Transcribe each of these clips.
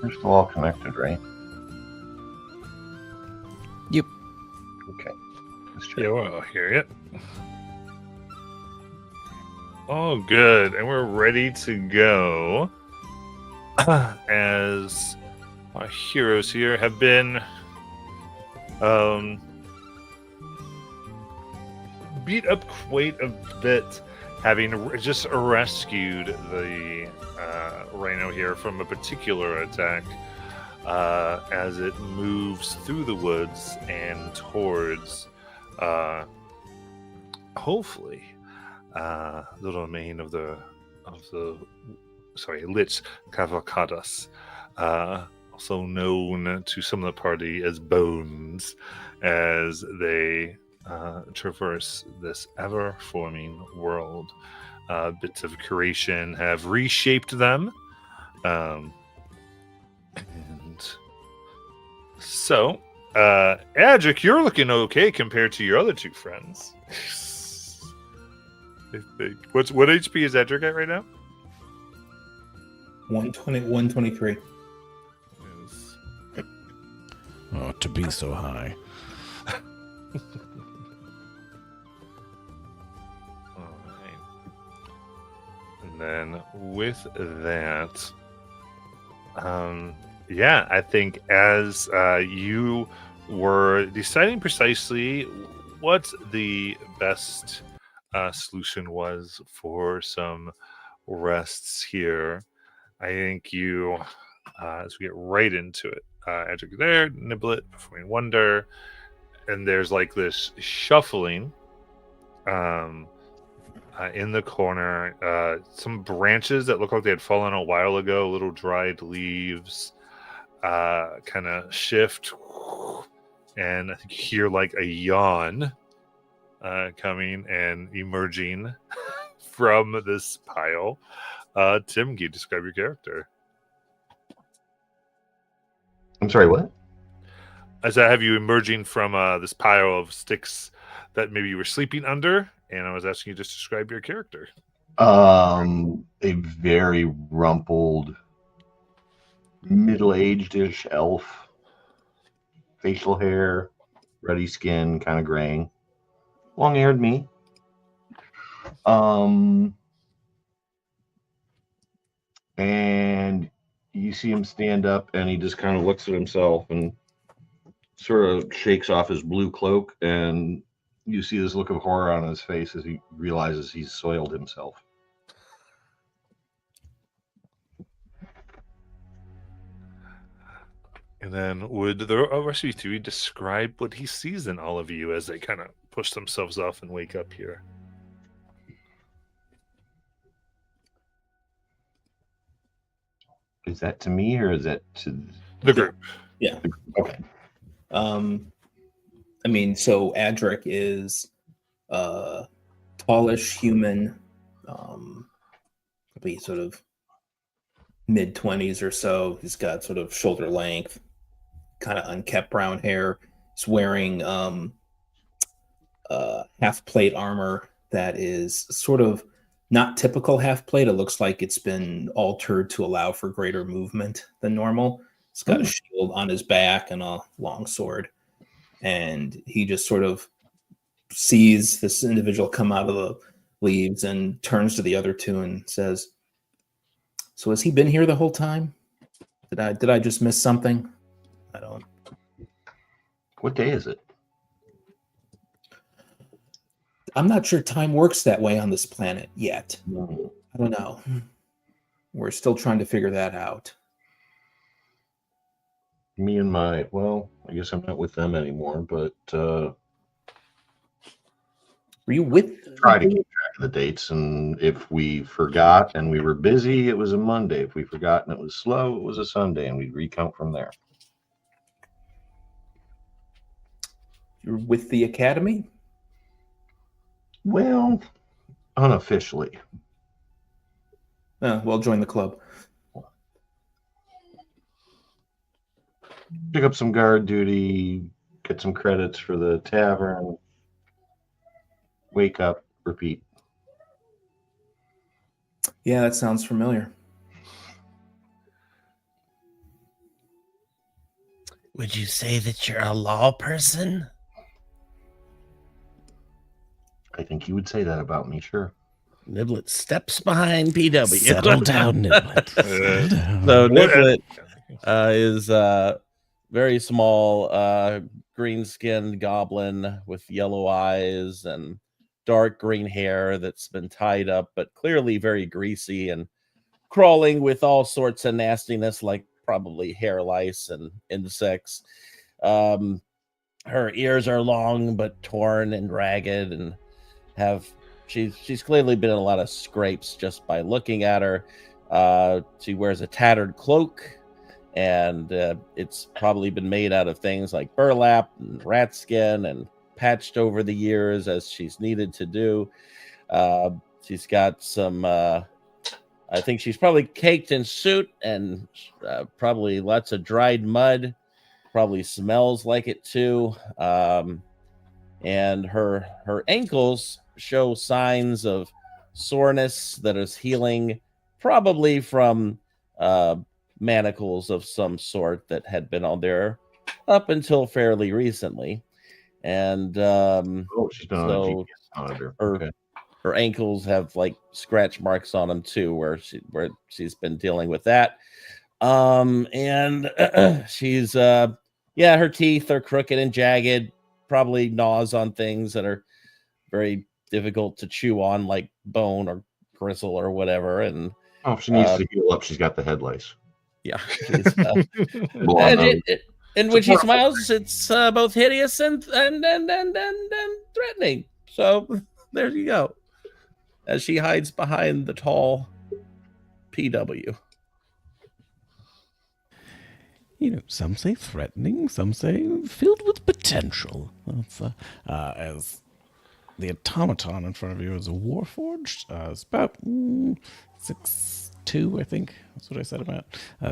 We're still all connected, right? Yep. Okay. Let's check. Yeah, we'll hear it. Oh, good. And we're ready to go. As our heroes here have been beat up quite a bit, having just rescued the rhino here from a particular attack as it moves through the woods and towards hopefully the domain of the Lich Cavalcadas, also known to some of the party as Bones, as they traverse this ever-forming world. Bits of creation have reshaped them. And so, Adric, you're looking okay compared to your other two friends. I think. What HP is Adric at right now? 120, 123. Yes. Oh, to be so high. All right. And then with that, yeah, I think as you were deciding precisely what the best solution was for some rests here, I think you, as we get right into it, Edric there, Niblet, Performing Wonder, and there's like this shuffling in the corner. Some branches that look like they had fallen a while ago, little dried leaves, kind of shift, and I think you hear like a yawn coming and emerging from this pile. Tim, can you describe your character? I'm sorry, what? As I have you emerging from this pile of sticks that maybe you were sleeping under, and I was asking you just to describe your character. A very rumpled, middle-aged-ish elf. Facial hair, ruddy skin, kind of graying. Long-haired me. And you see him stand up, and he just kind of looks at himself and sort of shakes off his blue cloak, and you see this look of horror on his face as he realizes he's soiled himself. And then would the rest of you three describe what he sees in all of you as they kind of push themselves off and wake up here? Is that to me, or is that to The group. Yeah. Okay. I mean, so Adric is tallish human, probably sort of mid-20s or so. He's got sort of shoulder length, kind of unkept brown hair. He's wearing half plate armor that is sort of not typical half plate. It looks like it's been altered to allow for greater movement than normal. He's got a shield on his back and a long sword. And he just sort of sees this individual come out of the leaves and turns to the other two and says, "So has he been here the whole time? Did I just miss something? I don't." What day is it? I'm not sure time works that way on this planet yet. No. I don't know. We're still trying to figure that out. Me and my, well, I guess I'm not with them anymore, but Were you with? try to keep track of the dates. And if we forgot and we were busy, it was a Monday. If we forgot and it was slow, it was a Sunday, and we'd recount from there. You're with the academy? Well, unofficially. Well, join the club. Pick up some guard duty, get some credits for the tavern, wake up, repeat. Yeah, that sounds familiar. Would you say that you're a law person? I think you would say that about me, sure. Niblet steps behind PW. Settle down, Niblet. Settle down. So What- Niblet is very small, green-skinned goblin with yellow eyes and dark green hair that's been tied up, but clearly very greasy and crawling with all sorts of nastiness, like probably hair lice and insects. Her ears are long but torn and ragged, and she's clearly been in a lot of scrapes just by looking at her. She wears a tattered cloak, and it's probably been made out of things like burlap and rat skin and patched over the years as she's needed to do. She's got some I think she's probably caked in soot and probably lots of dried mud. Probably smells like it too. And her ankles show signs of soreness that is healing, probably from manacles of some sort that had been on there up until fairly recently. And She's been on a GPS monitor. Okay. her ankles have like scratch marks on them too, where she's been dealing with that. And she's her teeth are crooked and jagged, probably gnaws on things that are very difficult to chew on, like bone or gristle or whatever. And if she needs to heal up, she's got the head lice. Yeah. And when she smiles, it's both hideous and threatening. So there you go. As she hides behind the tall PW. Some say threatening, some say filled with potential. That's, as the automaton in front of you is a Warforged. It's about 6'2", I think. That's what I said about.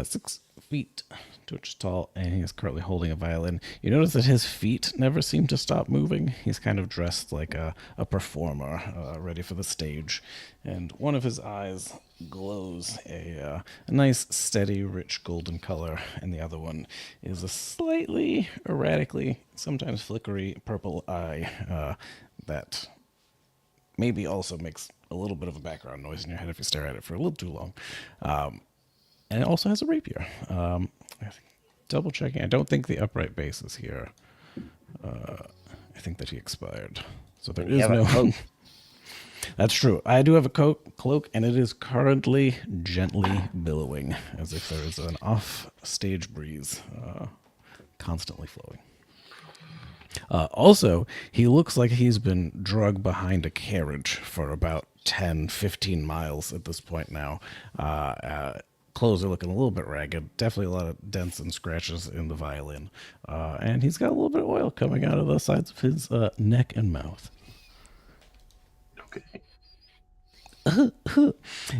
6 feet, 2 inches tall, and he is currently holding a violin. You notice that his feet never seem to stop moving. He's kind of dressed like a performer, ready for the stage. And one of his eyes glows a nice, steady, rich golden color, and the other one is a slightly erratically, sometimes flickery purple eye that maybe also makes a little bit of a background noise in your head if you stare at it for a little too long. And it also has a rapier. Double checking. I don't think the upright base is here. I think that he expired. So there is no... That's true. I do have a cloak, and it is currently gently billowing, as if there is an off-stage breeze constantly flowing. Also, he looks like he's been drugged behind a carriage for about 10, 15 miles at this point now. Clothes are looking a little bit ragged. Definitely a lot of dents and scratches in the violin. And he's got a little bit of oil coming out of the sides of his neck and mouth. Okay.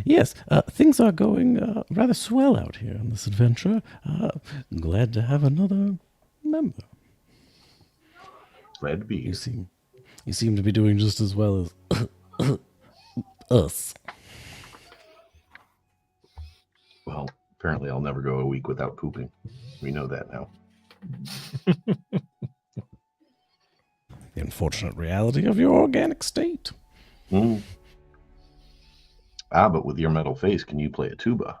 Yes, things are going rather swell out here on this adventure. Glad to have another member. Glad to be here. You seem to be doing just as well as us. Well, apparently I'll never go a week without pooping. We know that now. The unfortunate reality of your organic state. But with your metal face, can you play a tuba?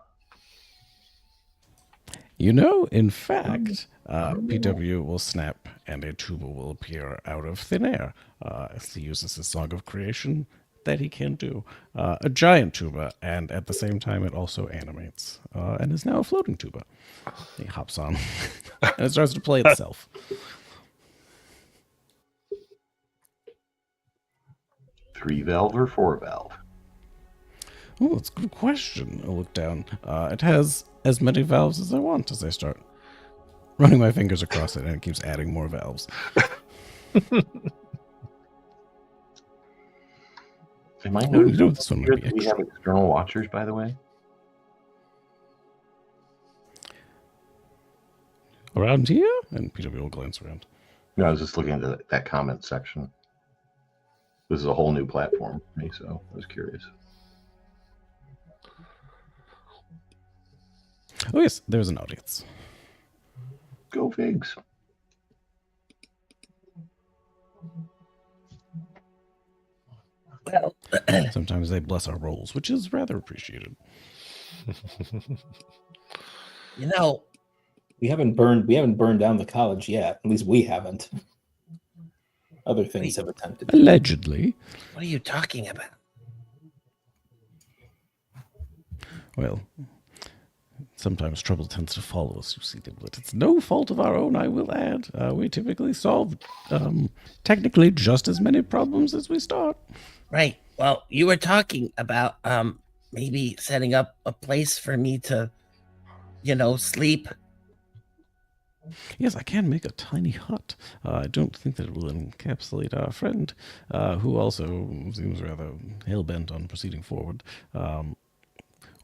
In fact, PW will snap and a tuba will appear out of thin air as he uses his Song of Creation that he can do. A giant tuba, and at the same time it also animates and is now a floating tuba. He hops on and it starts to play itself. 3-valve or 4-valve? Oh, that's a good question. I'll look down. It has as many valves as I want as I start running my fingers across it, and it keeps adding more valves. Am I noticing this one might be we have external watchers, by the way? Around here? And PW will glance around. No, I was just looking at that comment section. This is a whole new platform for me, so I was curious. Oh, yes, there's an audience. Go figs. Well, Sometimes they bless our rolls, which is rather appreciated. you know, We haven't burned down the college yet. At least we haven't. Other things have attempted to. Allegedly. what are you talking about? Well, sometimes trouble tends to follow us, you see, Diglett. It's no fault of our own, I will add. We typically solve technically just as many problems as we start. Right. Well, you were talking about maybe setting up a place for me to, sleep. Yes, I can make a tiny hut. I don't think that it will encapsulate our friend, who also seems rather hell-bent on proceeding forward.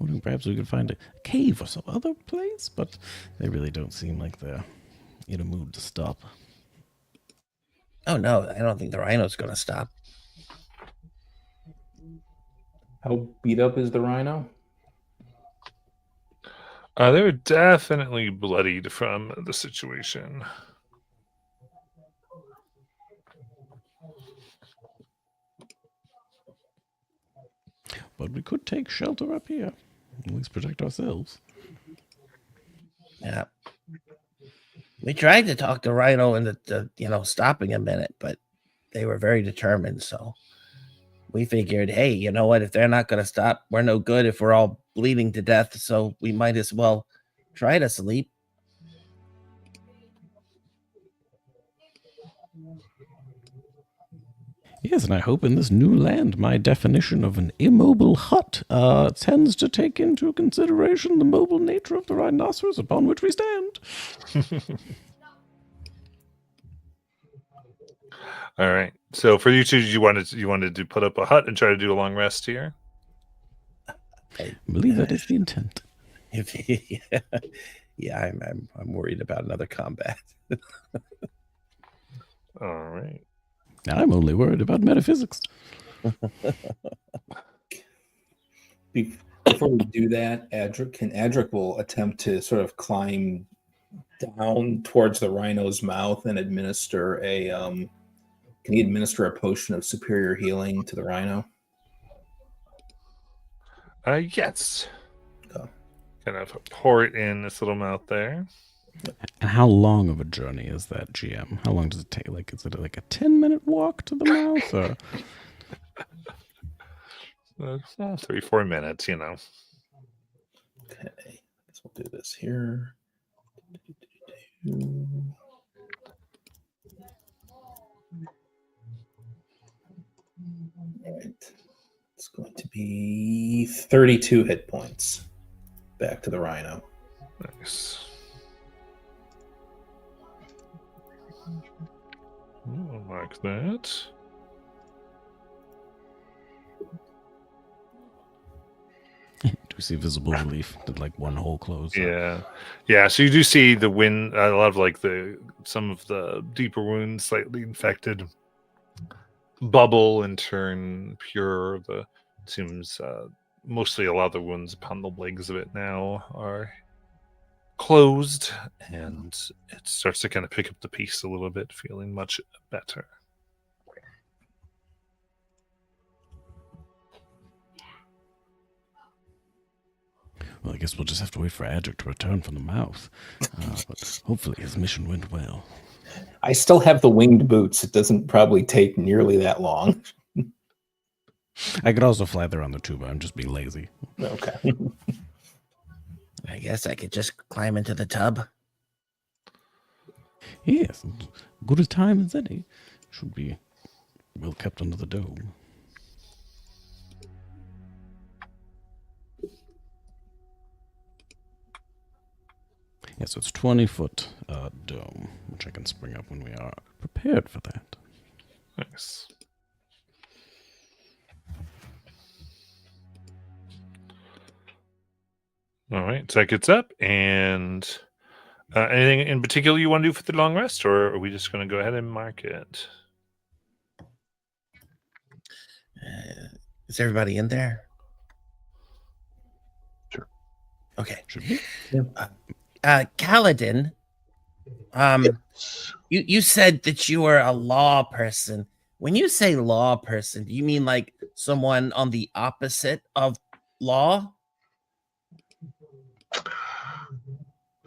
Wondering perhaps we could find a cave or some other place, but they really don't seem like they're in a mood to stop. Oh no, I don't think the rhino's going to stop. How beat up is the rhino? They were definitely bloodied from the situation. But we could take shelter up here. At least protect ourselves. Yeah. We tried to talk the rhino into, stopping a minute, but they were very determined. So we figured, hey, you know what? If they're not going to stop, we're no good if we're all bleeding to death. So we might as well try to sleep. Yes, and I hope in this new land my definition of an immobile hut tends to take into consideration the mobile nature of the rhinoceros upon which we stand. All right. So for you two, you wanted to put up a hut and try to do a long rest here. I believe that is the intent. Yeah, I'm worried about another combat. All right. I'm only worried about metaphysics. Before we do that, Adric will attempt to sort of climb down towards the rhino's mouth and administer a can he administer a potion of superior healing to the rhino? Yes. Oh. Kind of pour it in this little mouth there. And how long of a journey is that, GM? How long does it take? Like, is it like a 10-minute walk to the mouth, or 3-4 minutes, Okay, I guess we'll do this here. All right. It's going to be 32 hit points back to the rhino. Nice. I'll mark that. do we see visible relief? Did like one hole close? Yeah. So you do see the wind. A lot of some of the deeper wounds, slightly infected, bubble and turn pure. It seems mostly a lot of the wounds upon the legs of it now are closed, and it starts to kind of pick up the pace a little bit, feeling much better. Well, I guess we'll just have to wait for Adric to return from the mouth. But hopefully his mission went well. I still have the winged boots. It doesn't probably take nearly that long. I could also fly there on the tuba. I'm just being lazy. Okay. I guess I could just climb into the tub. Yes, good a time as any. Should be well kept under the dome. Yeah, so it's 20-foot dome, which I can spring up when we are prepared for that. Nice. All right, so that gets up, and anything in particular you want to do for the long rest, or are we just going to go ahead and mark it? Is everybody in there? Sure. Okay. Should be. Kaladin, You said that you were a law person. When you say law person, do you mean like someone on the opposite of law?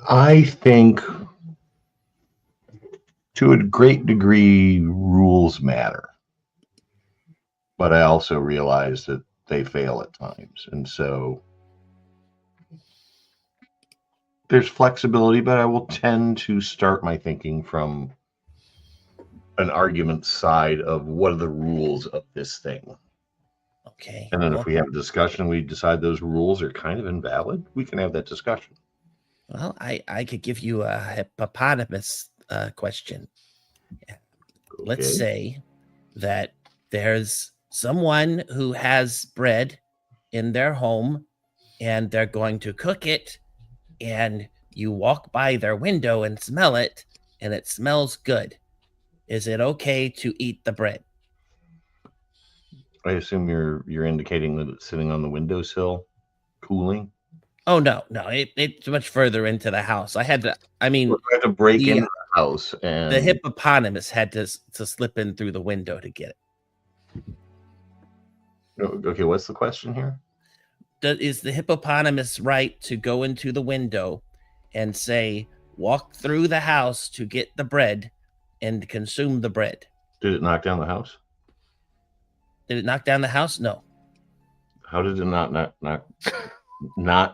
I think to a great degree, rules matter. But I also realize that they fail at times. And so there's flexibility, but I will tend to start my thinking from an argument side of what are the rules of this thing. Okay. And then well, if we have a discussion, we decide those rules are kind of invalid, we can have that discussion. well, I could give you a hippopotamus question. Let's Okay. say that there's someone who has bread in their home and they're going to cook it, and you walk by their window and smell it, and it smells good. Is it okay to eat the bread? I assume you're indicating that it's sitting on the windowsill, cooling. Oh no, it's much further into the house. I mean, I have to break the- into the house, and the hippopotamus had to slip in through the window to get it. Okay, what's the question here? Is the hippopotamus right to go into the window and say, walk through the house to get the bread and consume the bread? Did it knock down the house? Did it knock down the house? No. How did it not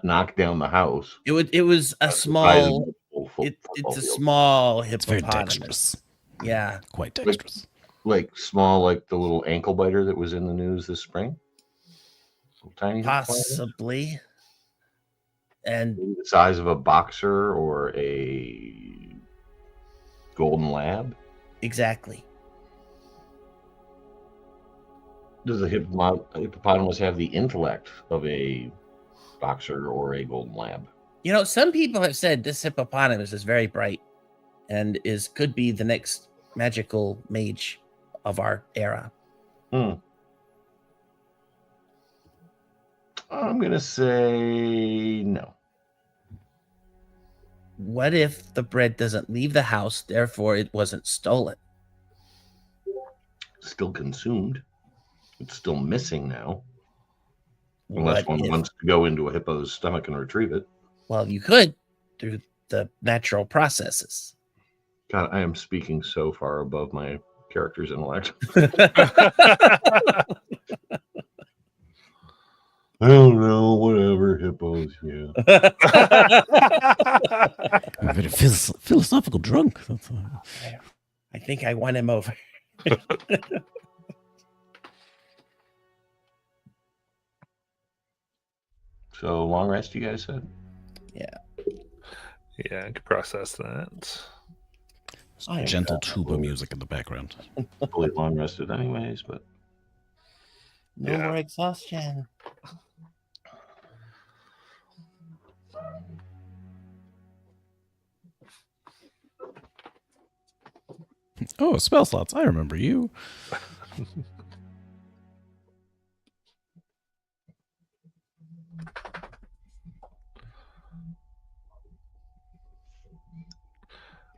knock down the house? It was a The size of small. a football It's a field. small It's very hippopotamus. dexterous. Yeah. Quite dexterous. Like small, like the little ankle biter that was in the news this spring. So tiny, Possibly. And maybe the size of a boxer or a golden lab. exactly. Does the hippopotamus have the intellect of a boxer or a golden lab? You know, some people have said this hippopotamus is very bright and could be the next magical mage of our era. I'm gonna say no. What if the bread doesn't leave the house, therefore it wasn't stolen? Still consumed. It's still missing now. Unless What one if- wants to go into a hippo's stomach and retrieve it. Well, you could through the natural processes. God, I am speaking so far above my character's intellect. I don't know, whatever, hippos, yeah. I'm very philosophical drunk. That's I think I won him over. So long rest, you guys said? Yeah, I could process that. I am gentle tuba music in the background. Fully long rested anyways, but No Yeah. more exhaustion. Oh, spell slots. I remember you.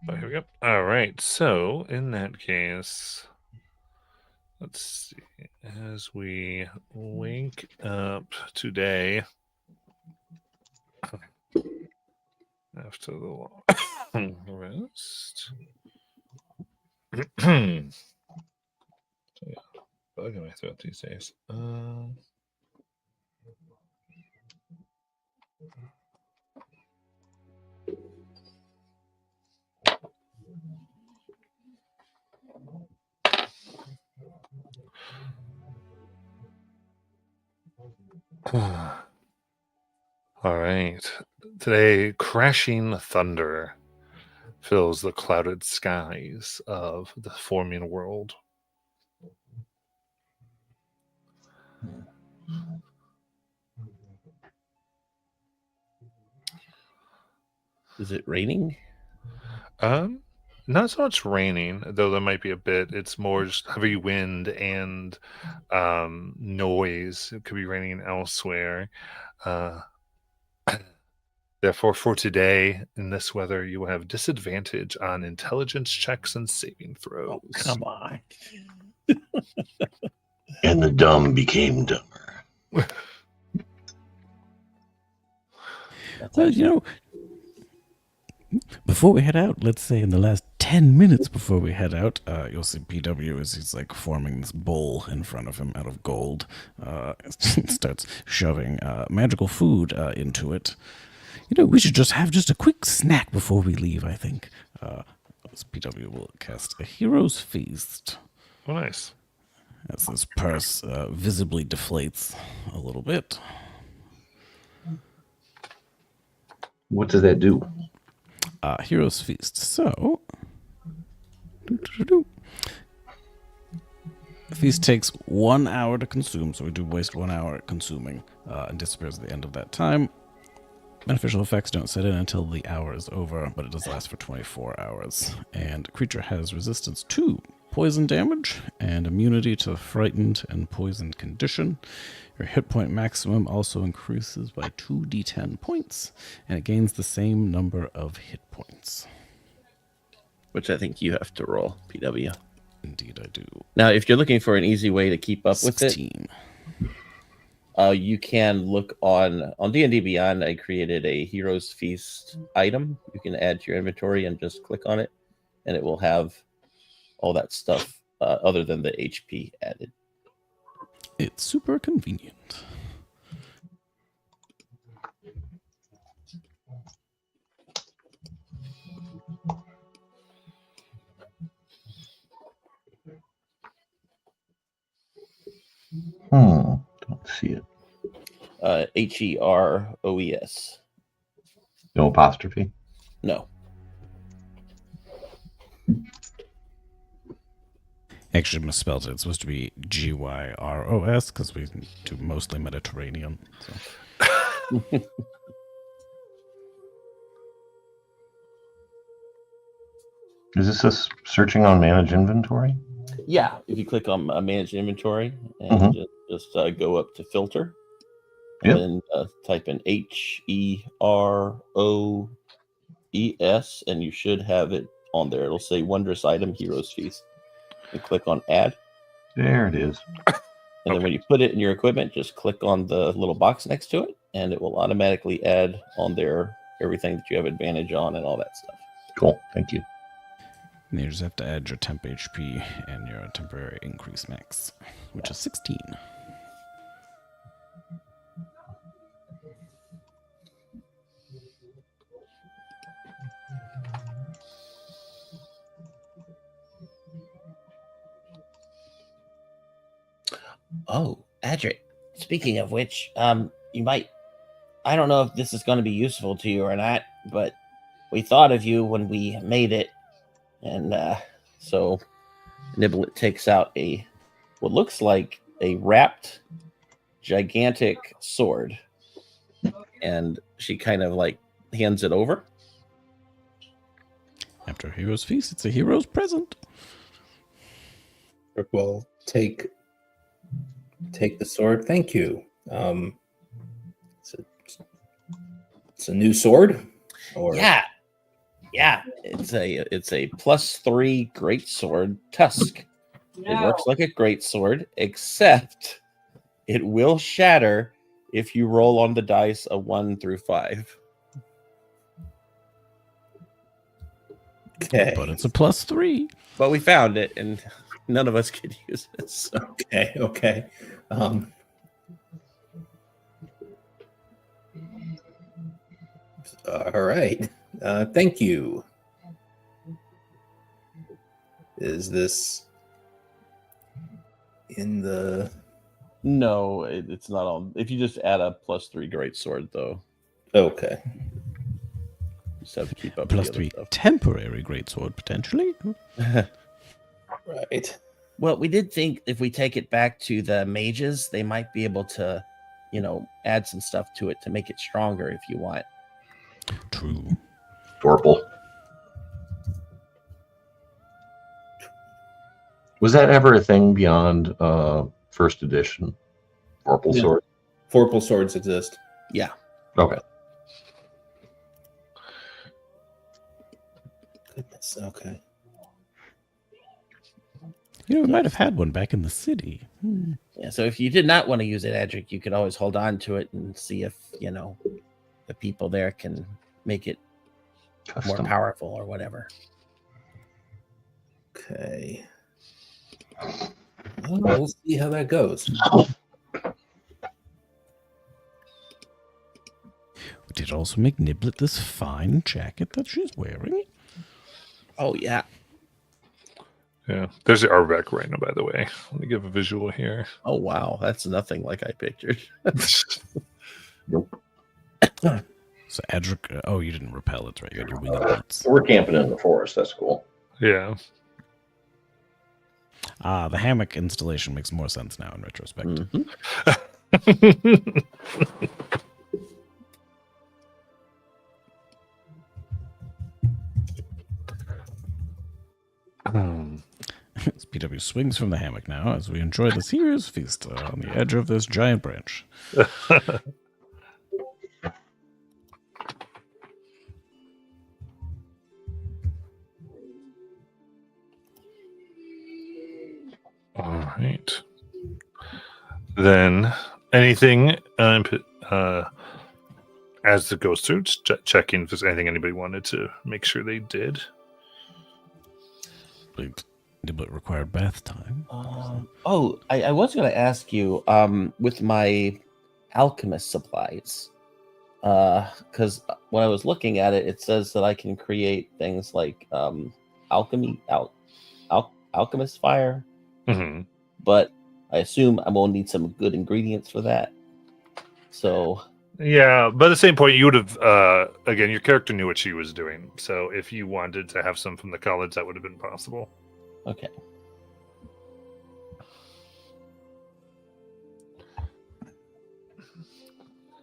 Oh, here we go. All right. So in that case, let's see. As we wake up today, after the long rest. So yeah, bugging my throat these days. All right. Today, crashing thunder fills the clouded skies of the Formian world. Is it raining? Not so much raining, though there might be a bit. It's more just heavy wind and noise. It could be raining elsewhere. Therefore, for today, in this weather, you will have disadvantage on intelligence checks and saving throws. Oh, come on. And the dumb became dumber. Well, you know, before we head out, let's say in the last 10 minutes before we head out, you'll see PW as he's like forming this bowl in front of him out of gold. Starts shoving magical food into it. You know, we should just have just a quick snack before we leave, I think. PW will cast a hero's feast. Oh, nice. As this purse visibly deflates a little bit. What does that do? Hero's feast. So, the feast takes 1 hour to consume, so we do waste 1 hour consuming and disappears at the end of that time. Beneficial effects don't set in until the hour is over, but it does last for 24 hours. And creature has resistance to poison damage and immunity to frightened and poisoned condition. Your hit point maximum also increases by 2d10 points, and it gains the same number of hit points. Which I think you have to roll, PW. Indeed, I do. Now, if you're looking for an easy way to keep up with it, 16. you can look on D&D Beyond. I created a Hero's Feast item. You can add to your inventory and just click on it, and it will have all that stuff other than the HP added. It's super convenient. Don't see it. HEROES. No apostrophe. No. Actually misspelled it. It's supposed to be GYROS because we do mostly Mediterranean. So. Is this us searching on manage inventory? Yeah, if you click on Manage Inventory and just go up to Filter, Yep. and then type in HEROES, and you should have it on there. It'll say Wondrous Item, Hero's Feast. And click on Add. There it is. And then when you put it in your equipment, just click on the little box next to it, and it will automatically add on there everything that you have advantage on and all that stuff. Cool. Thank you. And you just have to add your temp HP and your temporary increase max, which is 16. Oh, Adric, speaking of which, you might, I don't know if this is going to be useful to you or not, but we thought of you when we made it. And so Niblet takes out what looks like a wrapped gigantic sword, and she kind of like hands it over. After a hero's feast, it's a hero's present. We'll take the sword. Thank you. It's a new sword. Or Yeah, it's a +3 greatsword tusk. It works like a greatsword, except it will shatter if you roll on the dice a 1 through 5. Okay. But it's a +3. But we found it, and none of us could use it. So. Okay. All right. Thank you. Is this in the? No, it's not on. If you just add a +3 greatsword, though, Okay. you just have to keep up with the other +3 stuff. temporary greatsword, potentially. Right. Well, we did think if we take it back to the mages, they might be able to, add some stuff to it to make it stronger if you want. True. Dorple. Was that ever a thing beyond first edition? Vorpal Yeah. sword? Vorpal swords exist. Yeah. Okay. Goodness. Okay. You know, we might have had one back in the city. Hmm. Yeah, so if you did not want to use it, Edric, you could always hold on to it and see if, you know, the people there can make it more Custom. powerful or whatever. Okay. Well, we'll see how that goes. We did also make Niblet this fine jacket that she's wearing. Oh, yeah. Yeah, there's the artwork right now, by the way. Let me give a visual here. Oh, wow. That's nothing like I pictured. Nope. So Edric, oh, you didn't repel it, right? You had your winged boots. We're camping in the forest. That's cool. Yeah. The hammock installation makes more sense now in retrospect. Mhm. As PW swings from the hammock now as we enjoy this hero's feast on the edge of this giant branch. All right. Then anything as it goes through, just checking if there's anything anybody wanted to make sure they did. Niblet required bath time. I was going to ask you, with my alchemist supplies, because when I was looking at it, it says that I can create things like alchemist fire, Mm-hmm. but I assume I will need some good ingredients for that. So, Yeah, but at the same point, you would have, again, your character knew what she was doing. So if you wanted to have some from the college, that would have been possible. okay.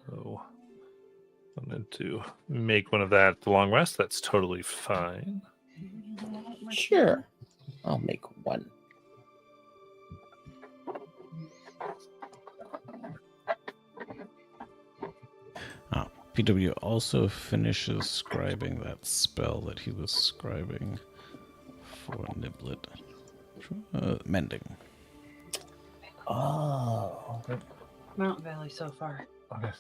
So wanted to make one of that at the long rest. That's totally fine. Sure. I'll make one. PW also finishes scribing that spell that he was scribing for Niblet. Mending. Oh. Mount Valley so far. Okay.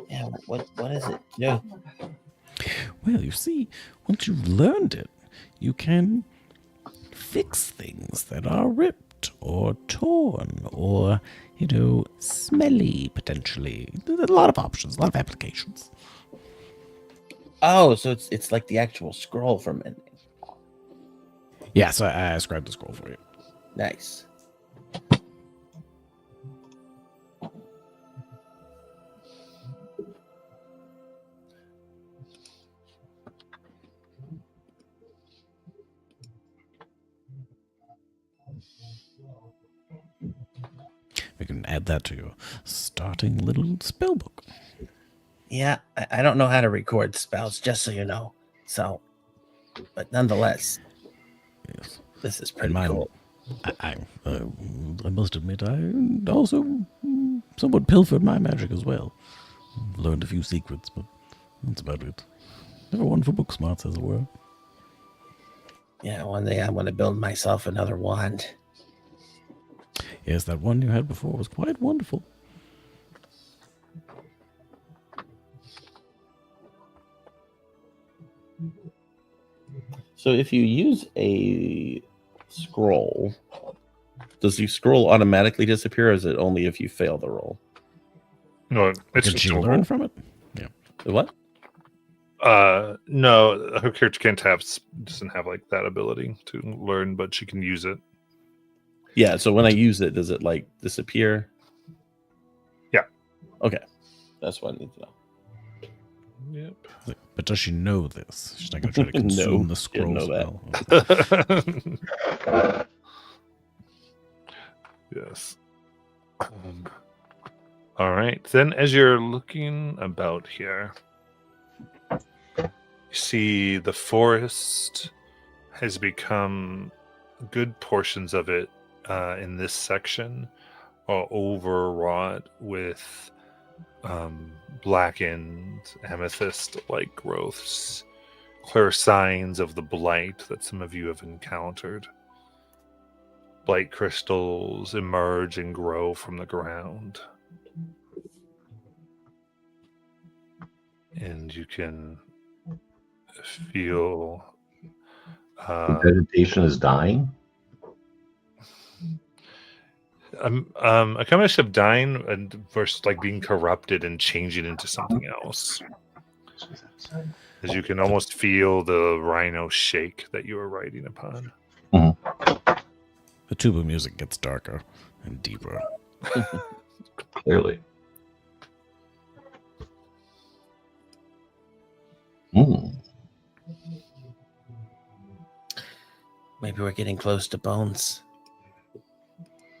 Yeah, what is it? Yeah. Well, you see, once you've learned it, you can fix things that are ripped or torn or, you know, smelly potentially. There's a lot of options, a lot of applications. Oh, so it's like the actual scroll from it. Yeah, so I scribed the scroll for you. Nice. We can add that to your starting little spell book. Yeah, I don't know how to record spells, just so you know. So, but nonetheless, Yes. this is pretty mine- cool. I must admit, I also somewhat pilfered my magic as well. Learned a few secrets, but that's about it. Never one for book smarts, as it were. Yeah, one day I'm going to build myself another wand. Yes, that one you had before was quite wonderful. So if you use a scroll, does the scroll automatically disappear, or is it only if you fail the roll? No, it's Did just she a learn roll. from it? What? No, her character doesn't have like that ability to learn, but she can use it. Yeah, so when I use it, does it like disappear? Yeah. Okay. That's what I need to know. Yep. But does she know this? She's not going to try to No, consume the she scroll didn't know spell. Yes. All right. Then, as you're looking about here, you see the forest has become good portions of it in this section are overwrought with blackened amethyst like growths clear signs of the blight that some of you have encountered. Blight crystals emerge and grow from the ground. And you can feel Vegetation is dying. a combination of dying and versus like being corrupted and changing into something else. As you can almost feel the rhino shake that you are riding upon. The tuba music gets darker and deeper. Clearly. Mm. Maybe we're getting close to Bones.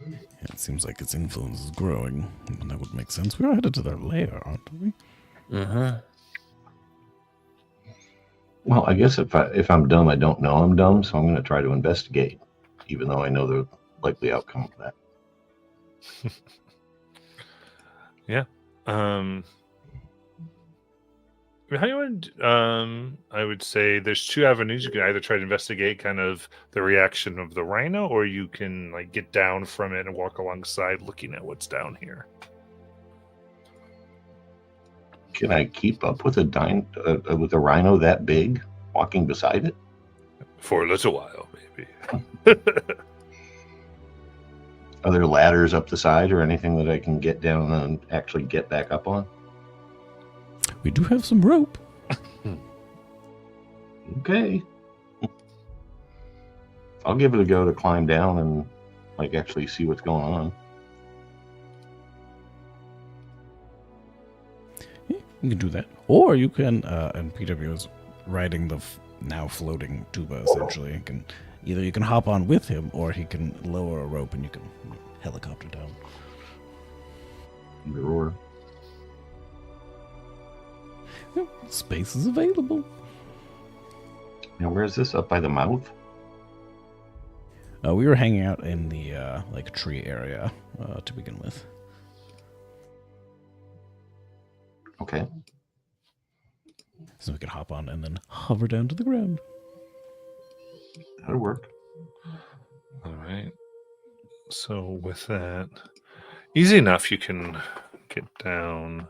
Yeah, it seems like its influence is growing. And that would make sense. We're headed to their lair, aren't we? Mm-hmm. Well, I guess if I'm dumb, I don't know I'm dumb, so I'm going to try to investigate, even though I know the likely outcome of that. Yeah. How you would I would say there's two avenues. You can either try to investigate kind of the reaction of the rhino, or you can like get down from it and walk alongside looking at what's down here. Can I keep up with with a rhino that big walking beside it? For a little while, maybe. Are there ladders up the side or anything that I can get down and actually get back up on? We do have some rope. Okay. I'll give it a go to climb down and like actually see what's going on. Yeah, you can do that. Or you can, and PW is riding the now floating tuba, essentially. You can hop on with him, or he can lower a rope and you can helicopter down. Either or. Yeah, space is available. Now, where is this? Up by the mouth? We were hanging out in the like tree area to begin with. Okay. So we could hop on and then hover down to the ground. That'll work. All right. So with that, easy enough. You can get down.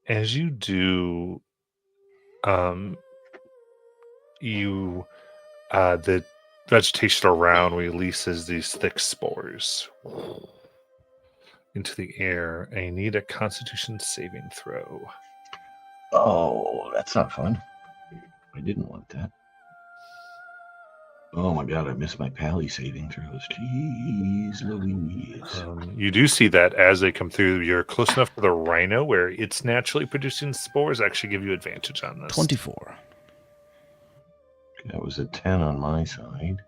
As you do, the vegetation around releases these thick spores into the air, and you need a Constitution saving throw. Oh, that's not fun. I didn't want that. Oh my god, I missed my pally saving throws. Jeez Louise. You do see that as they come through, you're close enough to the rhino where it's naturally producing spores, actually give you advantage on this. 24. That was a 10 on my side.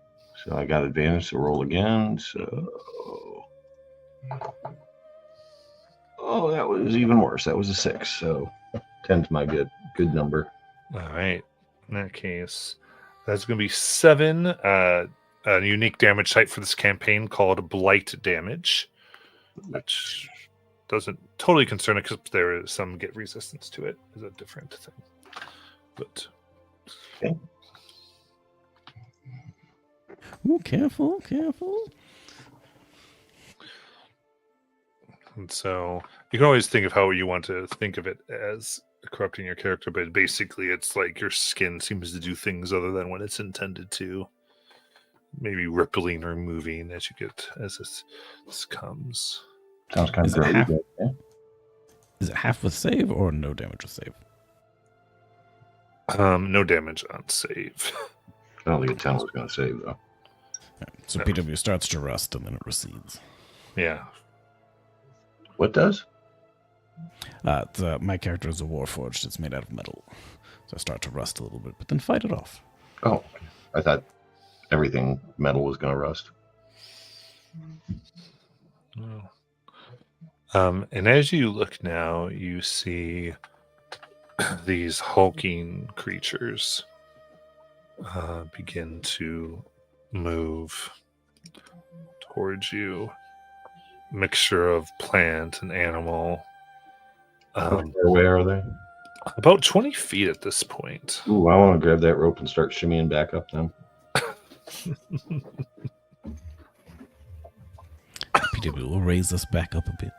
So I got advantage to roll again. So. Oh, that was even worse. That was a 6. So 10's my good number. All right. In that case, that's going to be 7. A unique damage type for this campaign called Blight Damage, which doesn't totally concern it because there is some get resistance to it. Is a different thing. But okay. Ooh, careful. And so you can always think of how you want to think of it as corrupting your character, but basically it's like your skin seems to do things other than what it's intended to. Maybe rippling or moving as this comes. Sounds kind of Is it half? great. Yeah. Is it half with save or no damage with save? No damage on save. I don't think a 10 was going to save, though. Right, so PW starts to rust and then it recedes. Yeah. What does? My character is a Warforged. It's made out of metal. So I start to rust a little bit, but then fight it off. Oh, I thought everything metal was going to rust. And as you look now, you see these hulking creatures begin to move towards you. mixture of plant and animal. How far away are they? About 20 feet at this point. Ooh, I want to grab that rope and start shimmying back up them. PW will raise us back up a bit.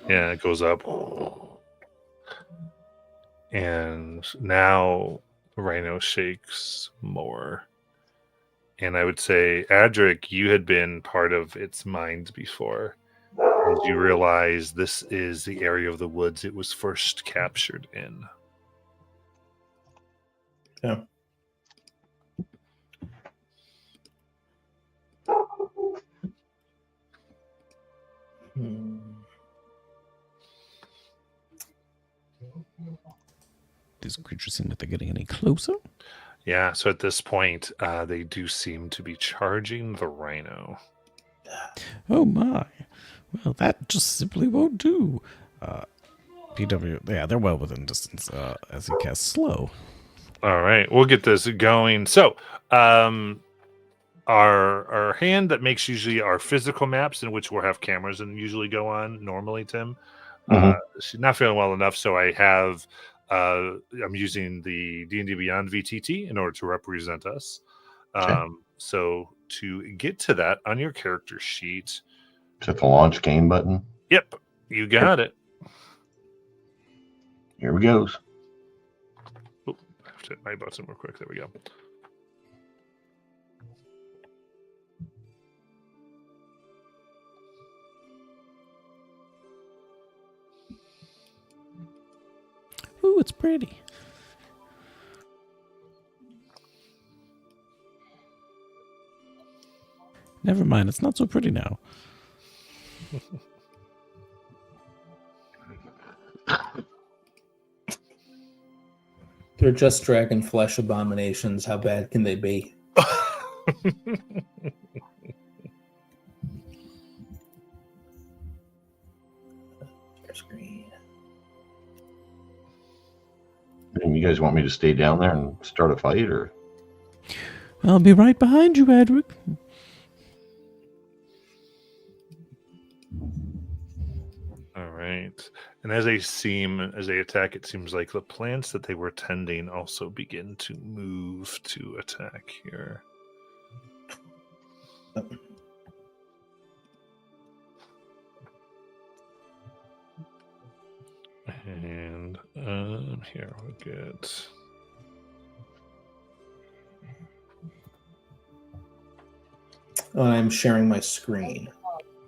Yeah, it goes up. And now the rhino shakes more. And I would say, Adric, you had been part of its mind before. As you realize this is the area of the woods it was first captured in. Yeah. Hmm. These creatures seem like they're getting any closer. Yeah, so at this point, they do seem to be charging the rhino. Oh my. Well, that just simply won't do. PW, yeah, they're well within distance as he casts slow. All right, we'll get this going. So, our hand that makes usually our physical maps, in which we'll have cameras and usually go on normally, Tim. She's not feeling well enough, so I have I'm using the D&D Beyond VTT in order to represent us. So to get to that on your character sheet, Is that the launch game button? yep, you got it. Here we goes. Oop, I have to hit my button real quick. There we go. Ooh, it's pretty. Never mind, it's not so pretty now. They're just dragon flesh abominations. How bad can they be? Screen. And you guys want me to stay down there and start a fight, or? I'll be right behind you, Adric. All right. And as they attack, it seems like the plants that they were tending also begin to move to attack here. And here we get. I'm sharing my screen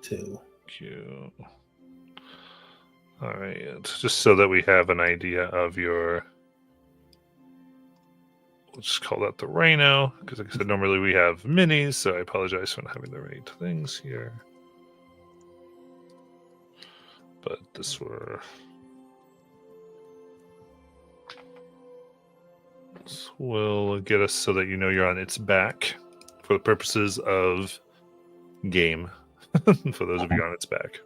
too. Cute. All right, just so that we have an idea of your. We'll just call that the rhino, because like I said, normally we have minis, so I apologize for not having the right things here. But this will get us so that you know you're on its back for the purposes of game. For those of you on its back.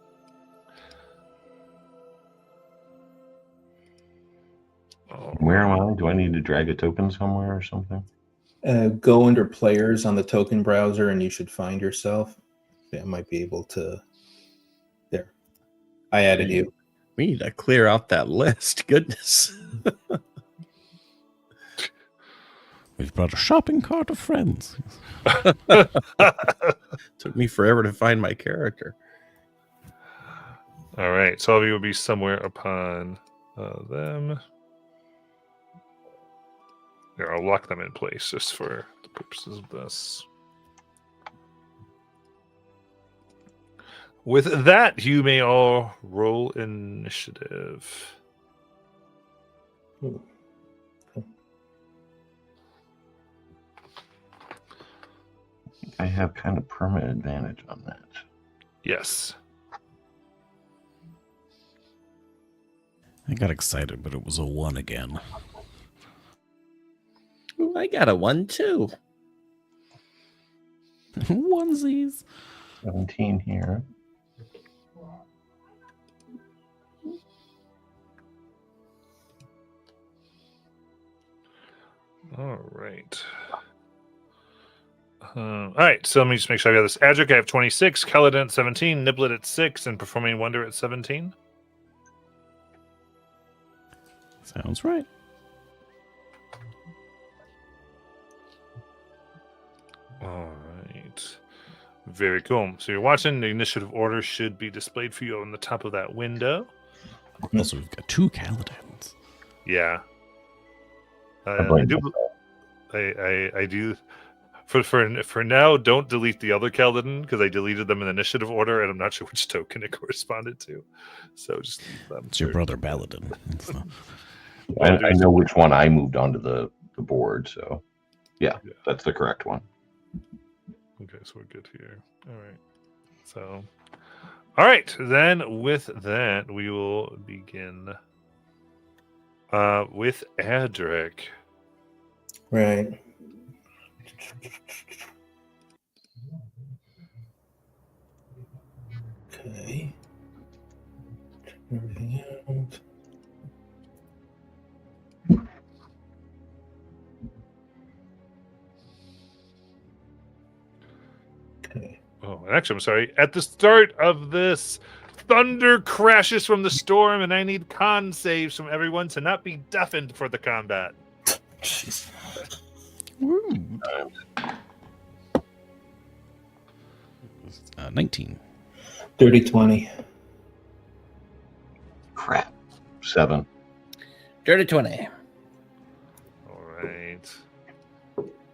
Where am I? Do I need to drag a token somewhere or something? Go under players on the token browser and you should find yourself. Yeah, I might be able to. There. I added you. We need to clear out that list. Goodness. We've brought a shopping cart of friends. Took me forever to find my character. All right, so all of you will be somewhere upon them. Here, I'll lock them in place just for the purposes of this. With that, you may all roll initiative. Ooh. I have kind of permanent advantage on that. Yes. I got excited, but it was a 1 again. Ooh, I got a 1 too. Onesies. 17 here. All right. All right, so let me just make sure I got this. Adric, I have 26, Kaladin at 17, Niblet at 6, and Performing Wonder at 17. Sounds right. All right. Very cool. So you're watching. The initiative order should be displayed for you on the top of that window. Also, we've got 2 Kaladins. Yeah. I blame I do. For now, don't delete the other Kaladin because I deleted them in initiative order, and I'm not sure which token it corresponded to. So just leave them. It's your brother Baladin. It's the- I know which one I moved onto the board, so yeah, that's the correct one. Okay, so we're good here. All right. So, all right. Then with that, we will begin with Adric. Right. Okay. Check everything out. Okay. Oh, actually, I'm sorry. At the start of this, thunder crashes from the storm, and I need con saves from everyone to not be deafened for the combat. Jeez. Woo. 19. Dirty 20. Crap. 7. Dirty 20. All right.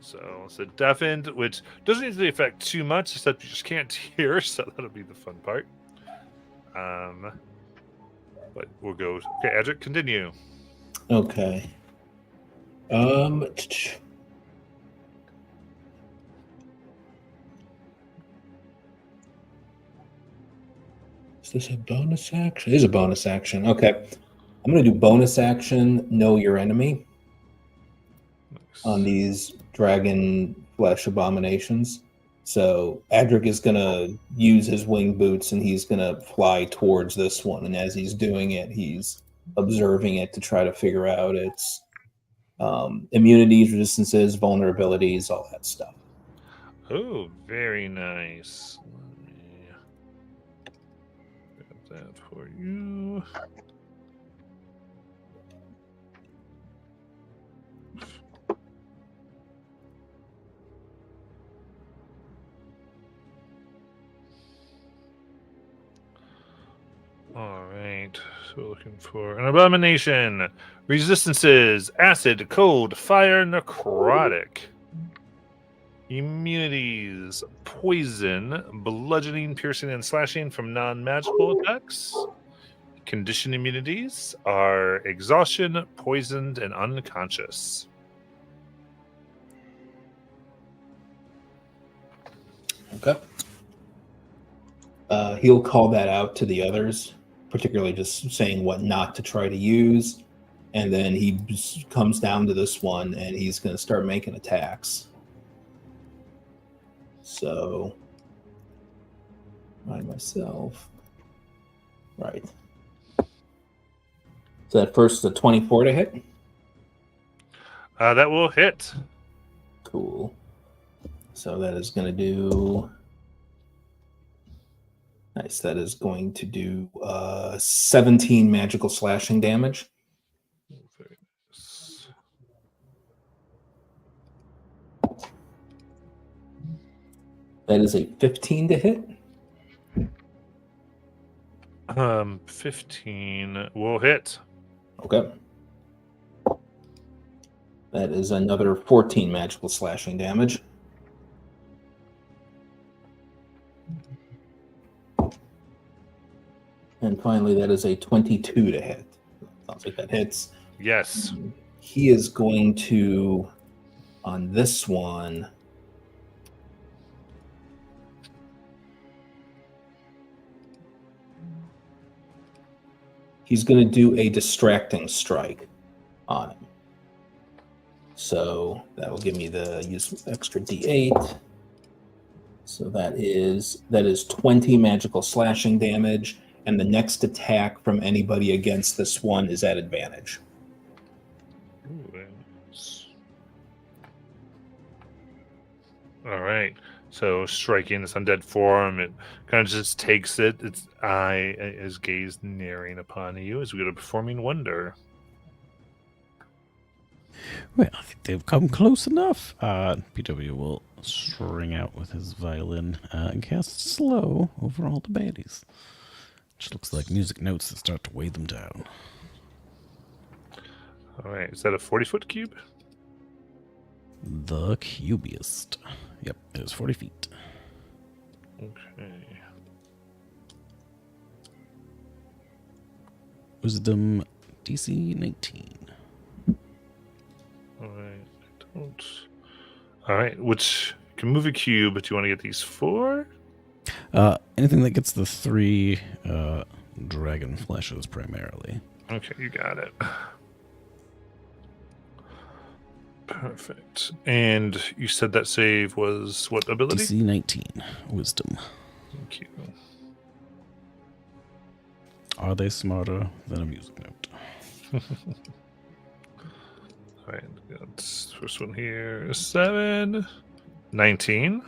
So it's a deafened, which doesn't usually affect too much, except you just can't hear, so that'll be the fun part. But we'll go. Okay, Adric, continue. Okay. Is this a bonus action? It is a bonus action. Okay. I'm going to do bonus action, know your enemy, Nice. on these dragon flesh abominations. So Adric is going to use his wing boots and he's going to fly towards this one. And as he's doing it, he's observing it to try to figure out its immunities, resistances, vulnerabilities, all that stuff. Oh, very nice. Let me grab that for you. All right, so we're looking for an abomination. Resistances: acid, cold, fire, necrotic. Immunities: poison, bludgeoning, piercing, and slashing from non-magical attacks. Condition immunities are exhaustion, poisoned, and unconscious. Okay. He'll call that out to the others, particularly just saying what not to try to use. And then he comes down to this one and he's going to start making attacks. So, by myself. Right. So that first, the 24 to hit. That will hit. Cool. So that is going to do. Nice. That is going to do 17 magical slashing damage. Very nice. That is a 15 to hit. 15 will hit. Okay. That is another 14 magical slashing damage. And finally, that is a 22 to hit. Sounds like that hits. Yes. He is going to, on this one, he's going to do a distracting strike on him. So that will give me the use extra D8. So that is 20 magical slashing damage, and the next attack from anybody against this one is at advantage. Ooh, very nice. All right. So striking this undead form, it kind of just takes it. Its eye is gazed narrowing upon you as we go to performing wonder. Well, I think they've come close enough. PW will string out with his violin and cast slow over all the baddies. Which looks like music notes that start to weigh them down. All right. Is that a 40-foot cube? The cubiest. Yep, it is 40 feet. Okay. Wisdom DC 19. All right. I don't. All right. Which can move a cube, but do you want to get these 4? Anything that gets the 3 dragon fleshes primarily. Okay, you got it. Perfect. And you said that save was what ability? DC 19. Wisdom. Thank you. Are they smarter than a music note? All right, that's first one here. 7, 19,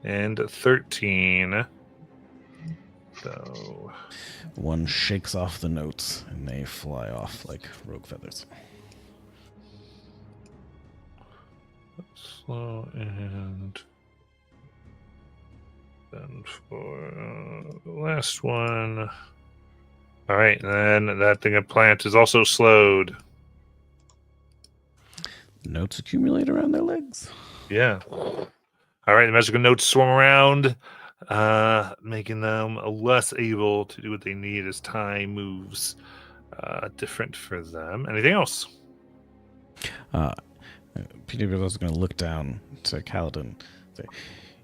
and 13. So One shakes off the notes and they fly off like rogue feathers. slow, and then for the last one. All right, and then that thing of plant is also slowed. Notes accumulate around their legs. Yeah. All right, the magical notes swarm around, making them less able to do what they need as time moves different for them. Anything else? Peter is also going to look down to Kaladin and say,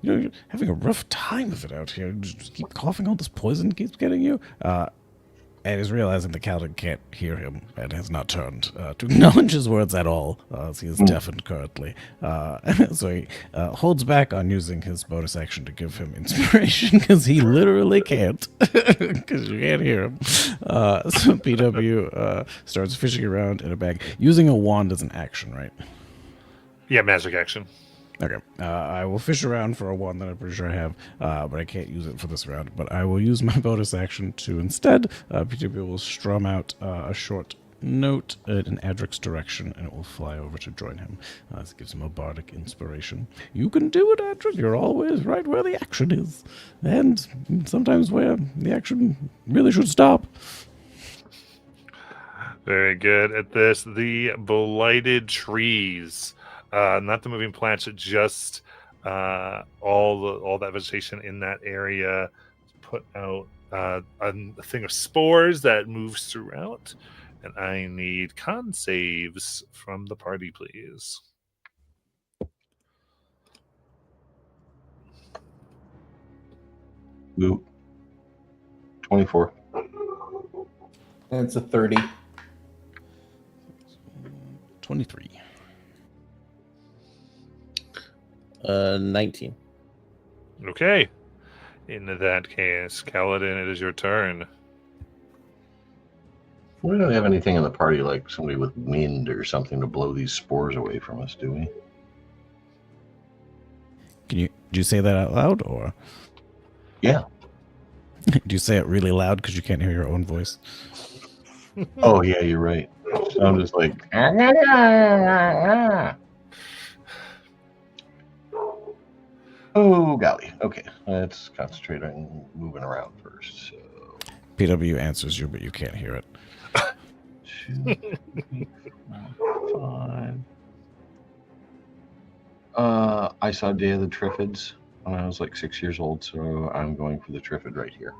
you know, you're having a rough time of it out here. You just keep coughing, all this poison keeps getting you. And is realizing that Kaladin can't hear him and has not turned to acknowledge his words at all, as he is deafened currently. So he holds back on using his bonus action to give him inspiration, because he literally can't, because you can't hear him. So PW starts fishing around in a bag, using a wand as an action, right? Yeah, magic action. Okay, I will fish around for a wand that I'm pretty sure I have, but I can't use it for this round. But I will use my bonus action to instead, PTB will strum out a short note in Adric's direction, and it will fly over to join him. This gives him a bardic inspiration. You can do it, Adric. You're always right where the action is, and sometimes where the action really should stop. Very good at this. The blighted trees. Not the moving plants, just all that vegetation in that area put out a thing of spores that moves throughout. And I need con saves from the party, please. Ooh. 24. And it's a 30. 23. 19. Okay. In that case, Kaladin, it is your turn. We don't have anything in the party like somebody with wind or something to blow these spores away from us, do we? Did you say that out loud, or? Yeah. Do you say it really loud because you can't hear your own voice? Oh, yeah, you're right. So I'm just like, oh, golly. Okay, let's concentrate on moving around first. So, PW answers you, but you can't hear it. 2, 3, 4, 5. I saw Day of the Triffids when I was like 6 years old, so I'm going for the Triffid right here.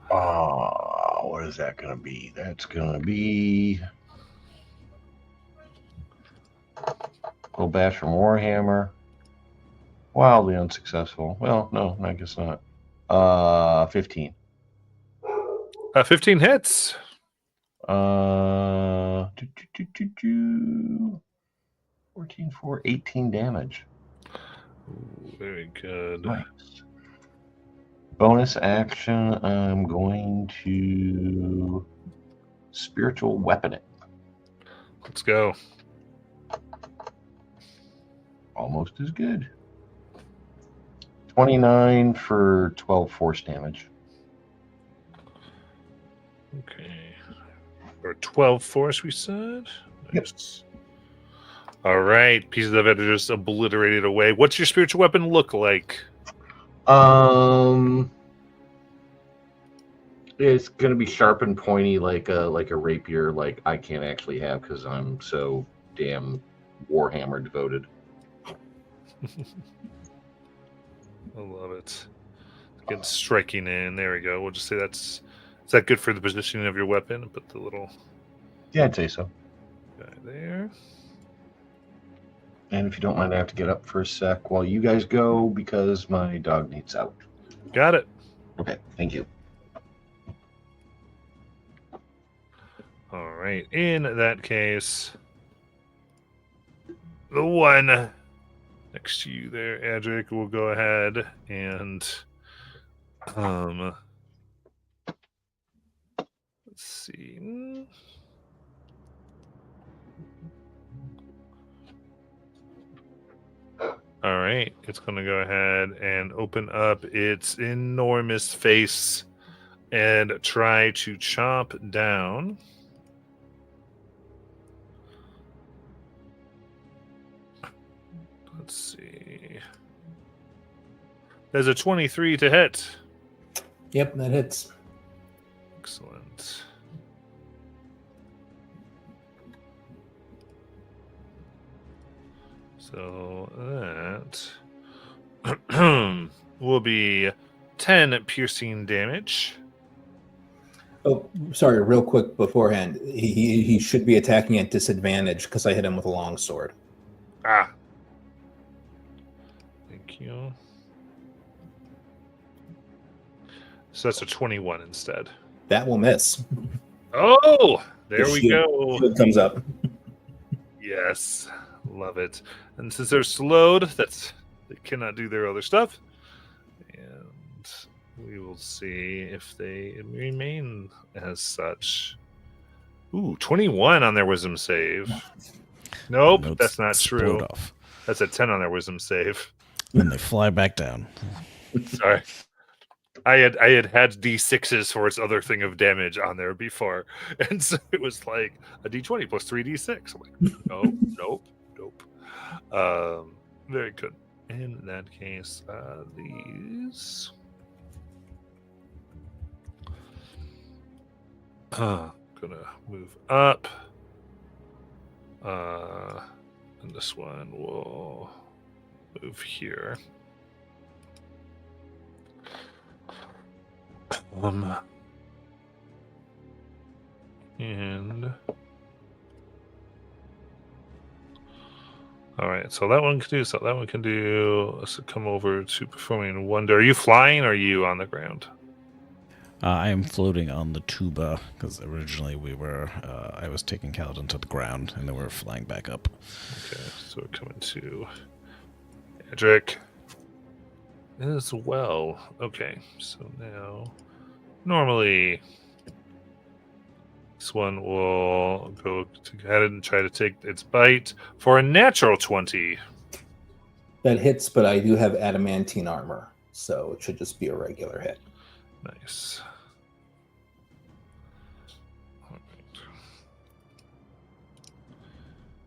What is that going to be? That's going to be Little Bash from Warhammer. Wildly unsuccessful. Well, no, I guess not. 15. 15 hits. 14, 4, 18 damage. Ooh, very good. Nice. Bonus action, I'm going to spiritual weapon it. Let's go. almost as good. 29 for 12 force damage. Okay. Or 12 force, we said? Yep. Nice. All right. Pieces of it are just obliterated away. What's your spiritual weapon look like? It's gonna be sharp and pointy like a rapier, like I can't actually have because I'm so damn Warhammer devoted. I love it. Again, striking in. There we go. We'll just say that's. Is that good for the positioning of your weapon? Put the little Yeah, I'd say so. guy there. And if you don't mind, I have to get up for a sec while you guys go because my dog needs out. Got it. Okay, thank you. All right. In that case, the one next to you there, Adric, will go ahead and let's see. All right, it's going to go ahead and open up its enormous face and try to chomp down. Let's see. There's a 23 to hit. Yep, that hits. Excellent. So that will be 10 piercing damage. Oh, sorry, real quick beforehand. He should be attacking at disadvantage because I hit him with a long sword. Ah. Thank you. So that's a 21 instead. That will miss. Oh, there The we shield- go. shield comes up. Yes, love it. And since they're slowed, they cannot do their other stuff. And we will see if they remain as such. Ooh, 21 on their wisdom save. Nope, Notes that's not explode true. Off. That's a 10 on their wisdom save. Then they fly back down. Sorry. I had D6s for its other thing of damage on there before. And so it was like a D20 plus 3D6. I'm like, nope. Very good. In that case, these gonna move up. And this one will move here. And all right, so that one can do. So that one can do. Let's come over to performing wonder. Are you flying? Or are you on the ground? I am floating on the tuba because originally I was taking Kaladin to the ground and then we were flying back up. Okay, so we're coming to Edric as well. Okay, so now normally this one will go ahead and try to take its bite for a natural 20. That hits, but I do have adamantine armor, so it should just be a regular hit. Nice. All right.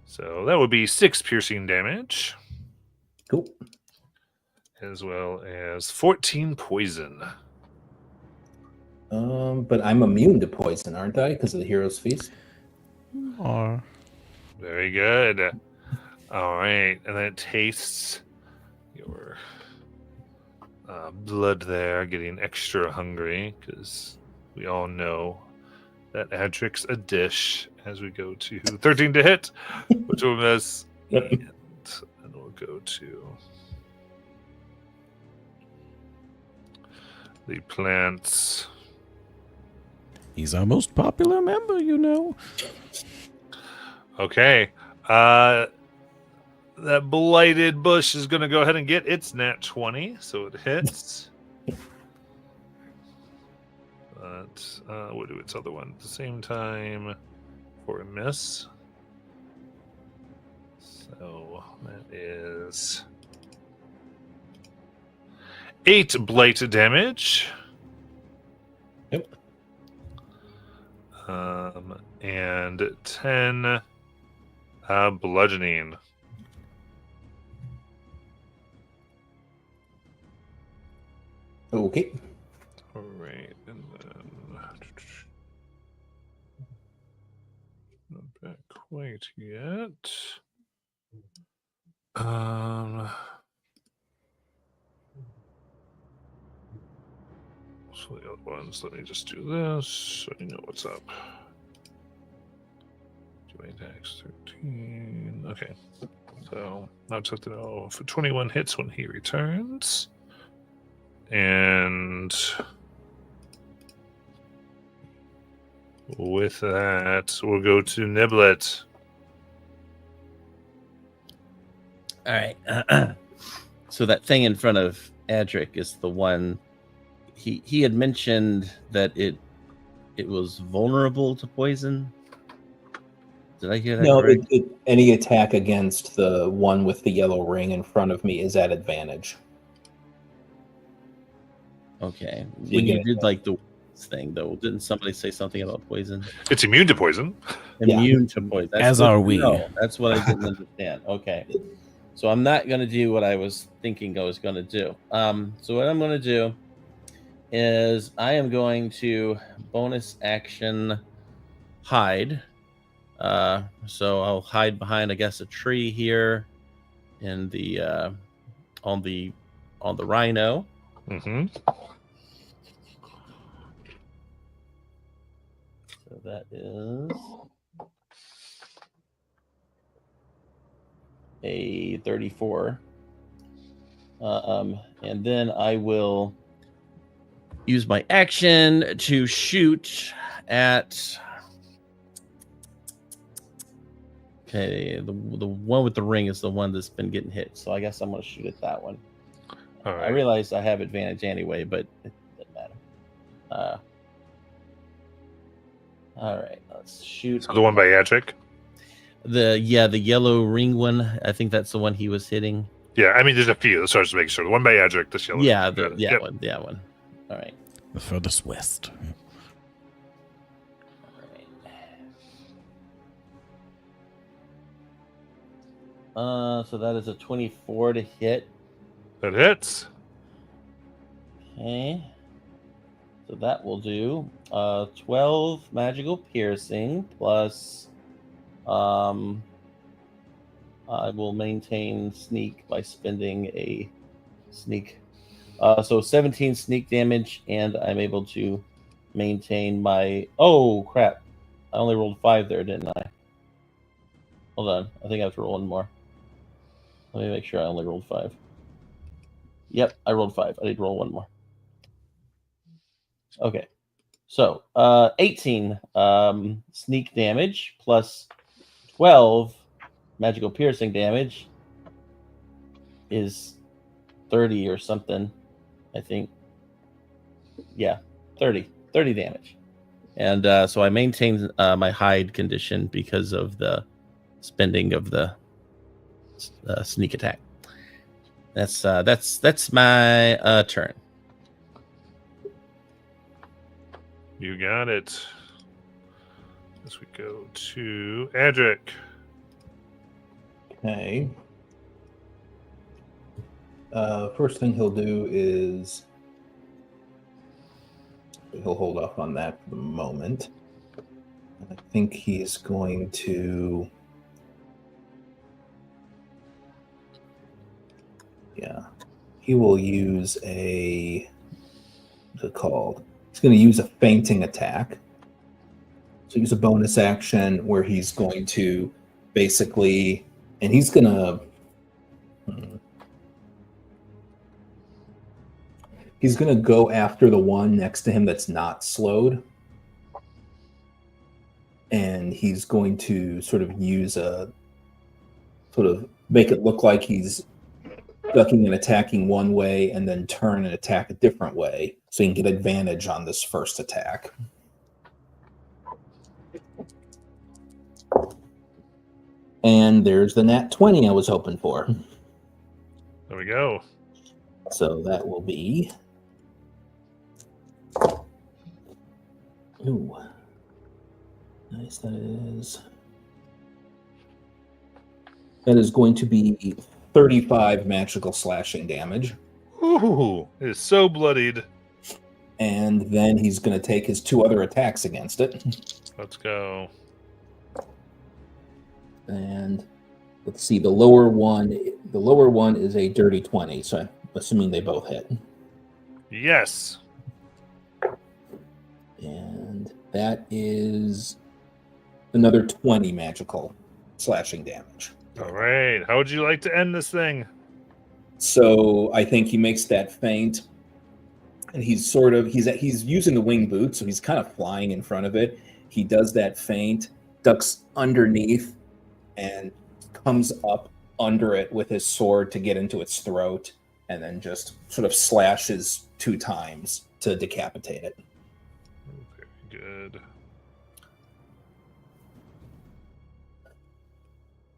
So that would be 6 piercing damage, Cool. as well as 14 poison. But I'm immune to poison, aren't I? Because of the Hero's Feast. Or Very good. All right, and then it tastes your blood there, getting extra hungry because we all know that Adric's a dish. As we go to 13 to hit, which will miss, and we'll go to the plants. he's our most popular member, you know. Okay. That blighted bush is going to go ahead and get its nat 20, so it hits. But we'll do its other one at the same time for a miss. 7, So that is 8 blight damage. Yep. And 10 bludgeoning. Okay. All right, and then not back quite yet. So the other ones, let me just do this so you know what's up. Do attacks 13. Okay. So now I just have to know for 21 hits when he returns. And with that, we'll go to Niblet. All right. So that thing in front of Adric is the one he had mentioned that it was vulnerable to poison. Did I hear that No, correct? any attack against the one with the yellow ring in front of me is at advantage. Okay. You When you get it. did like the thing though, didn't somebody say something about poison? It's immune to poison. Yeah. Immune to poison. That's As good are to we. know. That's what I didn't understand. Okay. So I'm not going to do what I was thinking I was going to do. So what I'm going to do is I am going to bonus action hide. So I'll hide behind, I guess, a tree here in the on the rhino. Mm-hmm. So that is a 34. And then I will use my action to shoot at. Okay, the one with the ring is the one that's been getting hit. So I guess I'm going to shoot at that one. All I right. realize I have advantage anyway, but it doesn't matter. All right, let's shoot. So the one by Adric? The yellow ring one. I think that's the one he was hitting. Yeah, I mean, there's a few. So I just make sure. The one by Adric, this yellow. Yeah, Got it. that Yep. one. That one. All right. The furthest west. So that is a 24 to hit. That hits. Okay. So that will do 12 magical piercing plus I will maintain sneak by spending a sneak. So 17 sneak damage, and I'm able to maintain my. Oh crap! I only rolled 5 there, didn't I? Hold on, I think I have to roll one more. Let me make sure I only rolled 5. Yep, I rolled 5. I need to roll one more. Okay, so 18 sneak damage plus 12 magical piercing damage is 30 or something, I think. Yeah, 30 damage. And so I maintain my hide condition because of the spending of the sneak attack. That's my turn. You got it. As we go to Adric. Okay. First thing he'll do is he'll hold off on that for the moment. I think he's going to. Yeah, he will use a. What's it called? He's going to use a fainting attack. So use a bonus action where he's going to basically, and he's going to. He's going to go after the one next to him that's not slowed. And he's going to sort of use a sort of make it look like he's ducking and attacking one way and then turn and attack a different way so he can get advantage on this first attack. And there's the nat 20 I was hoping for. There we go. So that will be. Ooh. Nice, that is. That is going to be 35 magical slashing damage. Ooh, it is so bloodied. And then he's going to take his 2 other attacks against it. Let's go. And let's see, the lower one is a dirty 20, so I'm assuming they both hit. Yes. And that is another 20 magical slashing damage. All right. How would you like to end this thing? So I think he makes that feint, and he's using the wing boot, so he's kind of flying in front of it. He does that feint, ducks underneath, and comes up under it with his sword to get into its throat, and then just sort of slashes 2 times to decapitate it. Very good.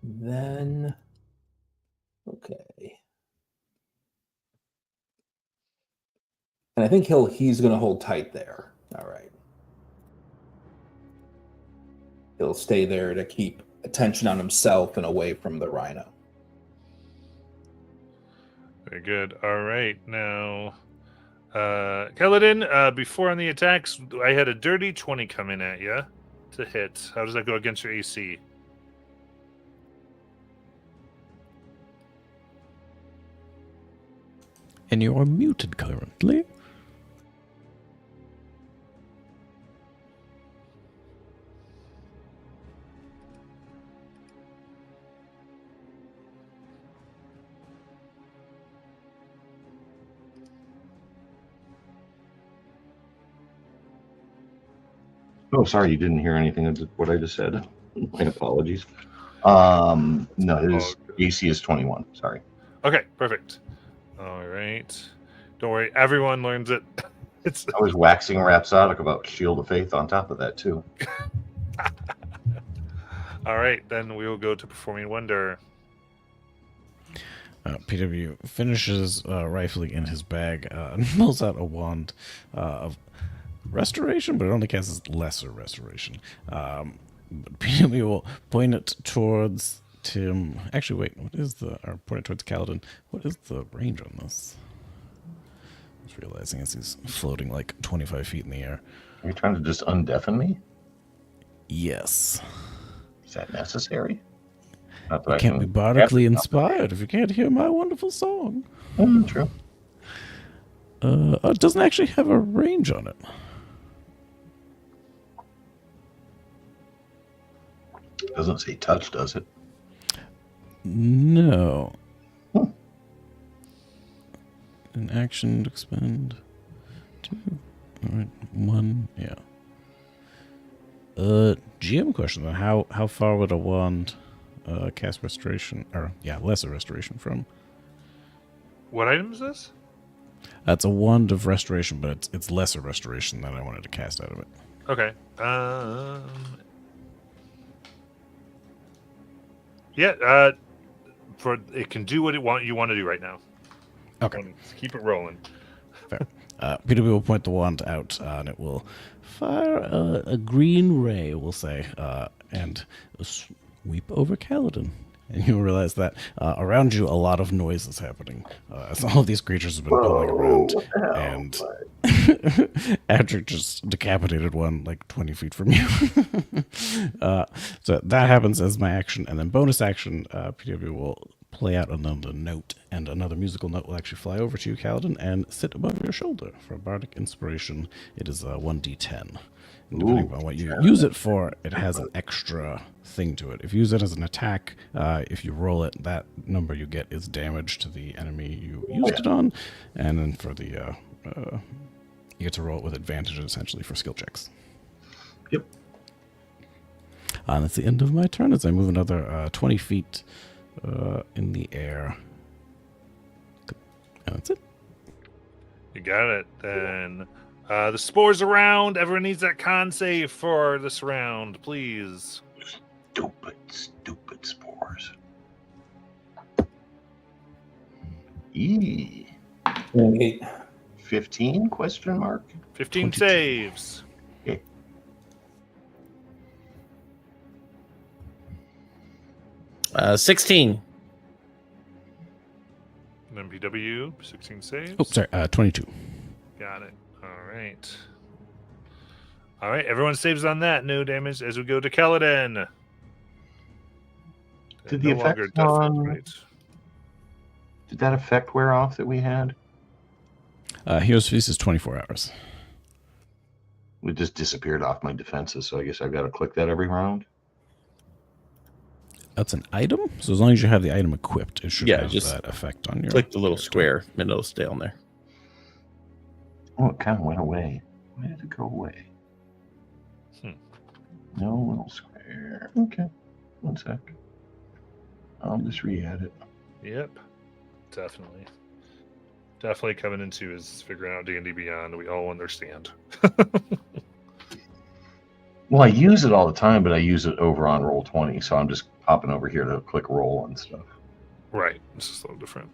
Then, okay. And I think he's going to hold tight there. All right. He'll stay there to keep attention on himself and away from the rhino. Very good. All right. Now, Kaladin, before on the attacks, I had a dirty 20 coming at you to hit. How does that go against your AC? And you are muted currently. Oh, sorry, you didn't hear anything of what I just said. My apologies. No, his AC is 21. Sorry. Okay, perfect. All right. Don't worry, everyone learns it. It's I was waxing rhapsodic about Shield of Faith on top of that, too. all right. Then we will go to Performing Wonder. PW finishes rifling in his bag and pulls out a wand of restoration, but it only casts lesser restoration. But PW will point it towards Tim. Actually, wait, or point it towards Kaladin. What is the range on this? I was realizing as he's floating like 25 feet in the air. Are you trying to just undeafen me? Yes. Is that necessary? Not that You I can't be can- bardically inspired if you can't hear my wonderful song. True. It doesn't actually have a range on it. Doesn't say touch, does it? No. Hmm. An action to expend 2. All right, 1. Yeah. GM question then. How far would a wand cast restoration, or lesser restoration from? What item is this? That's a wand of restoration, but it's lesser restoration than I wanted to cast out of it. Okay. Yeah. For it can do what you want to do right now. Okay. Let's keep it rolling. PW will point the wand out, and it will fire a green ray, we'll say, and sweep over Kaladin. And you'll realize that around you, a lot of noise is happening. As all of these creatures have been pulling around, and Adric just decapitated one like 20 feet from you. So that happens as my action, and then bonus action, PW will play out another note, and another musical note will actually fly over to you, Kaladin, and sit above your shoulder. For bardic inspiration, it is 1d10. And depending on what you use it for, it has an extra thing to it. If you use it as an attack, if you roll it, that number you get is damage to the enemy you used it on, and then for the you get to roll it with advantage, essentially, for skill checks. Yep. And that's the end of my turn as I move another 20 feet in the air. And that's it. You got it. Then the spores around. Everyone needs that con save for this round, please. Stupid spore. Yee. 28. 15 question mark? 15 22. saves. 16. And then PW, 16 saves. Oh, sorry, 22. Got it. All right. All right, everyone saves on that. No damage as we go to Kaladin. Did the No longer effects death on- right. Did that effect wear off that we had? Hero's Feast is 24 hours. It just disappeared off my defenses, so I guess I've got to click that every round. That's an item? So as long as you have the item equipped, it should Yeah, have just that effect on your... Click the little character. square, and it'll stay on there. Oh, it kind of went away. Why did it go away? No little square. Okay. 1 sec. I'll just re-add it. Yep. Definitely. Definitely coming into is figuring out D&D Beyond. We all understand. Well, I use it all the time, but I use it over on Roll20, so I'm just popping over here to click roll and stuff. Right. This is a little different.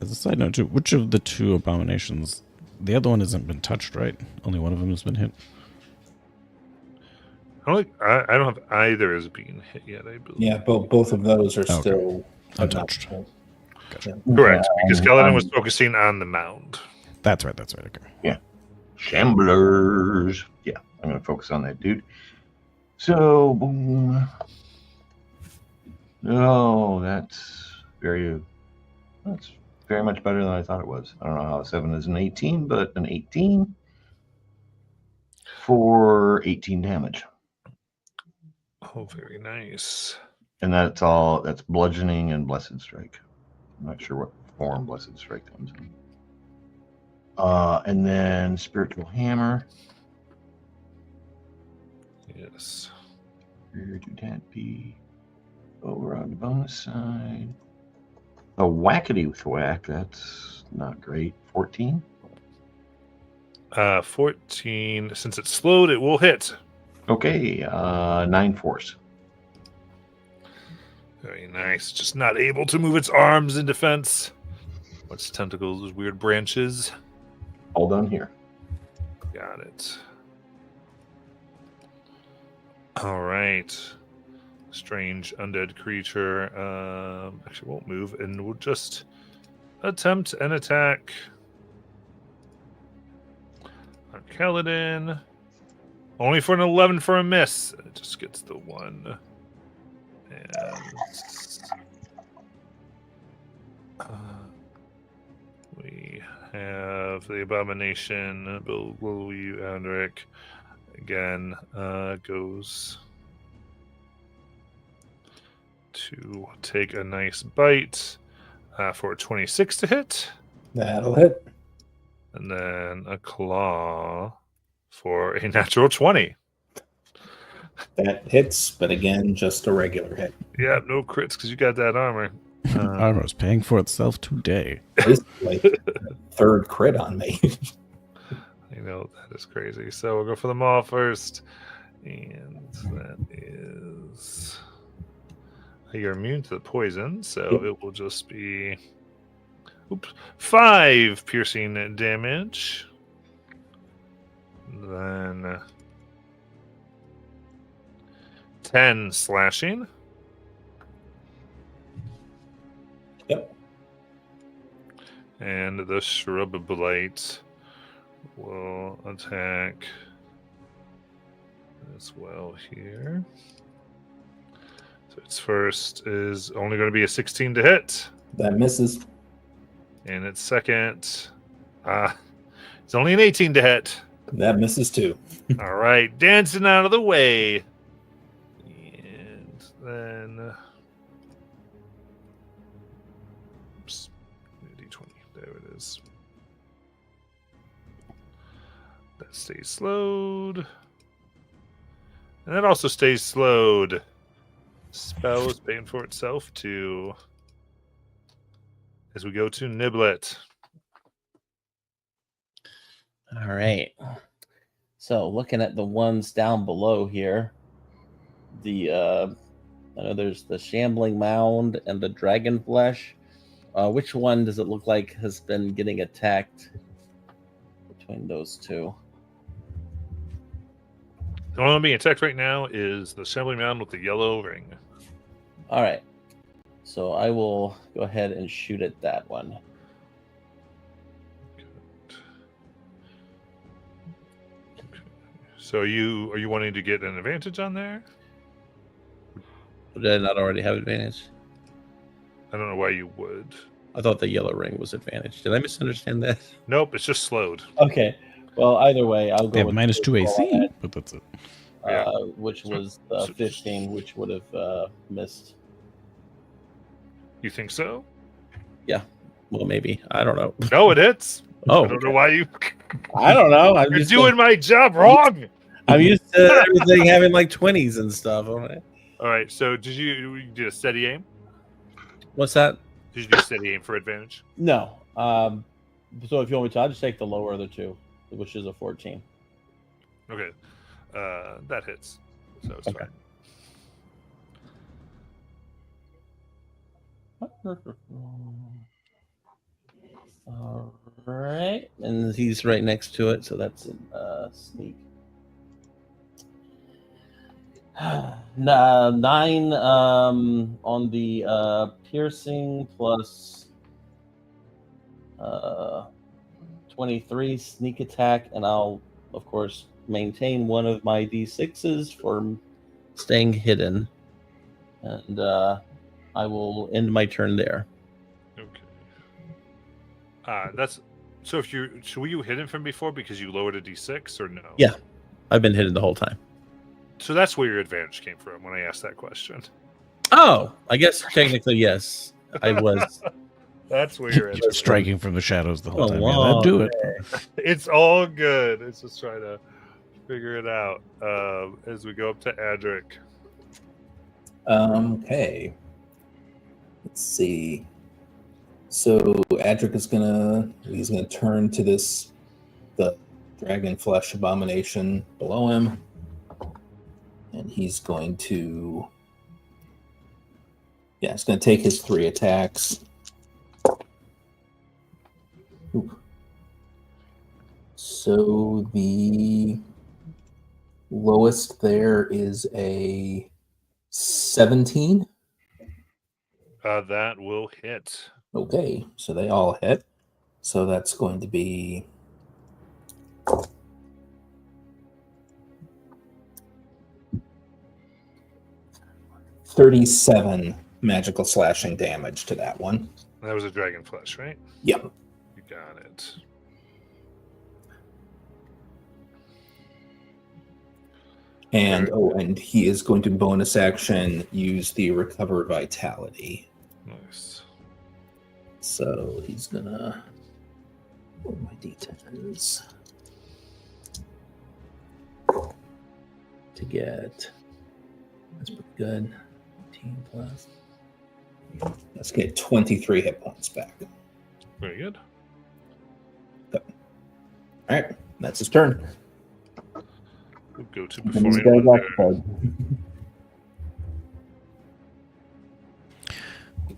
As a side note, too, which of the two abominations... The other one hasn't been touched, right? Only one of them has been hit. I don't have either as being hit yet, I believe. Yeah, both of those are Okay. still Untouched. Gotcha. Correct. Because Kaladin was I'm- focusing on the mound. That's right, okay. Shamblers. Yeah, I'm going to focus on that dude. So, boom. No, that's very much better than I thought it was. I don't know how a 7 is an 18, but an 18 for 18 damage. Oh, very nice. And that's bludgeoning and blessed strike. I'm not sure what form blessed strike comes in. And then spiritual hammer. Yes. Where would that be? Over on the bonus side. A whackety thwack. That's not great. 14. 14. Since it's slowed, it will hit. Okay. 9 force. Very nice. Just not able to move its arms in defense. What's tentacles? Those weird branches. All done here. Got it. All right. Strange undead creature. Actually, won't move, and we'll just attempt an attack on Kaladin. Only for an 11 for a miss. It just gets the 1. And we have the abomination below you, Andric. Again, goes to take a nice bite for a 26 to hit, That'll hit. and then a claw for a natural 20. That hits, but again, just a regular hit. Yeah, no crits because you got that armor. Armor's paying for itself today. Basically, third crit on me. You know, that is crazy. So we'll go for them all first. And that is... You're immune to the poison, so it will just be... 5 piercing damage. Then... 10 slashing. Yep. And the Shrub Blight will attack as well here. So its first is only going to be a 16 to hit. That misses. And its second, it's only an 18 to hit. That misses too. All right, dancing out of the way. And then... Oops. D20. There it is. That stays slowed. And that also stays slowed. Spell is paying for itself too. As we go to Niblet. All right. So looking at the ones down below here, I know there's the Shambling Mound and the Dragon Flesh. Which one does it look like has been getting attacked between those two? The one being attacked right now is the Shambling Mound with the yellow ring. All right. So I will go ahead and shoot at that one. So are you wanting to get an advantage on there? Did I not already have advantage? I don't know why you would. I thought the yellow ring was advantage. Did I misunderstand that? Nope, it's just slowed. Okay. Well, either way, I'll go They have with minus the 2 first roll I AC, had, but that's it. Yeah. which was 15, which would have missed. You think so? Well, maybe. I don't know. No, it hits. Oh, I don't know why you. I don't know. I'm You're just doing my job wrong. I'm used to everything having like 20s and stuff. All right. So did you do a steady aim? What's that? Did you do steady aim for advantage? No. So if you want me to, I'll just take the lower of the two, which is a 14. Okay. That hits. So it's Okay. fine. All right, and he's right next to it, so that's a sneak. 9 on the piercing plus 23 sneak attack, and I'll of course maintain one of my d6s for staying hidden, and I will end my turn there. Okay. That's so. Were you hidden from before because you lowered a d6 or no? Yeah. I've been hidden the whole time. So that's where your advantage came from when I asked that question. Oh, I guess technically yes, I was. That's where you're at. Striking from the shadows the whole Oh, time. wow. Yeah, that'd do it. It's all good. It's just trying to figure it out as we go up to Adric. Okay. Let's see. So Adric is he's gonna turn to the dragon flesh abomination below him, and he's going to he's gonna take his 3 attacks. Ooh. So the lowest there is a 17. That will hit. Okay, so they all hit. So that's going to be 37 magical slashing damage to that one. That was a dragon flesh, right? Yep. You got it. And he is going to bonus action use the recover vitality. Nice. So he's gonna roll my d10s to get. That's pretty good. 18 plus. Let's get 23 hit points back. Very good. All right, that's his turn. We'll go to And he's performing got a wonder. black bug.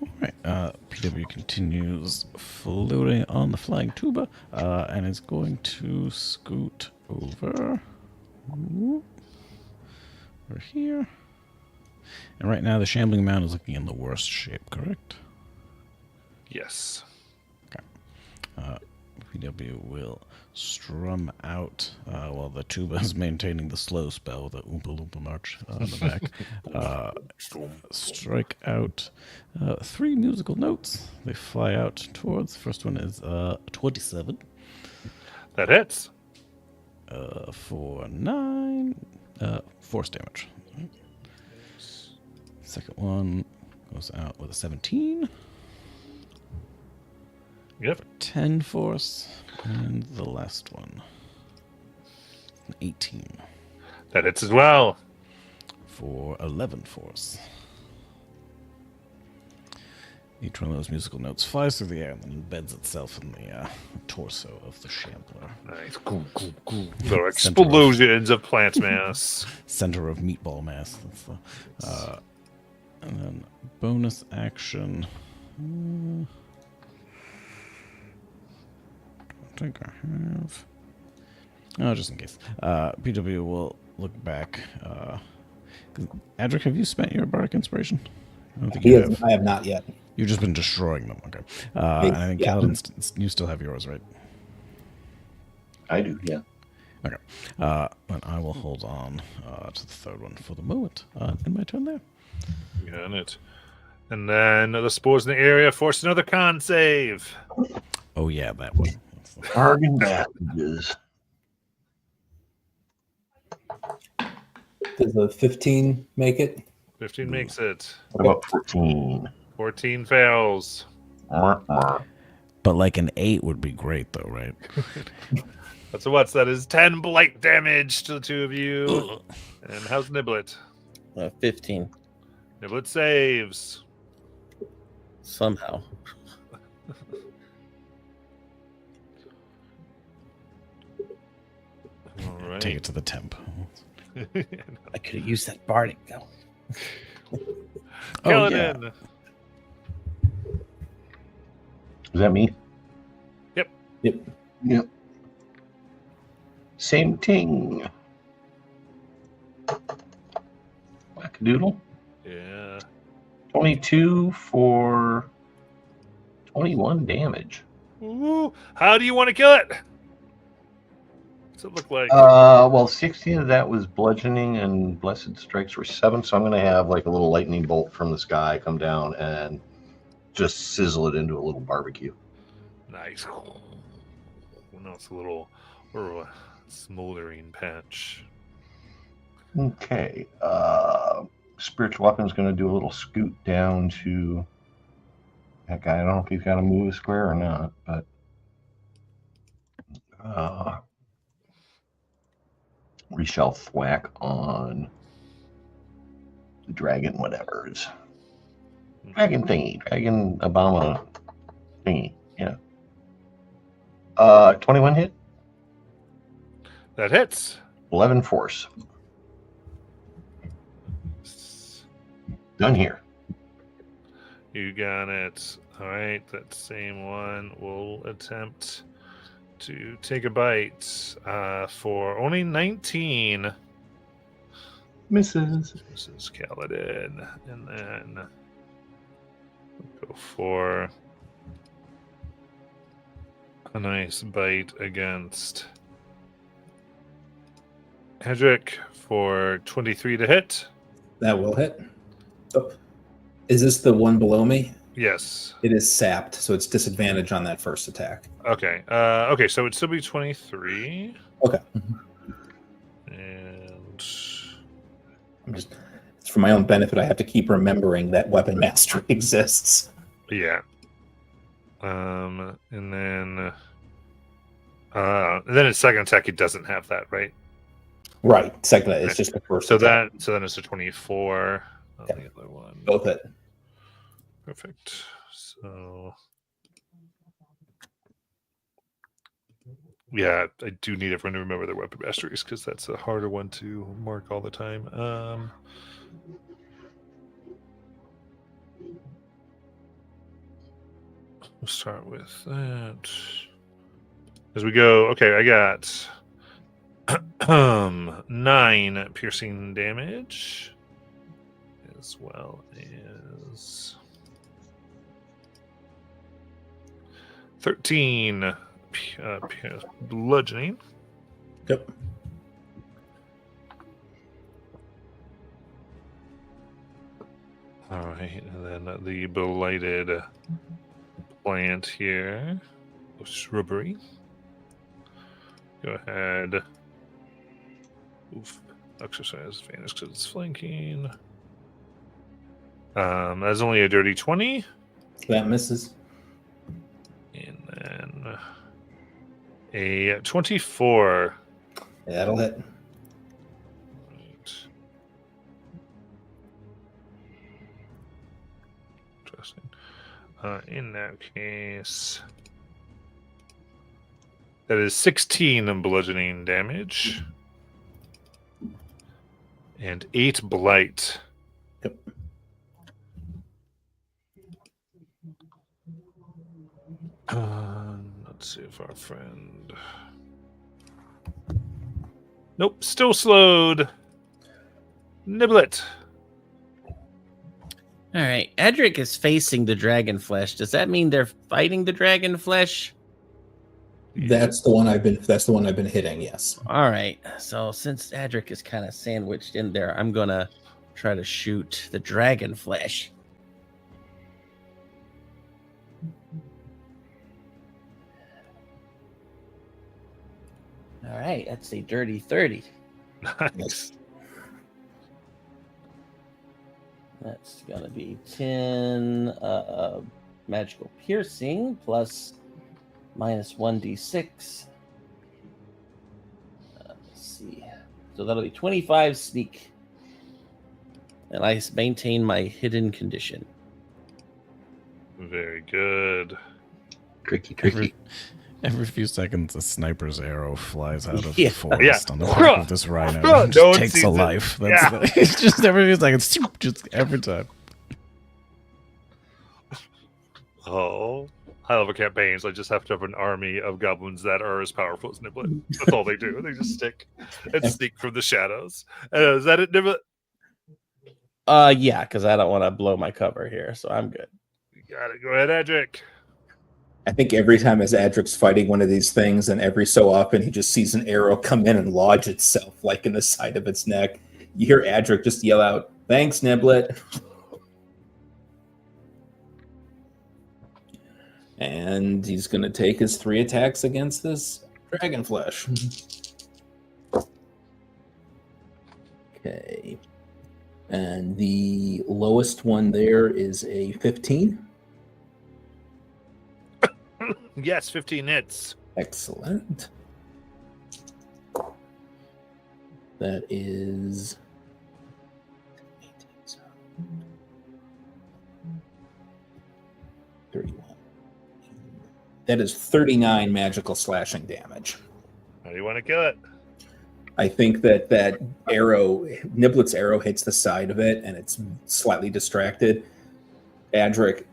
All right. PW continues floating on the flying tuba and is going to scoot over here. And right now, the Shambling Mound is looking in the worst shape, correct? Yes. PW will strum out while the tuba is maintaining the slow spell, the Oompa Loompa March on the back. Strike out 3 musical notes. They fly out towards. The first one is 27 That hits. for 9 force damage. Second one goes out with a 17. Yep. 10 force. And the last one, an 18 That hits as well. for 11 force. Each one of those musical notes flies through the air and then embeds itself in the torso of the shambler. Nice. Cool. The explosions of plant mass. Center of meatball mass. That's the, and then bonus action. I think I have. Oh, just in case. PW will look back. Adric, have you spent your bardic inspiration? I don't think you have. I have not yet. You've just been destroying them. Okay. And I think Yeah. Kaladin, you still have yours, right? I do, yeah. Okay. And I will hold on to the third one for the moment. And my turn there. Got it. And then the spores in the area force another con save. Oh, yeah, that one. Bargain bastards. Does a 15 make it? 15 makes it. What about 14? 14 fails. Mwah. But like an 8 would be great, though, right? So what's that? Is 10 blight damage to the two of you. And how's Niblet? 15 Niblet saves. somehow. All right. Take it to the temp. I could have used that bardic though. Oh, yeah. Kaladin. Is that me? Yep. Yep. Same thing. Wackadoodle. Yeah. 22 for 21 damage. Ooh, how do you want to kill it? What's it look like? Well, 16 of that was bludgeoning and blessed strikes were 7, so I'm going to have like a little lightning bolt from the sky come down and just sizzle it into a little barbecue. Nice. Now it's a little smoldering patch. Okay. Spiritual Weapon's going to do a little scoot down to that guy. I don't know if he's got to move a square or not, but we shall thwack on the dragon whatever's. Dragon thingy. Dragon Obama thingy. Yeah. 21 hit, That hits. 11 force. Done here. You got it. All right, that same one will attempt to take a bite for only 19. Misses. This is Kaladin. And then we'll go for a nice bite against Hedrick for 23 to hit. That will hit. Oh, is this the one below me? Yes. It is sapped, so it's disadvantage on that first attack. Okay. Okay, so it'd still be 23. Okay. And It's for my own benefit. I have to keep remembering that weapon mastery exists. yeah. And then its second attack, it doesn't have that, right? Right. Second, it's just the first. So attack. then it's a 24 on Okay. the other one. Both hit. Perfect. So yeah, I do need everyone to remember their weapon masteries because that's a harder one to mark all the time. We'll start with that. As we go, okay, I got 9 piercing damage, as well as 13 bludgeoning. Yep. All right, and then the blighted plant here, shrubbery. Go ahead. Oof. Exercise advantage because it's flanking. That's only a dirty 20. That misses. And then a 24. That'll hit. Right. Interesting. In that case, that is 16 bludgeoning damage and 8 blight. Yep. Let's see if our friend. Nope, still slowed. Niblet. All right. Edric is facing the dragon flesh. Does that mean they're fighting the dragon flesh? That's the one I've been hitting, yes. All right. So since Edric is kind of sandwiched in there, I'm gonna try to shoot the dragon flesh. All right, that's a dirty 30. Nice. That's gonna be 10 magical piercing plus minus 1d6. Let's see. So that'll be 25 sneak. And I maintain my hidden condition. Very good. Tricky. Every few seconds, a sniper's arrow flies out of Yeah. the forest Yeah. on the back of this rhino. No and just one takes sees a it. life. Yeah. It's just every few seconds, just every time. Oh, high level campaigns. I just have to have an army of goblins that are as powerful as Niblet. That's all they do. They just stick and sneak from the shadows. Is that it, Niblet? Yeah, because I don't want to blow my cover here, so I'm good. You got it. Go ahead, Edric. I think every time as Adric's fighting one of these things, and every so often he just sees an arrow come in and lodge itself like in the side of its neck. You hear Adric just yell out, "Thanks, Niblet." And he's going to take his 3 attacks against this dragon flesh. Okay. And the lowest one there is a 15. Yes, 15 hits. Excellent. That is 31. That is 39 magical slashing damage. How do you want to kill it? I think that arrow, Niblet's arrow, hits the side of it, and it's slightly distracted. Adric,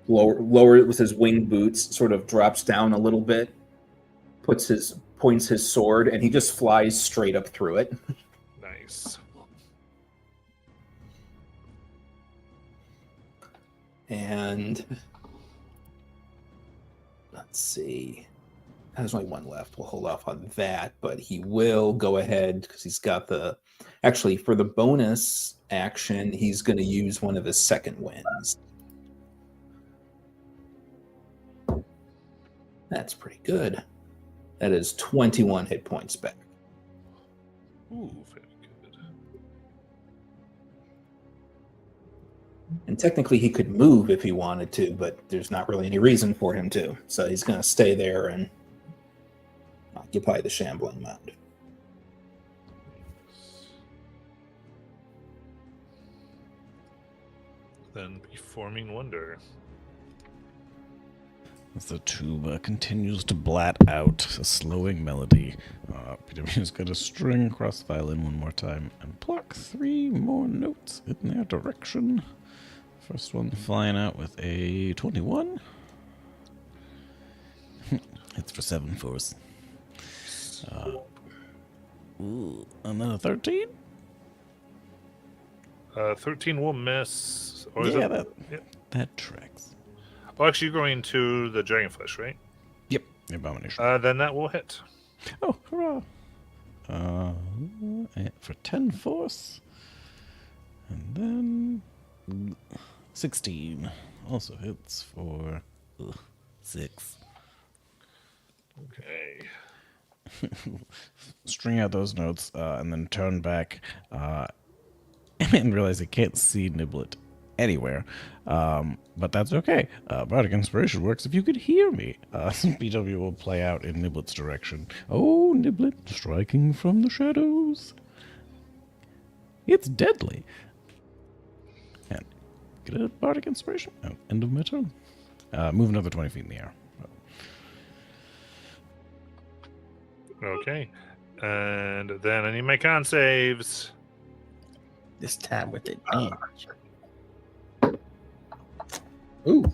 lower with his winged boots, sort of drops down a little bit, points his sword, and he just flies straight up through it. Nice. And let's see. There's only one left. We'll hold off on that, but he will go ahead because he's got the. Actually, for the bonus action, he's going to use one of his second winds. That's pretty good. That is 21 hit points back. Ooh, very good. And technically, he could move if he wanted to, but there's not really any reason for him to. So he's going to stay there and occupy the shambling mound. Then Performing Wonder. As the tuba continues to blat out a slowing melody, PW's going to string across the violin one more time and pluck 3 more notes in their direction. First one flying out with a 21. It's for 7 force. Another 13? 13 will miss. Or is Yeah, it? that tracks. Oh, actually, you're going to the Dragonflesh, right? Yep, the abomination. Then that will hit. Oh, hurrah! For 10 force. And then 16. Also hits for 6. Okay. String out those notes and then turn back and realize I can't see Niblet anywhere. But that's okay. Bardic Inspiration works if you could hear me. BW will play out in Niblet's direction. Oh, Niblet, striking from the shadows. It's deadly. And get a Bardic Inspiration. End of my turn. Move another 20 feet in the air. Okay. And then I need my con saves. This time with advantage. Ooh.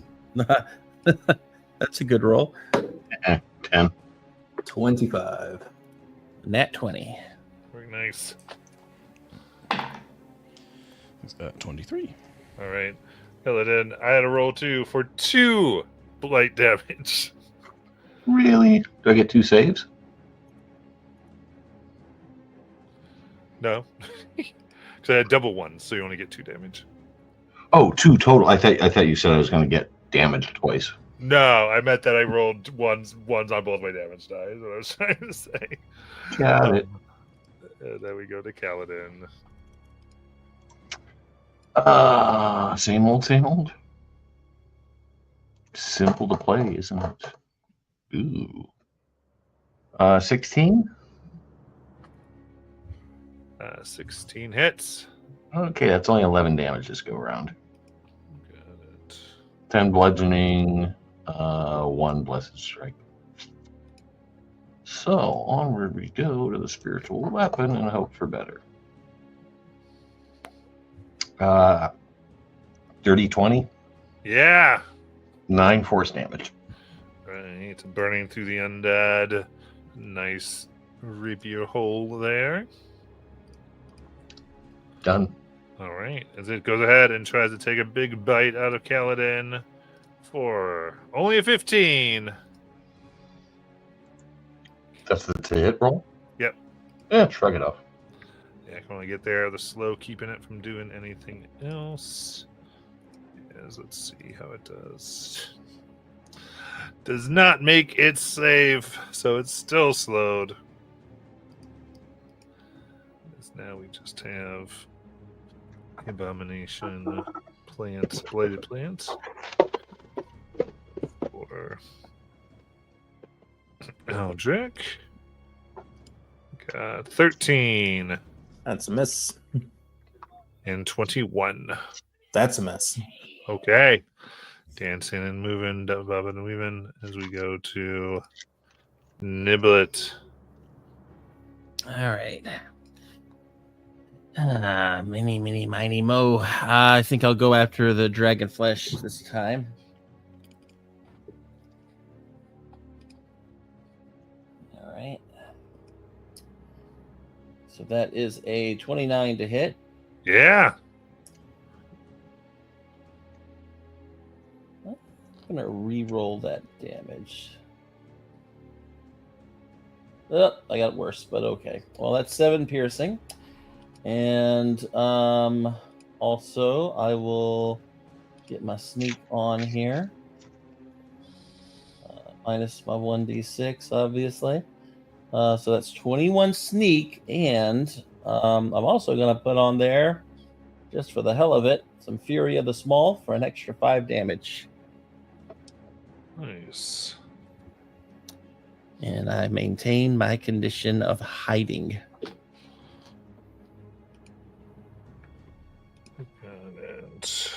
That's a good roll. 10. 25. Nat 20. Very nice. 23. All right. Kaladin, I had a roll 2 for 2 blight damage. Really? Do I get 2 saves? No. Because I had double ones, so you only get 2 damage. Oh, 2 total. I thought you said I was going to get damaged twice. No, I meant that I rolled ones on both my damage dice. Is what I was trying to say. Got it. Then we go to Kaladin. Same old, same old. Simple to play, isn't it? Ooh. 16? 16 hits. Okay, that's only 11 damage this go around. Got it. 10 bludgeoning, 1 blessed strike. So onward we go to the spiritual weapon and hope for better. Dirty 20, Yeah. 9 force damage. Right. Burning through the undead. Nice rapier hole there. Done. All right. As it goes ahead and tries to take a big bite out of Kaladin for only a 15. That's the to hit roll? Yep. Yeah, shrug it off. Yeah, I can only get there. The slow keeping it from doing anything else. Yes, let's see how it does. Does not make it save, so it's still slowed. Because now we just have abomination plants, blighted plants. Or Eldrick. Got 13 That's a miss. and 21. That's a miss. Okay. Dancing and moving, bobbing and weaving as we go to Niblet. All right. Mini, miny, mo. I think I'll go after the dragon flesh this time. All right. So that is a 29 to hit. Yeah. I'm gonna re-roll that damage. Oh, I got worse, but okay. Well, that's 7 piercing, and also I will get my sneak on here. Minus my 1d6, obviously. So that's 21 sneak, and I'm also gonna put on there, just for the hell of it, some Fury of the Small for an extra 5 damage. Nice. And I maintain my condition of hiding. Got it.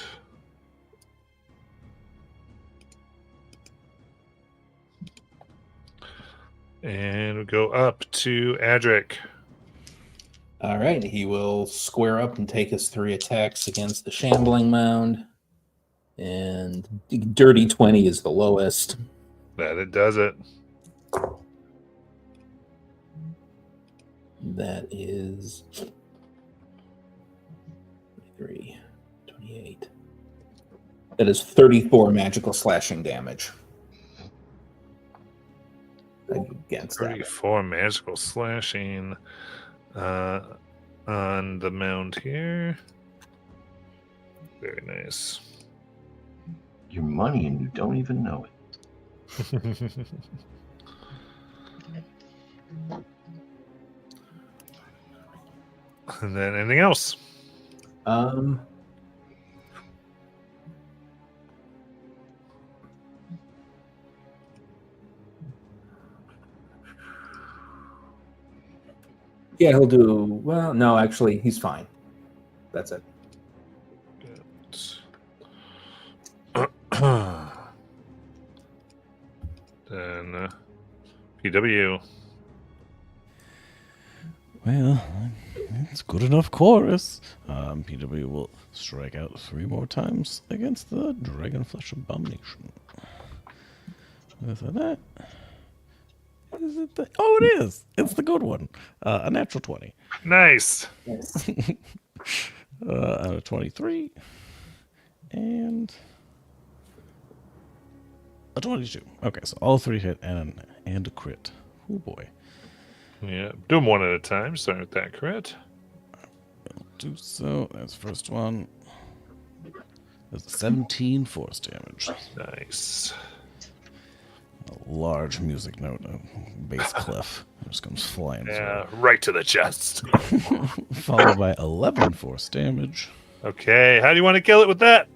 And we go up to Adric. All right, he will square up and take his 3 attacks against the shambling mound. And dirty 20 is the lowest. That it does it. That is 3, 28. That is 34 magical slashing damage. Against that. 34 magical slashing on the mound here. Very nice. Your money and you don't even know it. And then anything else? Yeah, he'll do well. No, actually, he's fine. That's it. then PW. Well, it's good enough chorus. PW will strike out 3 more times against the Dragonflesh Abomination. With that, is it oh, it is. It's the good one. A natural 20. Nice. Out of 23. And a 22. Okay, so all 3 hit and a crit. Oh boy. Yeah, do them one at a time. Start with that crit. Do so. That's the first one. That's 17 force damage. Nice. A large music note, a bass cliff. It just comes flying Yeah, right to the chest. through. Followed by 11 force damage. Okay, how do you want to kill it with that?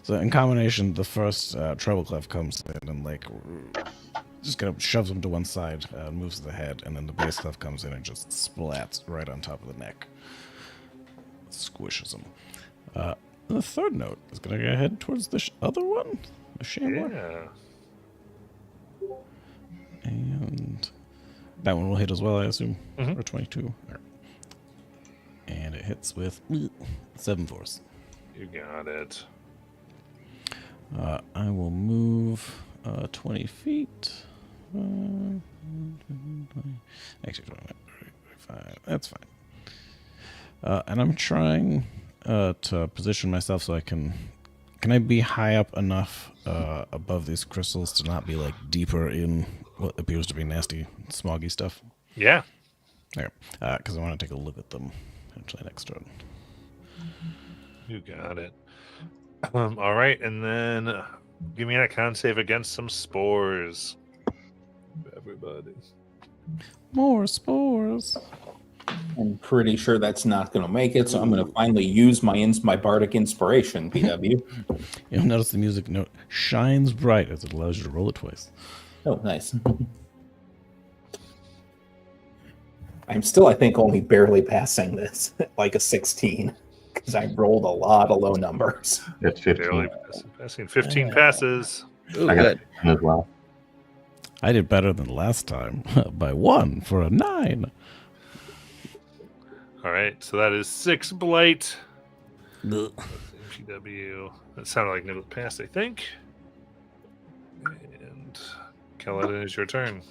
So in combination, the first treble clef comes in and like just kind of shoves him to one side, moves the head, and then the bass clef comes in and just splats right on top of the neck. Squishes him. The third note is going to go ahead towards the other one, the Shambler. Yeah. And that one will hit as well, I assume. Mhm. Or 22. And it hits with 7 force. You got it. I will move 20 feet. Actually, 25. That's fine. And I'm trying to position myself so I can I be high up enough above these crystals to not be like deeper in what appears to be nasty, smoggy stuff? Yeah. Okay. Because I want to take a look at them actually next turn. You got it. All right, and then give me a con save against some spores. Everybody. More spores. I'm pretty sure that's not going to make it, so I'm going to finally use my bardic inspiration, PW. You'll notice the music note shines bright as it allows you to roll it twice. Oh, nice. I'm still, I think, only barely passing this, like a 16, because I rolled a lot of low numbers. It's 15 Barely passing. 15 passes. Ooh, I got good. as well. I did better than last time by 1 for a 9. All right, so that is 6 blight. PW. That sounded like no pass, I think. And Kaladin, is your turn.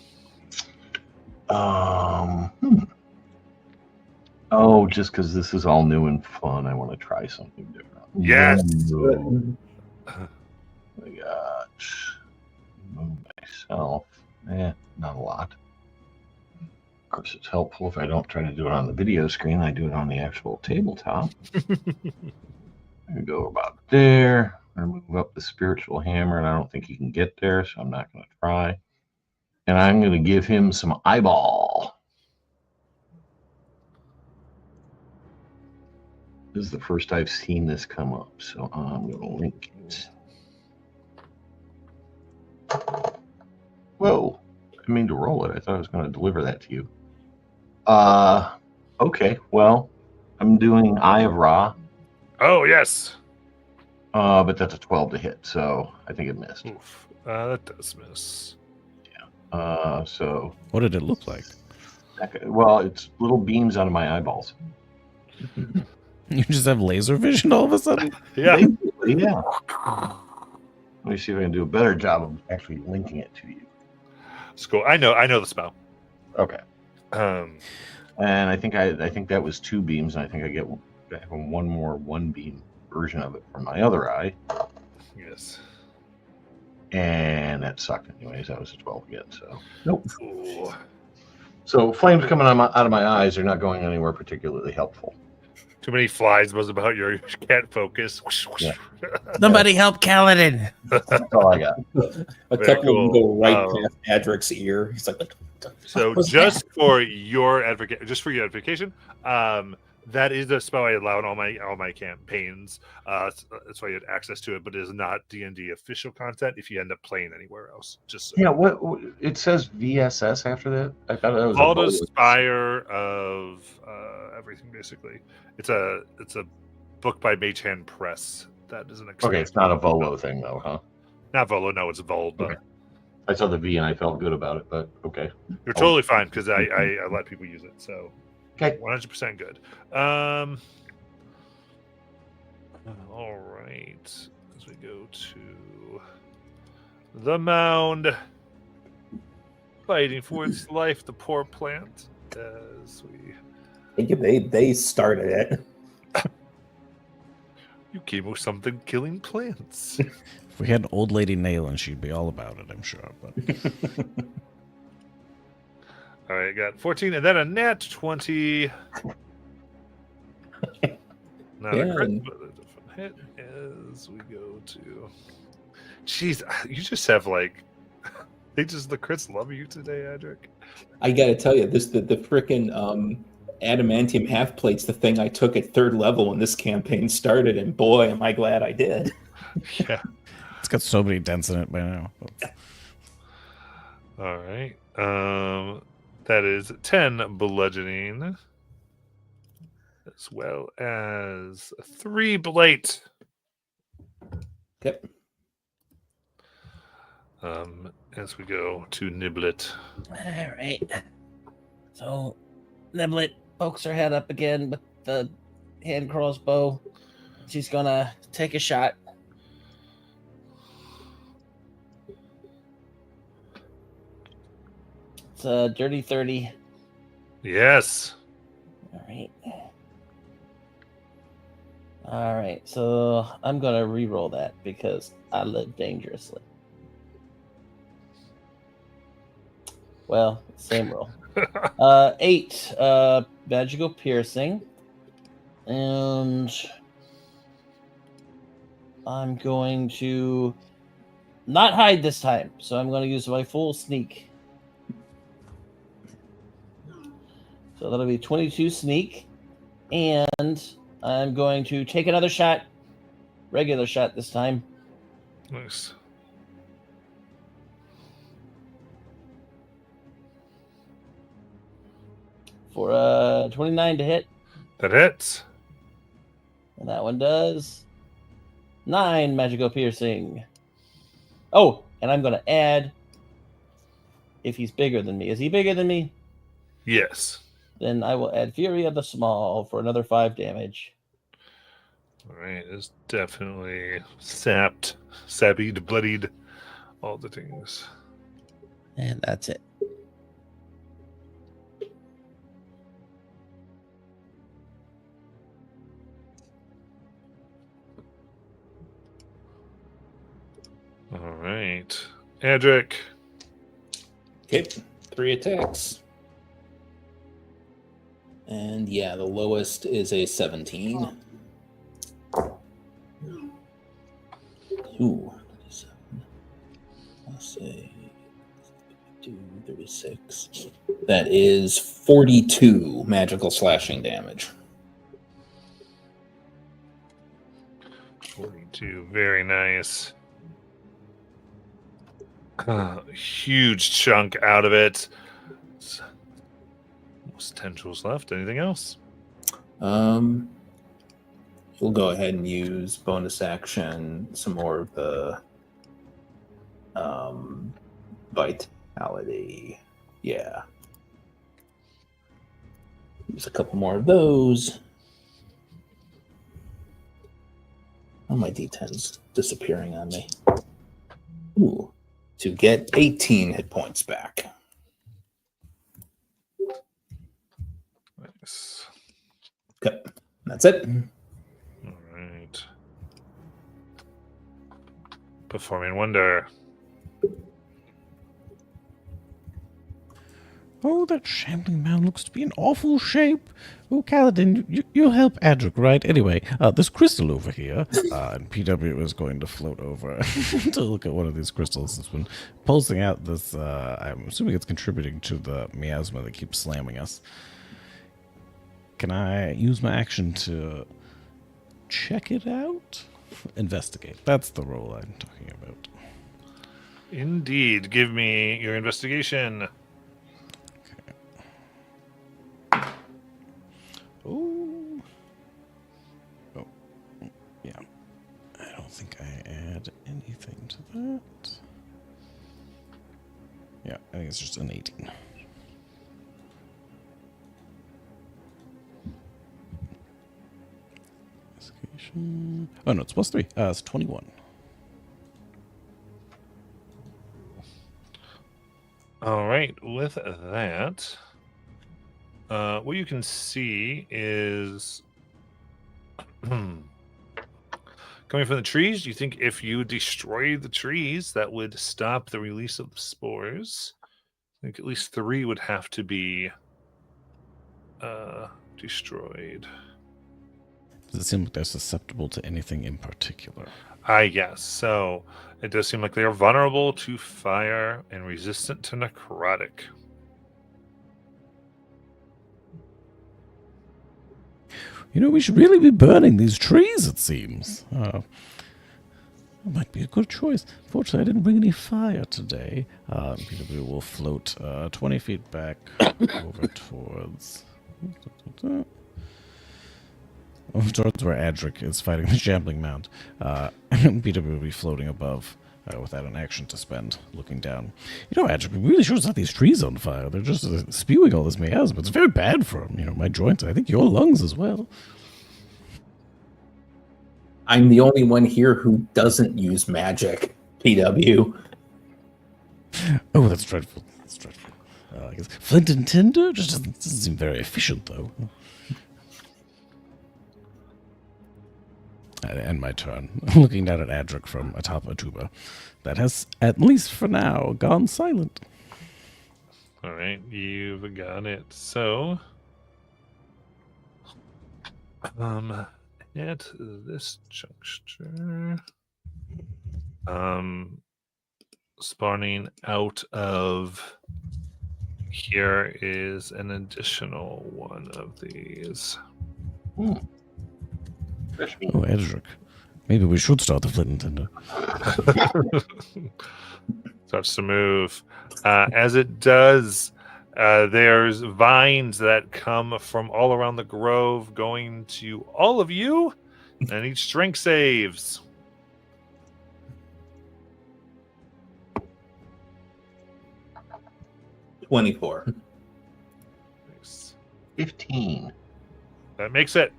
Oh, just because this is all new and fun, I want to try something different. Yes. Oh my gosh. Move myself. Not a lot. Of course, it's helpful if I don't try to do it on the video screen. I do it on the actual tabletop. I go about there. I move up the spiritual hammer, and I don't think he can get there, so I'm not going to try. And I'm going to give him some eyeball. This is the first I've seen this come up, so I'm going to link it. Whoa. I didn't mean to roll it. I thought I was going to deliver that to you. Okay, well, I'm doing Eye of Ra. Oh, yes. But that's a 12 to hit, so I think it missed. Oof. That does miss. So, What did it look like? well, it's little beams out of my eyeballs. You just have laser vision all of a sudden? Yeah. Basically, yeah. Let me see if I can do a better job of actually linking it to you. It's cool. I know the spell. Okay. Um, And I think that was 2 beams, and I think I have one more 1-beam version of it from my other eye. yes. And that sucked anyways. That was a 12 again, so nope. Ooh. So flames coming out of my eyes are not going anywhere particularly helpful. Too many flies was about you can't focus. Yeah. Somebody help Kaladin. That's all I got. A Very couple of them cool. go right past Adric's ear. He's like, So "What's just that?" for your edification, that is a spell I allow in all my campaigns. That's why you had access to it, but it is not D&D official content if you end up playing anywhere else. Just so. Yeah, what it says VSS after that? I thought that was a Baldur's bonus. Spire of everything basically. It's a book by Mage Hand Press. That is an Okay, it's not a Volo thing though, huh? Not Volo, no, it's Volba. Okay. I saw the V and I felt good about it, but okay. You're totally fine because I let people use it, so Okay. 100% good. All right, as we go to the mound, fighting for its life, the poor plant. As we, I think they started it. you came with something killing plants. If we had an old lady Nayland, she'd be all about it, I'm sure. But All right, got 14 and then a nat 20. Not a crit, Yeah. but a different hit as we go to. Jeez, you just have like. The crits love you today, Adric. I gotta tell you, the frickin' adamantium half plate's the thing I took at 3rd level when this campaign started, and boy, am I glad I did. Yeah. it's got so many dents in it by now. All right. That is 10 bludgeoning, as well as 3 blight. Okay. As we go to Niblet. All right. So, Niblet pokes her head up again with the hand crossbow. She's gonna take a shot. It's a dirty 30. Yes. All right. All right. So I'm gonna re-roll that because I live dangerously. Well, same roll. 8 magical piercing, and I'm going to not hide this time. So I'm going to use my full sneak. So that'll be 22 sneak, and I'm going to take another shot, regular shot this time. Nice. For 29 to hit, That hits. and that one does 9 magical piercing. Oh, and I'm going to add if he's bigger than me. Is he bigger than me? Yes. Then I will add Fury of the Small for another 5 damage. All right. It's definitely sapped, sabbied, bloodied, all the things. And that's it. All right. Adric. Okay, 3 attacks. And yeah, the lowest is a 17. Ooh, 27. I'll say 36. That is 42 magical slashing damage. 42. Very nice. Huge chunk out of it. Almost 10 tools left. Anything else? We'll go ahead and use bonus action some more of the vitality. Yeah. Use a couple more of those. Oh, my D10's disappearing on me. Ooh. To get 18 hit points back. Nice. Okay. That's it. All right. Performing wonder. Oh, that shambling man looks to be in awful shape. Oh, Kaladin, you'll help Adric, right? Anyway, this crystal over here, and PW is going to float over to look at one of these crystals that's been pulsing out this, I'm assuming it's contributing to the miasma that keeps slamming us. Can I use my action to check it out? Investigate. That's the role I'm talking about. Indeed. Give me your investigation. Oh. Oh. Yeah. I don't think I add anything to that. Yeah, I think it's just an 18. Oh no, it's +3. It's 21. All right. With that, what you can see is coming from the trees. You think if you destroy the trees, that would stop the release of the spores. I think at least 3 would have to be destroyed. Does it seem like they're susceptible to anything in particular? Yes. So it does seem like they are vulnerable to fire and resistant to necrotic. You know, we should really be burning these trees, it seems. That might be a good choice. Fortunately, I didn't bring any fire today. PW will float 20 feet back over towards where Adric is fighting the Shambling Mound. PW will be floating above without an action to spend, looking down. You know, Adric, we really should set these trees on fire. They're just spewing all this miasma. It's very bad for my joints. I think your lungs as well. I'm the only one here who doesn't use magic, PW. Oh, that's dreadful. That's dreadful. I guess flint and tinder just doesn't seem very efficient, though. I end my turn, looking down at Adric from atop a tuba that has, at least for now, gone silent. All right, you've got it. So, at this juncture, spawning out of here is an additional one of these. Oh, Edric. Maybe we should start the flint and tinder. Starts to move. As it does, there's vines that come from all around the grove going to all of you, and each strength saves. $24. 15. That makes it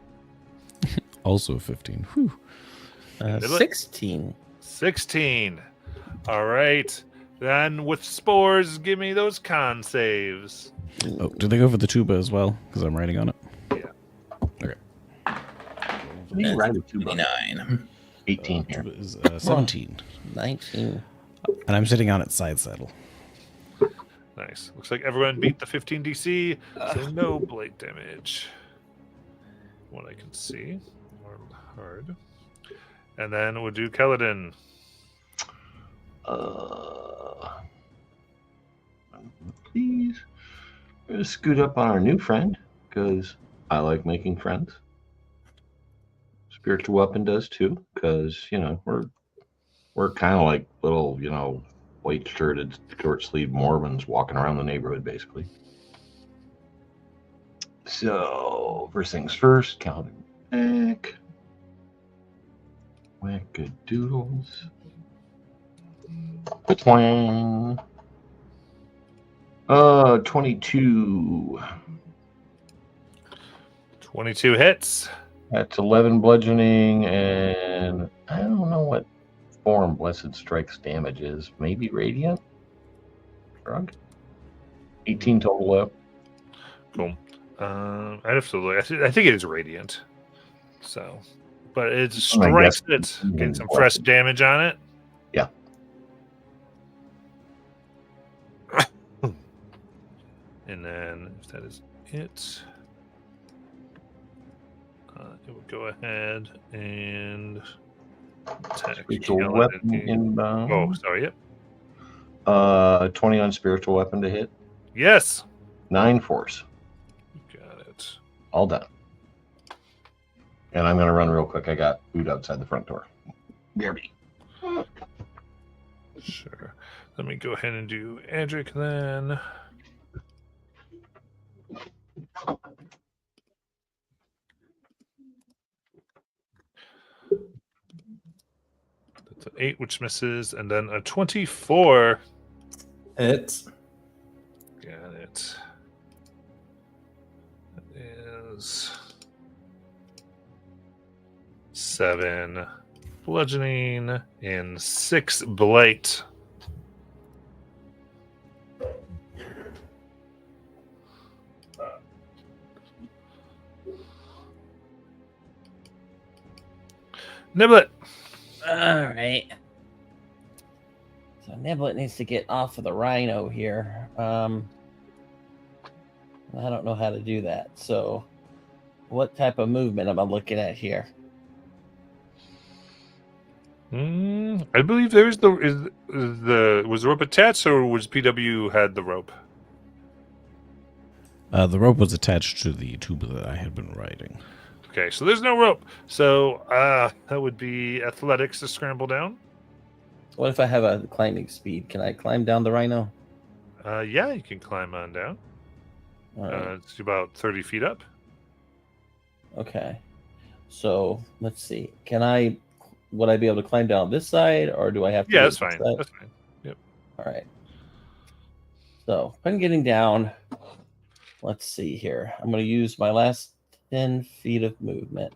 Also 15. Whew. 16. 16. All right. Then with spores, give me those con saves. Oh, did they go for the tuba as well? Because I'm writing on it. Yeah. Okay. You write a 2 29. 18 here. Tuba is 17. 19. And I'm sitting on its side saddle. Nice. Looks like everyone beat the 15 DC, so no blade damage. What I can see. Or hard. And then we'll do Keladin. Please. We're gonna scoot up on our new friend because I like making friends. Spiritual Weapon does too, because we're kind of like little white-shirted, short-sleeved Mormons walking around the neighborhood, basically. So first things first, Calvin back. Wackadoodles. Twang. 22. 22 hits. That's 11 bludgeoning, and I don't know what form Blessed Strike's damage is. Maybe Radiant? Shrug? 18 total up. Cool. I'd have to look. I think it is Radiant. So, but it strikes it. Getting some fresh damage on it. Yeah. And then, if that is it, it would go ahead and attack. Spiritual Weapon inbound. Oh, sorry. Yep. 20 on Spiritual Weapon to hit. Yes. 9 force. Got it. All done. And I'm going to run real quick. I got food outside the front door. BRB. Sure. Let me go ahead and do Adric then. That's an 8, which misses, and then a 24. Hits. Got it. That is 7 bludgeoning and 6 blight. Niblet. All right. So Niblet needs to get off of the rhino here. I don't know how to do that. So, what type of movement am I looking at here? I believe there is was the rope attached, or was PW had the rope? The rope was attached to the tube that I had been riding. Okay, so there's no rope. So that would be athletics to scramble down. What if I have a climbing speed? Can I climb down the rhino? Yeah, you can climb on down. All right. It's about 30 feet up. Okay. So let's see. Would I be able to climb down this side, or do I have to? Yeah, do that's this fine. side? That's fine. Yep. All right. So if I'm getting down, let's see here. I'm going to use my last 10 feet of movement.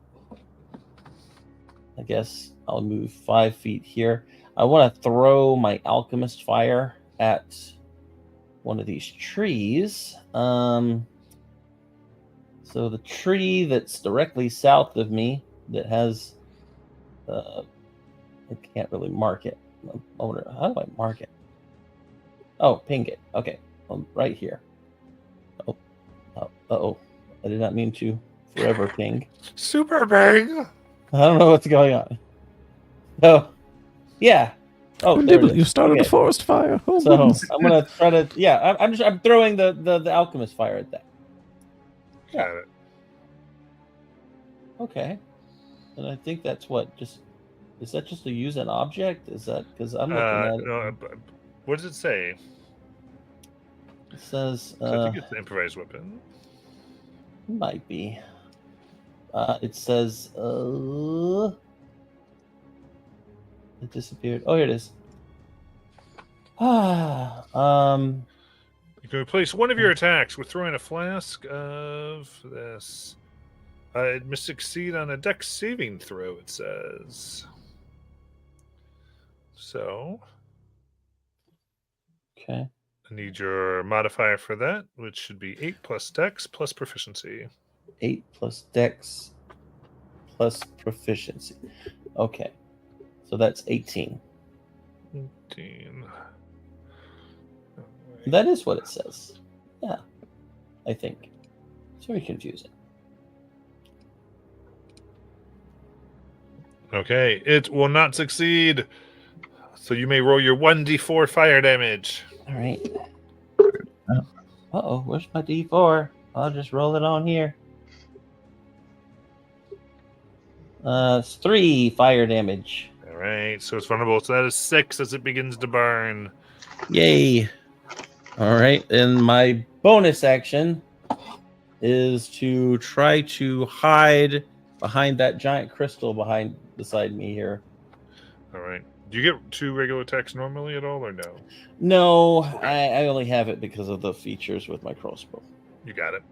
I guess I'll move 5 feet here. I want to throw my alchemist fire at one of these trees. So the tree that's directly south of me that has, I can't really mark it. I wonder, how do I mark it? Oh, ping it. Okay, right here. Oh, I did not mean to forever ping. Super big. I don't know what's going on. Oh, yeah. Oh, there it Niblet, is. you started Okay. a forest fire. Oh, So goodness. I'm gonna try to. Yeah, I'm throwing the alchemist fire at that. Got it. Okay. And I think that's what. Just is that just to use an object? Is that because I'm looking at it? No, what does it say? It says So I think it's an improvised weapon. might be. It says it disappeared. Oh, here it is. You can replace one of your attacks with throwing a flask of this. It must succeed on a dex saving throw, it says. So, Okay. I need your modifier for that, which should be 8 plus dex plus proficiency. 8 plus dex plus proficiency. Okay. So that's 18. 18. That is what it says. Yeah. I think. It's very confusing. Okay, it will not succeed. So you may roll your 1d4 fire damage. All right. Uh-oh, where's my D4? I'll just roll it on here. It's 3 fire damage. All right, so it's vulnerable. So that is 6 as it begins to burn. Yay. All right, and my bonus action is to try to hide behind that giant crystal beside me here. All right. Do you get 2 regular attacks normally at all, or no? No, I only have it because of the features with my crossbow. You got it.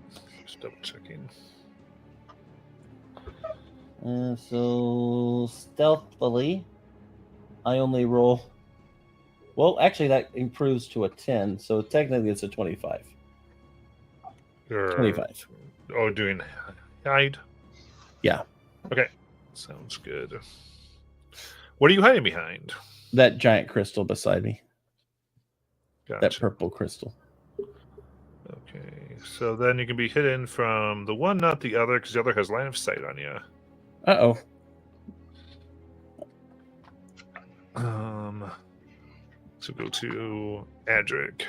Just double checking. So stealthily, I only roll. Well, actually, that improves to a 10, so technically it's a 25. You're, 25. Oh, doing hide? Yeah. Okay. Sounds good. What are you hiding behind? That giant crystal beside me. That Gotcha. purple crystal. Okay. So then you can be hidden from the one, not the other, because the other has line of sight on you. Uh-oh. So go to Adric.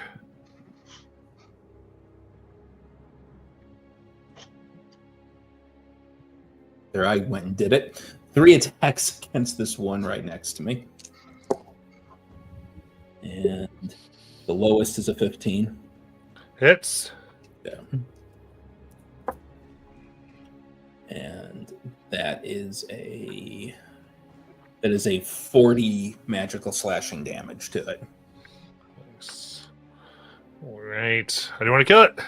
There, I went and did it. 3 attacks against this one right next to me. And the lowest is a 15. Hits. Yeah. And that is a 40 magical slashing damage to it. Nice. All right. How do you want to kill it?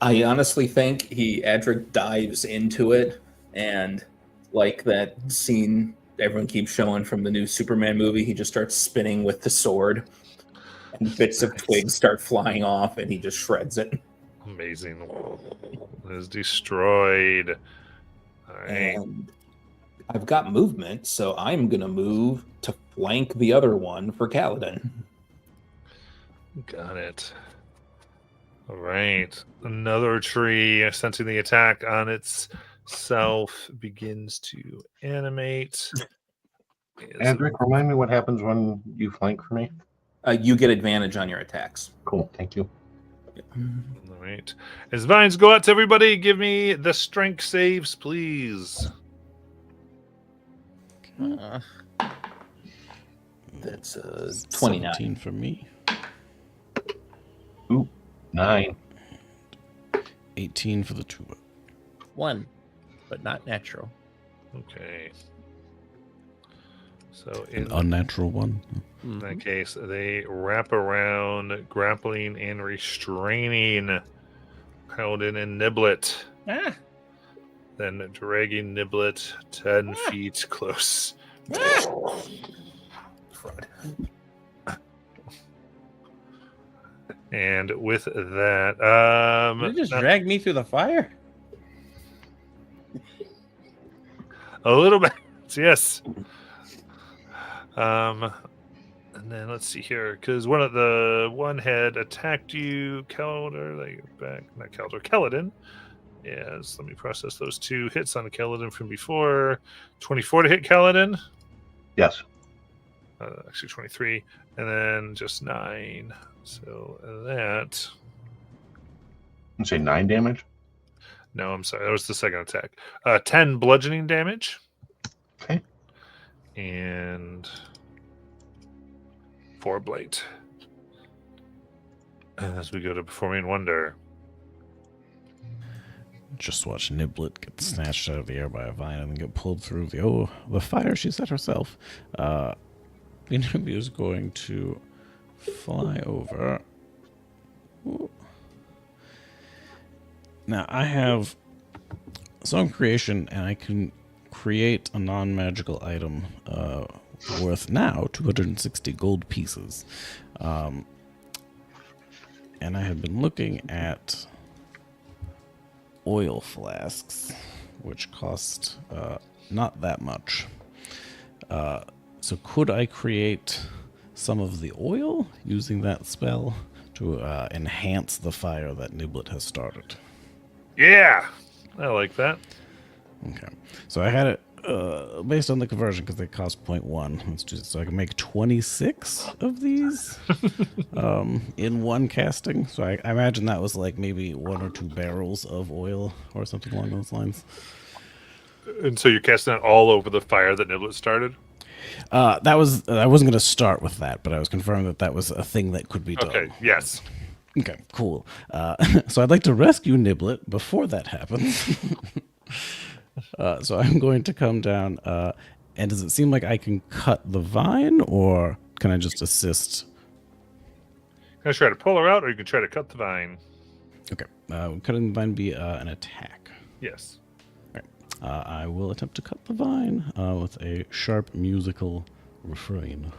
I honestly think Adric dives into it, and like that scene everyone keeps showing from the new Superman movie, he just starts spinning with the sword, and bits of twigs start flying off, and he just shreds it. Amazing. It is destroyed. All right. And I've got movement, so I'm gonna move to flank the other one for Kaladin. Got it. All right. Another tree, sensing the attack on itself, begins to animate. Andric, remind me what happens when you flank for me. You get advantage on your attacks. Cool, thank you. All right. As vines go out to everybody, give me the strength saves, please. That's 29. 17 for me. 9. 18 for the tuba. 1, but not natural. Okay. So An in unnatural one. that case, they wrap around, grappling and restraining Paladin and Niblet. Ah, Then dragging Niblet 10 feet close. Fraud. And with that, You just not- dragged me through the fire? a little bit, yes. And then let's see here, because one had attacked you, Keldor, Kaladin. Yes, let me process those 2 hits on Kaladin from before. 24 to hit Kaladin. Yes. Actually 23, and then just 9. So that. You say 9 damage? No, I'm sorry. That was the second attack. 10 bludgeoning damage. Okay. And 4 blight. As we go to Performing Wonder. Just watch Niblet get snatched out of the air by a vine and then get pulled through the fire she set herself. The interview is going to fly over. Ooh. Now I have Song Creation, and I can create a non-magical item worth now 260 gold pieces. And I have been looking at oil flasks, which cost not that much. So could I create some of the oil using that spell to enhance the fire that Niblet has started? Yeah, I like that. Okay. So I had it based on the conversion because they cost 0.1. Let's do this. So I can make 26 of these in one casting. So I imagine that was like maybe 1 or 2 barrels of oil or something along those lines. And so you're casting that all over the fire that Niblet started? I wasn't going to start with that, but I was confirming that was a thing that could be done. Okay, yes. Okay, cool. So I'd like to rescue Niblet before that happens. So I'm going to come down. And does it seem like I can cut the vine, or can I just assist? Can I try to pull her out, or you can try to cut the vine? Okay. Cutting the vine be an attack. Yes. I will attempt to cut the vine with a sharp musical refrain.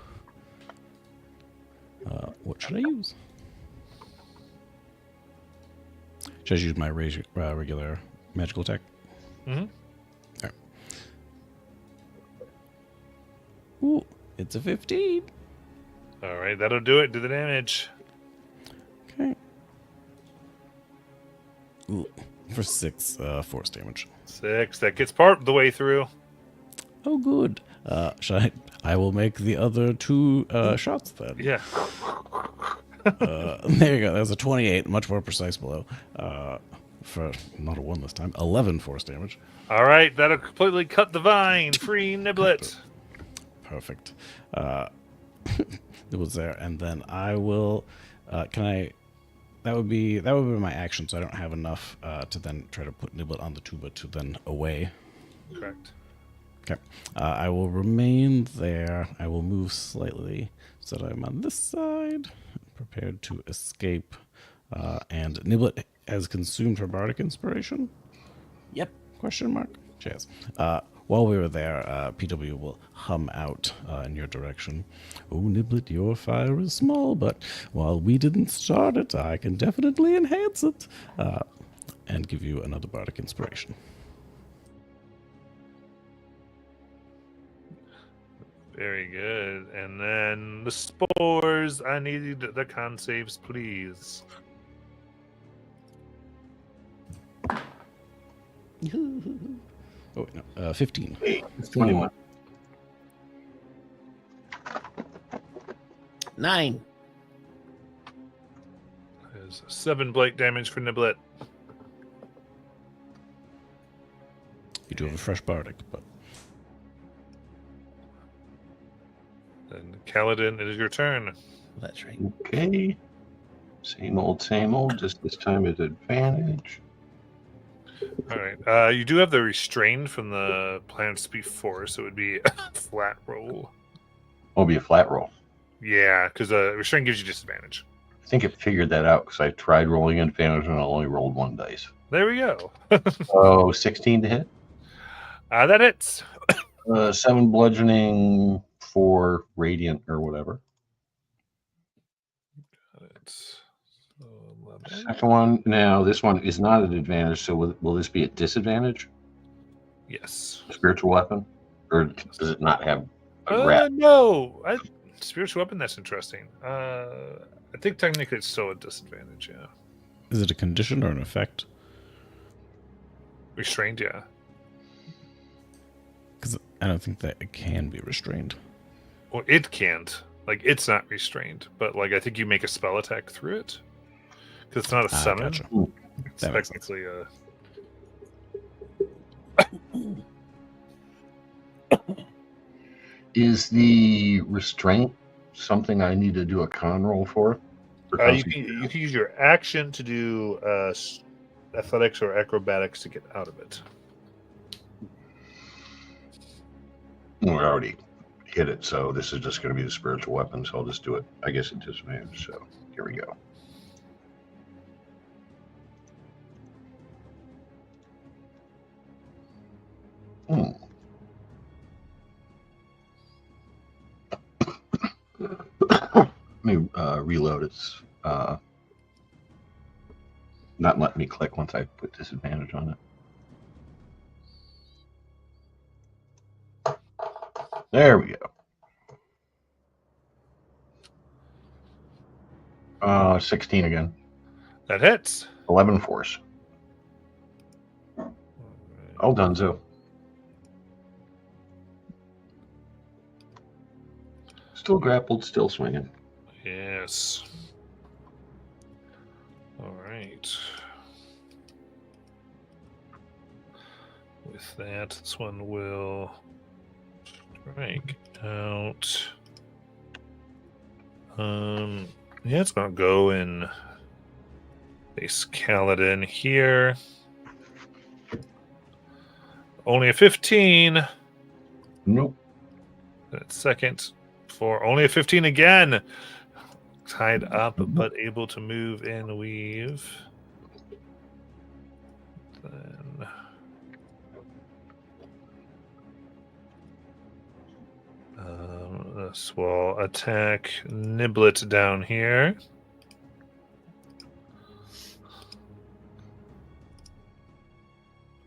What should I use? Should I use my regular magical attack? Mm-hmm. All right. Ooh, it's a 15. All right, that'll do it. Do the damage. Okay. Ooh, for 6 force damage. 6. That gets part of the way through. Oh, good. I will make the other 2 shots then. Yeah. There you go. That was a 28, much more precise blow. For not a 1 this time. 11 force damage. All right, that'll completely cut the vine. Free Niblet. Perfect. It was there, and then I will. Can I? That would be my action. So I don't have enough to then try to put Niblet on the tuba to then away. Correct. Okay. I will remain there. I will move slightly so that I'm on this side. prepared to escape, and Niblet has consumed her bardic inspiration? Yep. Question mark. Cheers. While we were there, PW will hum out in your direction. Oh, Niblet, your fire is small, but while we didn't start it, I can definitely enhance it. And give you another bardic inspiration. Very good. And then the spores. I need the con saves, please. Oh, no, 15. 21. 9. There's 7 blight damage for Niblet. You do have a fresh bardic, but And Kaladin, it is your turn. That's right. Okay. Same old, just this time at advantage. All right. You do have the restrained from the planets before, so it would be a flat roll. It'll be a flat roll. Yeah, because restraint gives you disadvantage. I think it figured that out because I tried rolling advantage and I only rolled 1 dice. There we go. Oh, 16 to hit. That hits. 7 bludgeoning, 4 radiant or whatever. It's 11. Second one. Now, this one is not at advantage, so will this be at disadvantage? Yes. Spiritual weapon? Or does it not have a rat? No. Spiritual weapon, that's interesting. I think technically it's still a disadvantage, yeah. is it a condition or an effect? Restrained, yeah. Because I don't think that it can be restrained. Well, it can't. Like, it's not restrained, but, like, I think you make a spell attack through it. Because it's not a summon. Gotcha. It's That makes sense. technically a... Is the restraint something I need to do a con roll for? Or you can use your action to do athletics or acrobatics to get out of it. We already hit it, so this is just going to be the spiritual weapon, so I'll just do it, I guess, at disadvantage. So here we go. Let me reload. It's not letting me click once I put disadvantage on it. There we go. 16 again. That hits. 11 force. All done, so. Still grappled, still swinging. Yes. All right. With that, this one will strike out. Yeah, it's gonna go in base Kaladin here. Only a 15. Nope. That second for only a 15 again. Tied up, but able to move and weave. Then this will attack Niblet down here.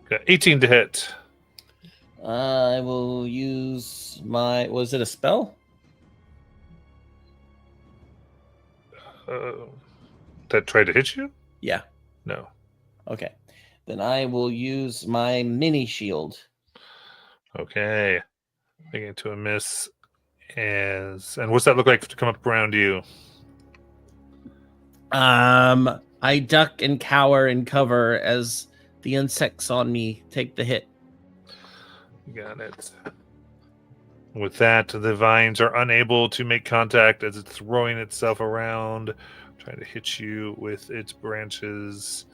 Got 18 to hit. I will use my. Was it a spell? That tried to hit you? Yeah. No. Okay. Then I will use my mini shield. Okay. Making it to a miss. And what's that look like to come up around you? I duck and cower and cover as the insects on me take the hit. Got it. With that, the vines are unable to make contact as it's throwing itself around, trying to hit you with its branches.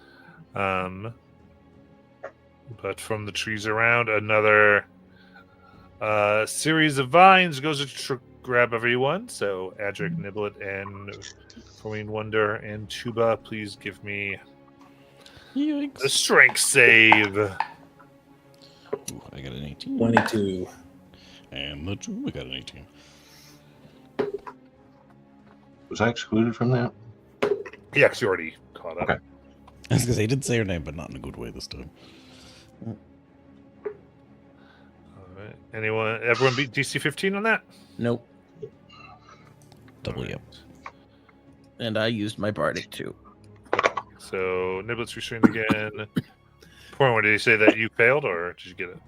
But from the trees around, another series of vines goes to grab everyone. So Adric, Niblet, and Four-Winged Wonder and Tuba, please give me a Yikes. strength save. Ooh, I got an 18. 22. And the 2, I got an 18. Was I excluded from that? Yeah, 'cause you already caught up. Okay. I was going to say, he did say her name, but not in a good way this time. All right. Everyone beat DC 15 on that? Nope. Double yep. And I used my bardic too. So Niblet's restrained again. Point, did he say that you failed, or did you get it?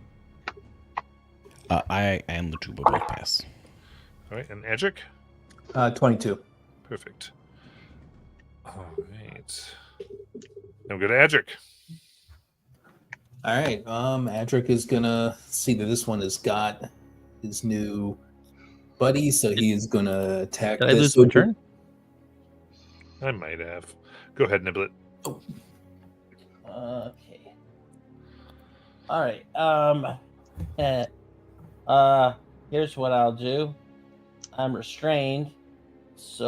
I and the tuba both pass. All right, and Edric? 22. Perfect. All right. Now we go to Edric. All right. Adric is gonna see that this one has got his new buddy, so he is gonna attack. Did I this. lose my turn? I might have. Go ahead, Niblet. Okay. All right. Here's what I'll do. I'm restrained. So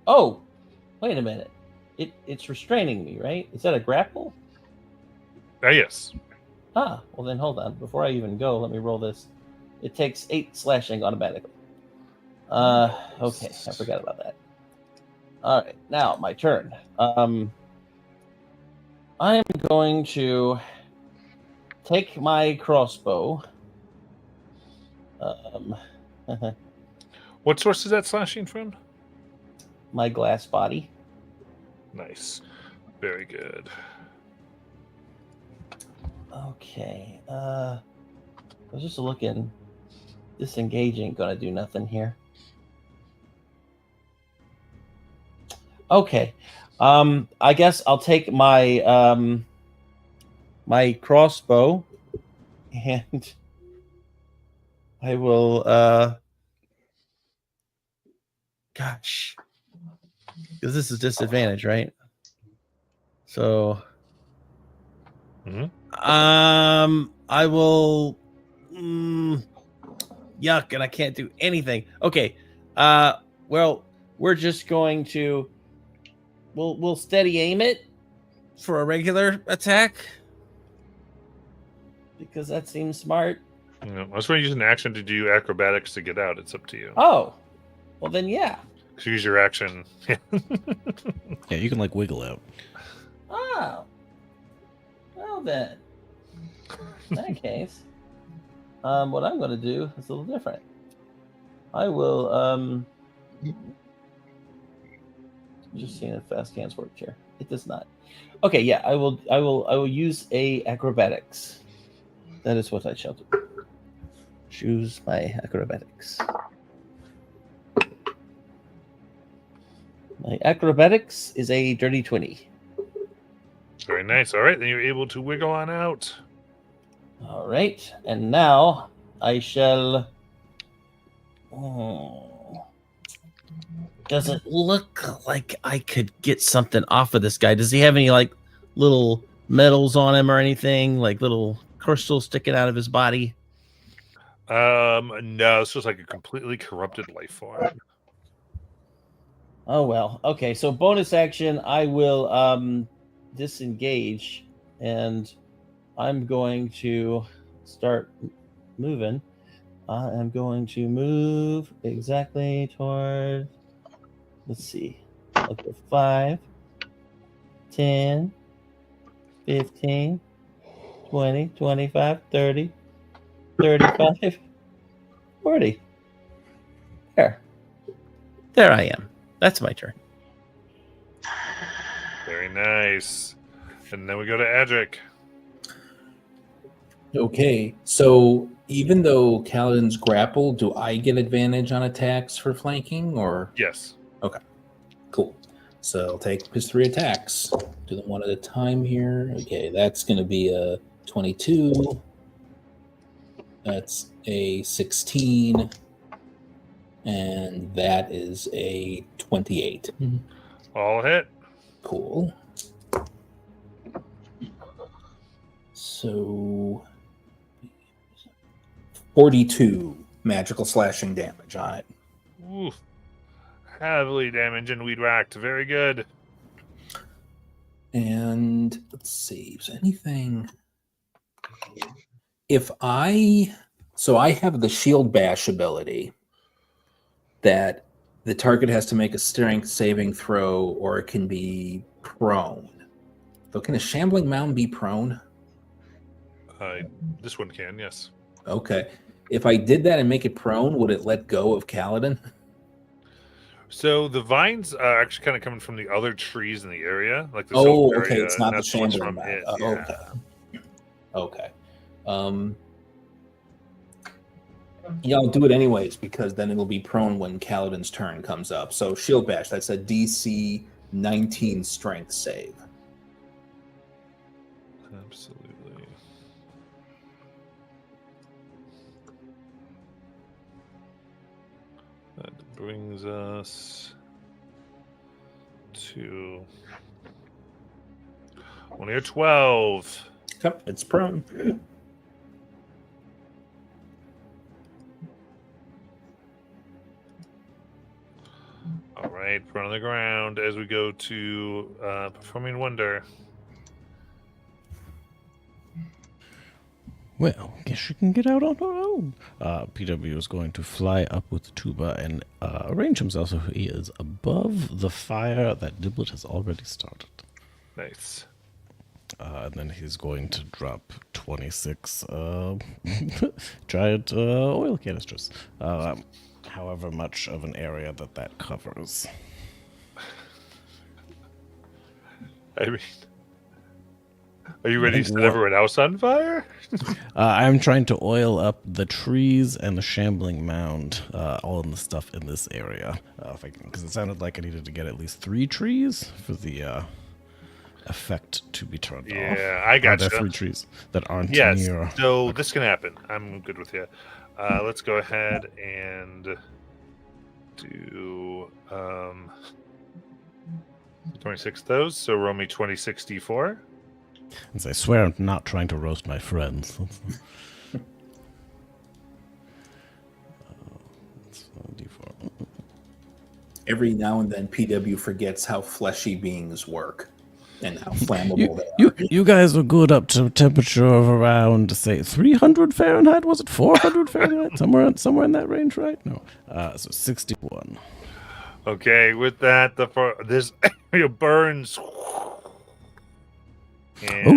oh, wait a minute. It's restraining me, right? Is that a grapple? Yes. Ah, well then hold on. Before I even go, let me roll this. It takes 8 slashing automatically. Okay, I forgot about that. All right, now my turn. I am going to take my crossbow. What source is that slashing from? My glass body. Nice. Very good. Okay. I was just looking. Disengage ain't gonna do nothing here. Okay. I guess I'll take my my crossbow and I will gosh. Because this is disadvantage, right? So I will yuck, and I can't do anything. Okay. Well, we're just going to we'll steady aim it for a regular attack. because that seems smart. Yeah, I was going to use an action to do acrobatics to get out. It's up to you. Oh, well then, yeah. So use your action. Yeah, you can like wiggle out. Oh, well then. In that case, what I'm going to do is a little different. I will just seeing if fast hands work here. It does not. Okay, yeah, I will use a acrobatics. That is what I shall do. Choose my acrobatics. My acrobatics is a dirty 20. Very nice. All right, then you're able to wiggle on out. All right, and now I shall. Oh. Does it look like I could get something off of this guy? Does he have any like little metals on him or anything? Like little crystals sticking out of his body? No, it's just like a completely corrupted life form. Oh well. Okay, so bonus action, I will disengage, and I'm going to start moving. I am going to move exactly toward. Let's see. I'll go 5, 10, 15, 20, 25, 30, 35, 40. There. There I am. That's my turn. Very nice. And then we go to Edric. Okay, so even though Kaladin's grapple, do I get advantage on attacks for flanking, or Yes. cool? So I'll take his 3 attacks. Do them one at a time here. Okay, that's going to be a 22. That's a 16. And that is a 28. All hit. Cool. So 42 magical slashing damage on it. Ooh. Heavily damaged and weed whacked. Very good. And let's see, is anything? If I have the shield bash ability that the target has to make a strength saving throw, or it can be prone. So can a shambling mound be prone? This one can, yes. Okay. If I did that and make it prone, would it let go of Kaladin? So the vines are actually kind of coming from the other trees in the area, like the Oh, oak okay. area, It's not the not so much shambling from mound. it. Yeah. Okay. Yeah, I'll do it anyways because then it'll be prone when Kaladin's turn comes up. So shield bash, that's a DC 19 strength save. Absolutely. That brings us to only a 12. Yep, it's prone. All right, we're on the ground as we go to Performing Wonder. Well, guess you can get out on her own. PW is going to fly up with Tuba and arrange himself so he is above the fire that Diblet has already started. Nice. And then he's going to drop 26 giant oil canisters. However much of an area that covers. I mean, are you ready to set everyone else on fire? I'm trying to oil up the trees and the shambling mound, all in the stuff in this area. Because it sounded like I needed to get at least 3 trees for the effect to be turned off. Yeah, I got Are you. there 3 trees that aren't Yes, near? so this can happen. I'm good with you. Let's go ahead and do 26 of those. So roll me 26 d4. And I swear I'm not trying to roast my friends. D4. Every now and then, PW forgets how fleshy beings work and how flammable they are. You guys are good up to a temperature of around, say, 300 Fahrenheit? Was it 400 Fahrenheit? Somewhere in that range, right? No. So 61. Okay, with that, this area burns. Oh,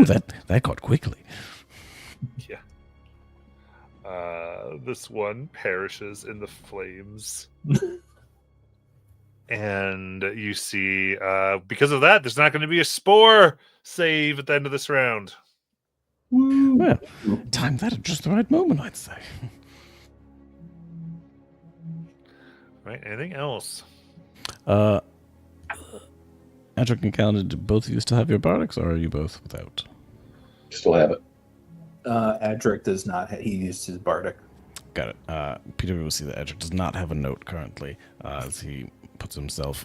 that got quickly. Yeah. This one perishes in the flames. And you see, because of that, there's not going to be a spore save at the end of this round. Well, timed that at just the right moment, I'd say. Right, anything else? Adric and Calendar, do both of you still have your bardics, or are you both without? Still have it. Adric does not. He used his bardic. Got it. PW will see that Adric does not have a note currently, as he puts himself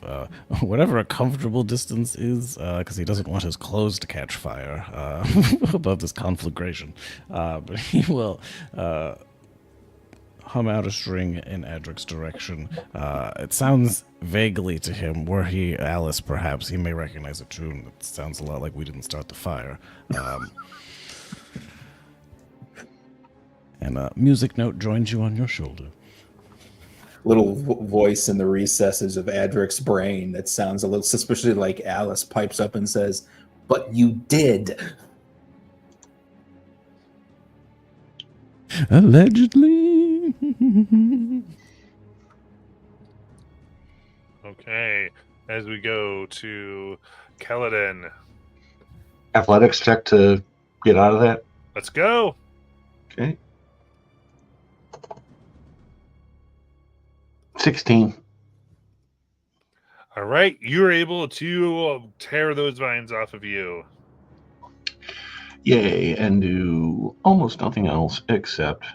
whatever a comfortable distance is, because he doesn't want his clothes to catch fire above this conflagration. But he will hum out a string in Adric's direction. It sounds vaguely to him, were he Alice perhaps, he may recognize a tune that sounds a lot like We Didn't Start the Fire. And a music note joins you on your shoulder. Little voice in the recesses of Adric's brain that sounds a little suspiciously like Alice pipes up and says, "But you did." Allegedly. Okay, as we go to Kaladin. Athletics check to get out of that. Let's go. Okay. 16. All right, you're able to tear those vines off of you. Yay, and do almost nothing else except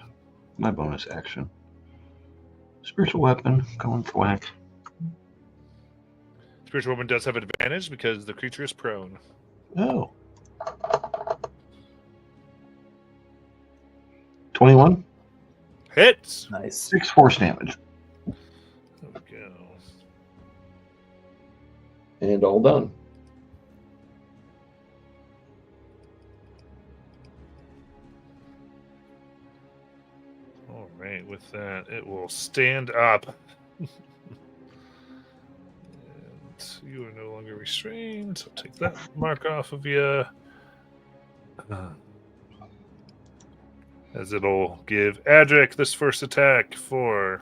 my bonus action. Spiritual weapon, going for whack. Spiritual Woman does have an advantage because the creature is prone. Oh. 21. Hits. Nice. 6 force damage. And all done. All right, with that, it will stand up. And you are no longer restrained, so take that mark off of you. As it'll give Adric this first attack for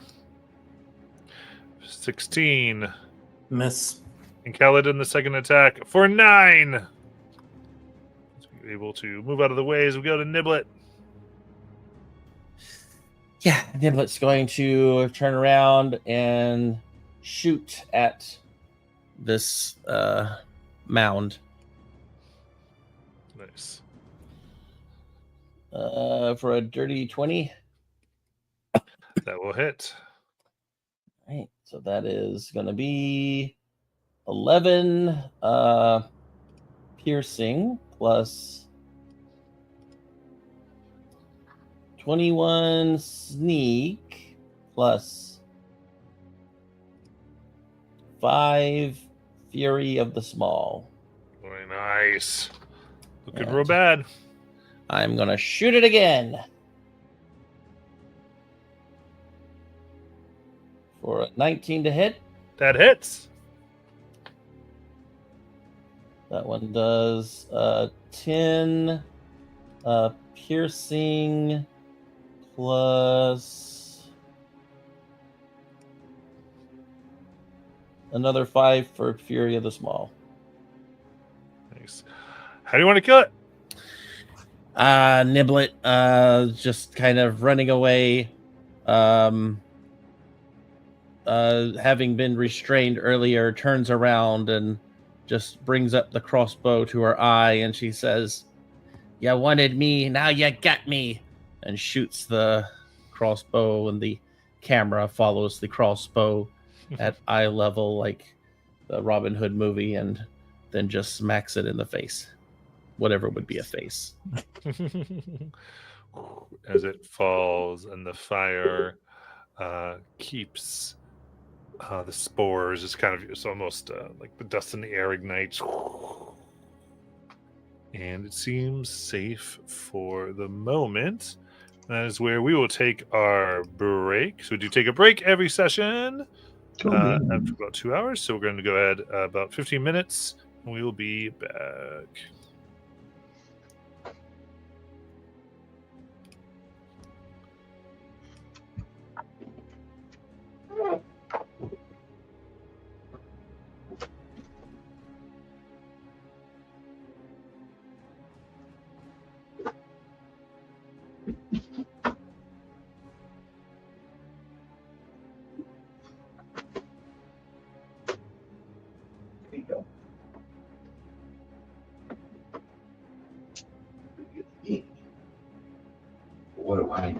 16. Miss. And Kaladin the second attack for 9. So you're able to move out of the way as we go to Niblet. Yeah, Niblet's going to turn around and shoot at this mound Nice. for a dirty 20. That will hit. Right, so that is going to be 11 piercing plus 21 sneak plus 5 fury of the small. Very nice. Looking Yeah. real bad. I'm going to shoot it again. For a 19 to hit. That hits. That one does 10 piercing plus another 5 for Fury of the Small. Nice. How do you want to kill it? Niblet just kind of running away, having been restrained earlier, turns around and just brings up the crossbow to her eye, and she says, "You wanted me, now you got me," and shoots the crossbow, and the camera follows the crossbow at eye level like the Robin Hood movie, and then just smacks it in the face. Whatever would be a face. As it falls and the fire keeps the spores, it's almost like the dust in the air ignites. And it seems safe for the moment. That is where we will take our break. So we do take a break every session after about 2 hours. So we're going to go ahead about 15 minutes, and we will be back. What do I?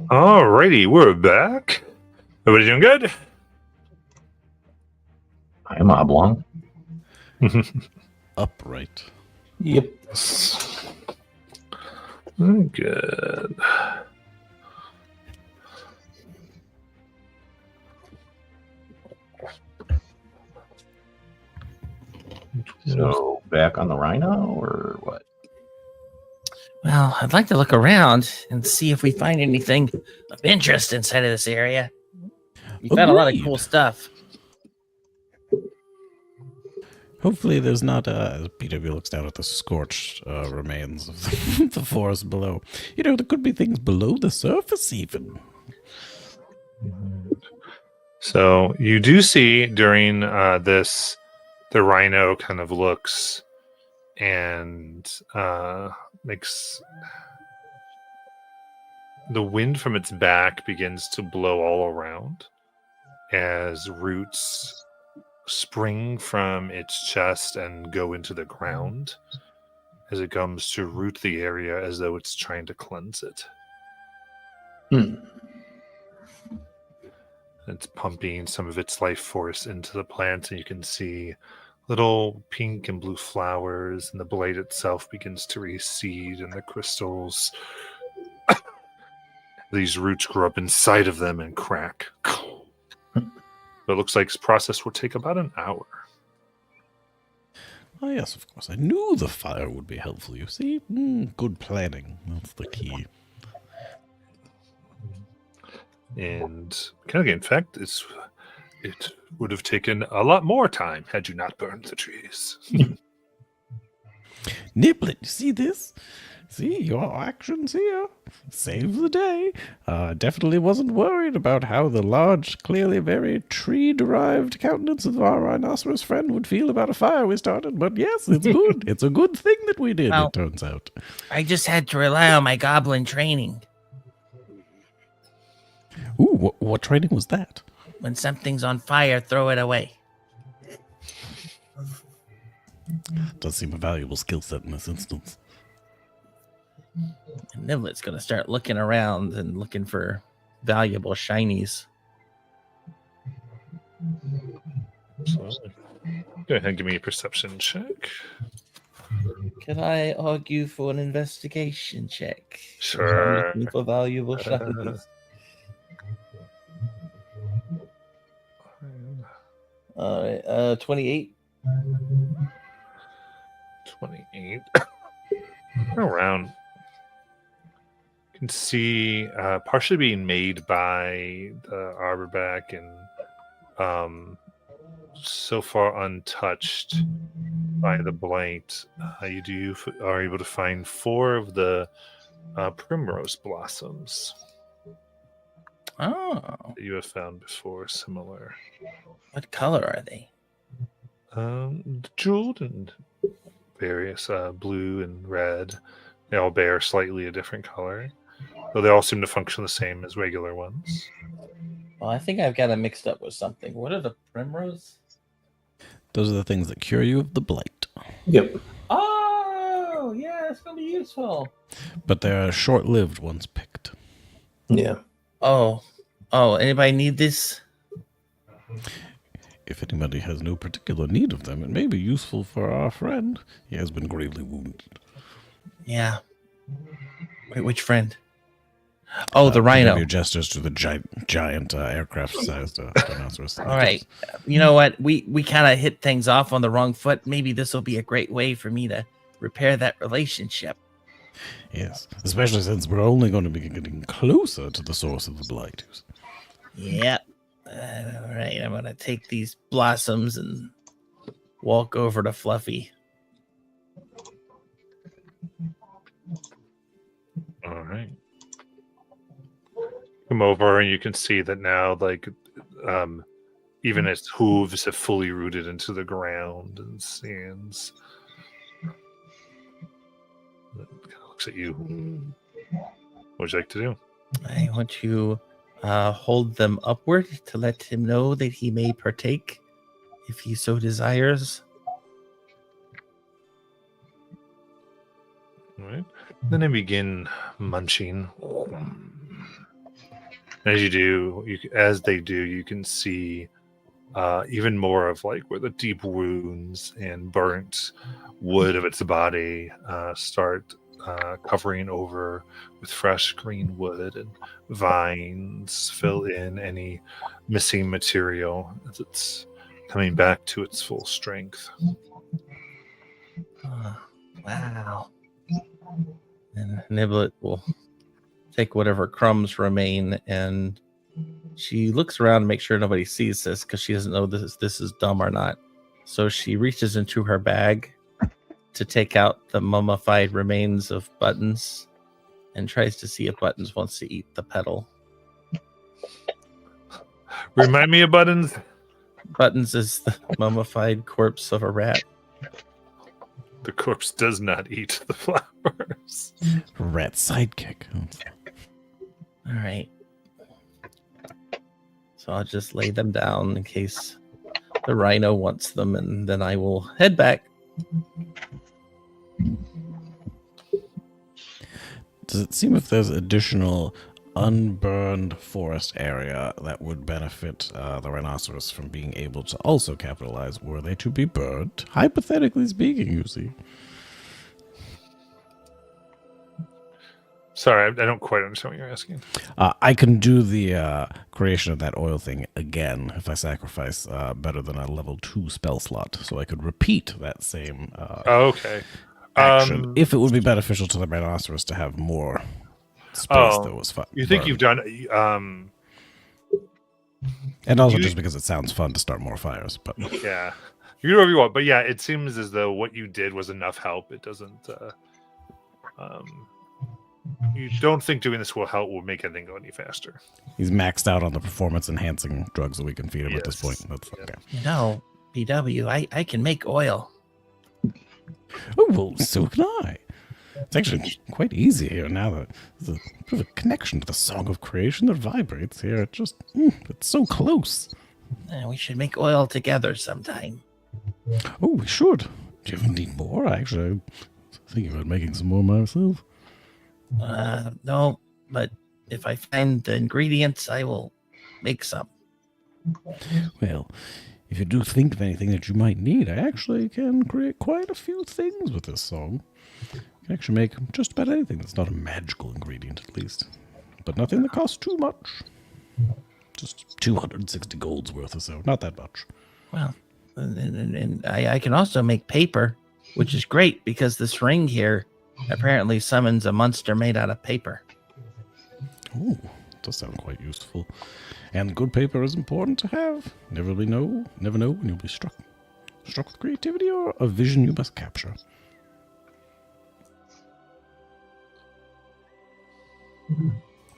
Alrighty, we're back. Everybody doing good? I'm oblong. Upright. Yep. Good. So back on the rhino or what? Well, I'd like to look around and see if we find anything of interest inside of this area. We found a lot of Agreed. cool stuff. Hopefully, there's not. As PW looks down at the scorched remains of the forest below. You know, there could be things below the surface, even. So you do see during this, the rhino kind of looks and makes the wind from its back begins to blow all around as roots spring from its chest and go into the ground as it comes to root the area as though it's trying to cleanse it. It's pumping some of its life force into the plant, and you can see little pink and blue flowers, and the blade itself begins to reseed, and the crystals, these roots grow up inside of them and crack. But it looks like this process will take about an hour. Oh, yes, of course. I knew the fire would be helpful, you see. Good planning. That's the key. And Kennedy, in fact, it would have taken a lot more time had you not burned the trees. Niblet, you see this? See, your actions here save the day. Definitely wasn't worried about how the large, clearly very tree-derived countenance of our rhinoceros friend would feel about a fire we started, but yes, it's good. It's a good thing that we did, Well- it turns out. I just had to rely on my goblin training. Ooh, what training was that? When something's on fire, throw it away. Does seem a valuable skill set in this instance. And Niblet's going to start looking around and looking for valuable shinies. So, go ahead and give me a perception check. Can I argue for an investigation check? Sure. I'm looking for valuable shinies. All right, 28. 28. Around. You can see partially being made by the Arborback and so far untouched by the blight. You are able to find 4 of the primrose blossoms Oh, that you have found before, similar. what color are they? Jeweled and various blue and red. They all bear slightly a different color, though they all seem to function the same as regular ones. Well, I think I've got it mixed up with something. What are the primrose? Those are the things that cure you of the blight. Yep. Oh, yeah, it's gonna be useful. But they're short-lived once picked. Yeah. Oh, anybody need this? If anybody has no particular need of them, it may be useful for our friend. He has been gravely wounded. Yeah. Wait, which friend? Oh, the rhino. Your gestures to the giant aircraft-sized rhinoceros. All right. You know what? We kind of hit things off on the wrong foot. Maybe this will be a great way for me to repair that relationship. Yes, especially since we're only going to be getting closer to the source of the blight. Yep. All right. I'm going to take these blossoms and walk over to Fluffy. All right. Come over and you can see that now, like, even its hooves have fully rooted into the ground and stands. It kind of looks at you. What would you like to do? I want to hold them upward to let him know that he may partake if he so desires. All right. Then I begin munching. As you do, as they do, you can see even more of like where the deep wounds and burnt wood of its body start covering over with fresh green wood, and vines fill in any missing material as it's coming back to its full strength. Wow. And Niblet will take whatever crumbs remain, and she looks around to make sure nobody sees this because she doesn't know this is dumb or not. So she reaches into her bag to take out the mummified remains of Buttons and tries to see if Buttons wants to eat the petal. Remind me of Buttons. Buttons is the mummified corpse of a rat. The corpse does not eat the flowers. Rat sidekick. All right. So I'll just lay them down in case the rhino wants them, and then I will head back. Does it seem if there's additional unburned forest area that would benefit the rhinoceros from being able to also capitalize were they to be burned? Hypothetically speaking, you see. Sorry, I don't quite understand what you're asking. I can do the creation of that oil thing again if I sacrifice better than a level 2 spell slot. So I could repeat that same Okay. action if it would be beneficial to the rhinoceros to have more space that was fun. You think you've done And also You- just because it sounds fun to start more fires. But Yeah, you do whatever you want, but yeah, it seems as though what you did was enough help. It doesn't. You don't think doing this will make anything go any faster? he's maxed out on the performance enhancing drugs that we can feed him at this Yes. point. That's Yeah. okay. You know, PW, I can make oil. Oh, well, so can I. It's actually quite easy here now that there's a bit of a connection to the song of creation that vibrates here. It just, it's so close. We should make oil together sometime. Oh, we should. Do you need more? I actually thinking about making some more myself. No, but if I find the ingredients, I will make some. Well, if you do think of anything that you might need, I actually can create quite a few things with this song. I can actually make just about anything that's not a magical ingredient, at least. But nothing that costs too much. Just 260 golds worth or so. Not that much. Well, and I can also make paper, which is great because this ring here apparently summons a monster made out of paper. Oh, does sound quite useful. And good paper is important to have. Never know when you'll be struck with creativity or a vision you must capture.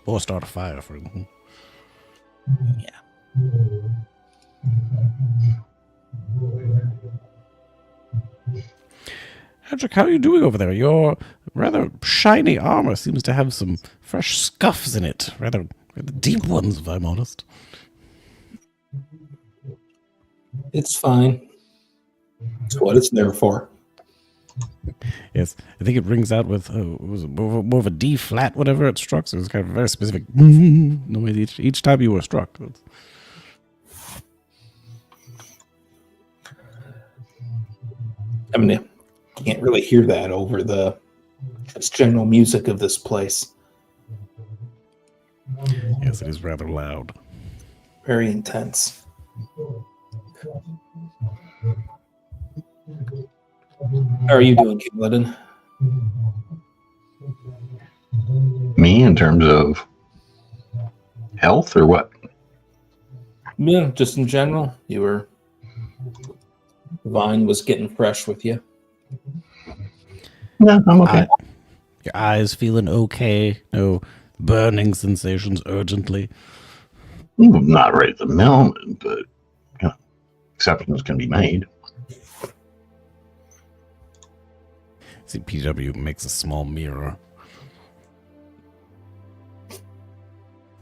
Or start a fire, for instance. Yeah. Hedrick, how are you doing over there? Your rather shiny armor seems to have some fresh scuffs in it. Rather deep ones, if I'm honest. It's fine. It's what it's there for. Yes, I think it rings out with was it more of a D flat, whatever it struck. So it was kind of a very specific noise each time you were struck. I mean, you can't really hear that over the just general music of this place. Yes, it is rather loud. Very intense. How are you doing, Kaladin? Me, in terms of health or what? Yeah, just in general. Vine was getting fresh with you. Yeah, I'm okay. Your eyes feeling okay. No burning sensations urgently. Not right at the moment, but exceptions can be made. See, PW makes a small mirror.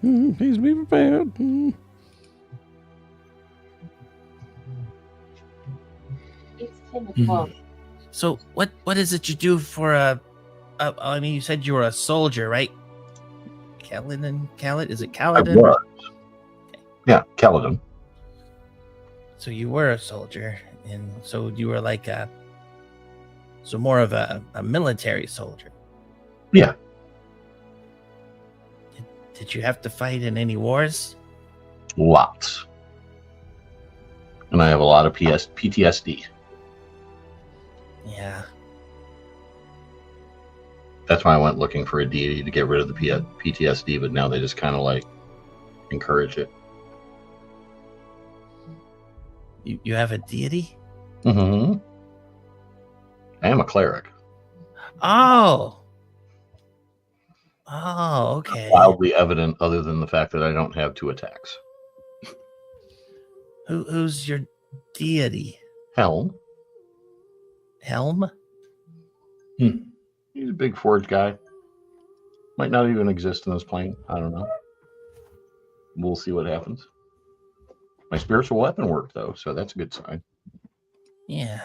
Please be prepared. It's 10 o'clock. So what is it you do for I mean, you said you were a soldier, right? Khaled? Is it I Kaladin? was. Yeah, Kaladin. So you were a soldier, and so you were like more of a military soldier. Yeah. Did you have to fight in any wars? Lots. And I have a lot of PTSD. Yeah. That's why I went looking for a deity to get rid of the PTSD, but now they just kind of like encourage it. You have a deity? Mm-hmm. I am a cleric. Oh. Oh, okay. Wildly evident, other than the fact that I don't have 2 attacks. Who's your deity? Helm. Helm? He's a big forge guy. Might not even exist in this plane. I don't know. We'll see what happens. My spiritual weapon worked, though, so that's a good sign. Yeah.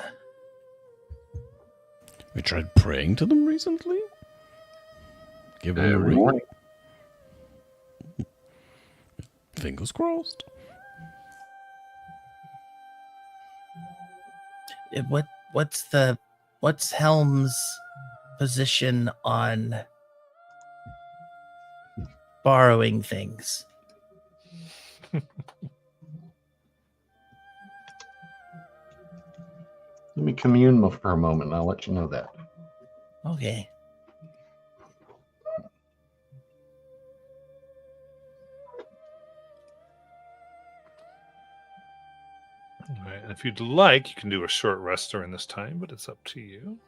We tried praying to them recently. Give them a Every ring. morning. Fingers crossed. What's Helm's position on borrowing things? Let me commune for a moment, and I'll let you know that. Okay. All right, and if you'd like, you can do a short rest during this time, but it's up to you.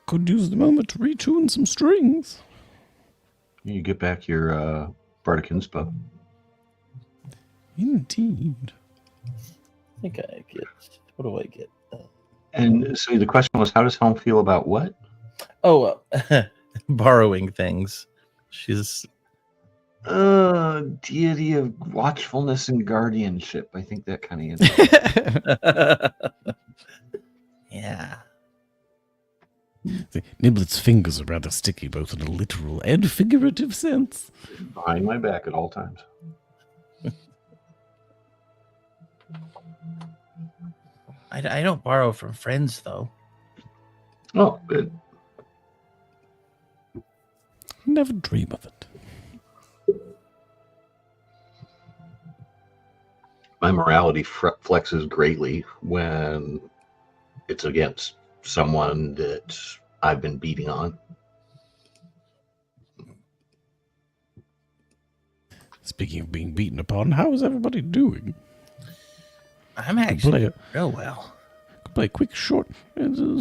Could use the moment to retune some strings. You get back your Bardic Inspo. Indeed. I think I get. What do I get? And so the question was, how does Helm feel about what? Oh, borrowing things. She's. Deity of watchfulness and guardianship. I think that kind of Yeah. Niblet's fingers are rather sticky, both in a literal and figurative sense. behind my back at all times. I don't borrow from friends, though. Oh, good. Never dream of it. My morality flexes greatly when it's against someone that I've been beating on. Speaking of being beaten upon, how is everybody doing? I'm Could actually play real well. a quick short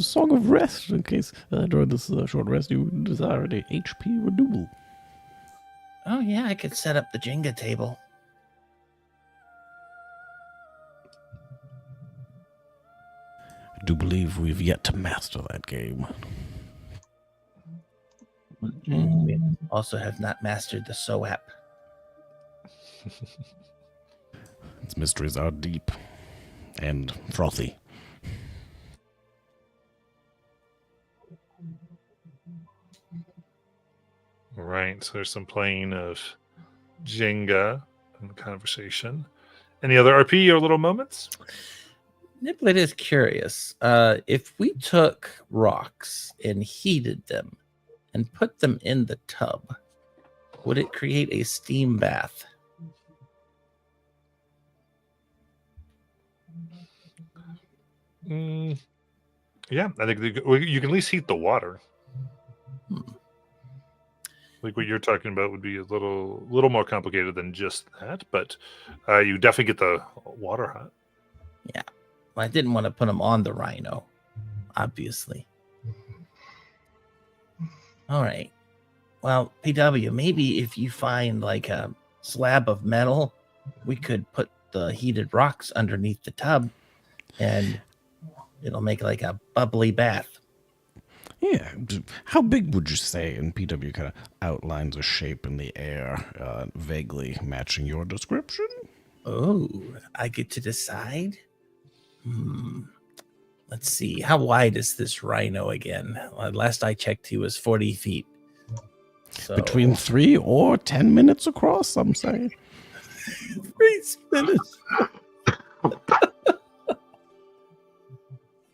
song of rest in case during this short rest you desire a HP renewal. Oh, yeah, I could set up the Jenga table. I do believe we've yet to master that game. We also have not mastered the SOAP. Its mysteries are deep and frothy. Right. So there's some playing of Jenga and conversation. Any other RP or little moments? Niblet is curious. If we took rocks and heated them and put them in the tub, would it create a steam bath? Yeah, I think you can at least heat the water. Like what you're talking about would be a little more complicated than just that, but you definitely get the water hot. Yeah. Well, I didn't want to put them on the rhino, obviously. All right. Well, PW, maybe if you find like a slab of metal, we could put the heated rocks underneath the tub and it'll make like a bubbly bath. Yeah. How big would you say? And PW kind of outlines a shape in the air, vaguely matching your description. Oh, I get to decide? Let's see. How wide is this rhino again? Last I checked, he was 40 feet. So, Between 3 or 10 minutes across, some say. 3 minutes. I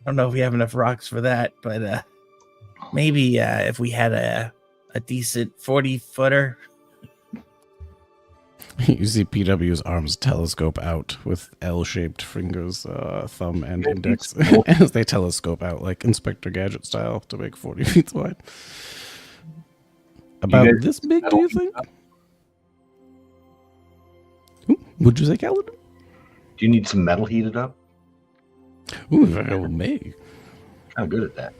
don't know if we have enough rocks for that, but maybe if we had a decent 40-footer. You see PW's arms telescope out with L-shaped fingers, thumb and index, as they telescope out like Inspector Gadget style to make 40 feet wide. About this big, do you think? Would you say, Kaladin? Do you need some metal heated up? Ooh, very well may. I'm good at that.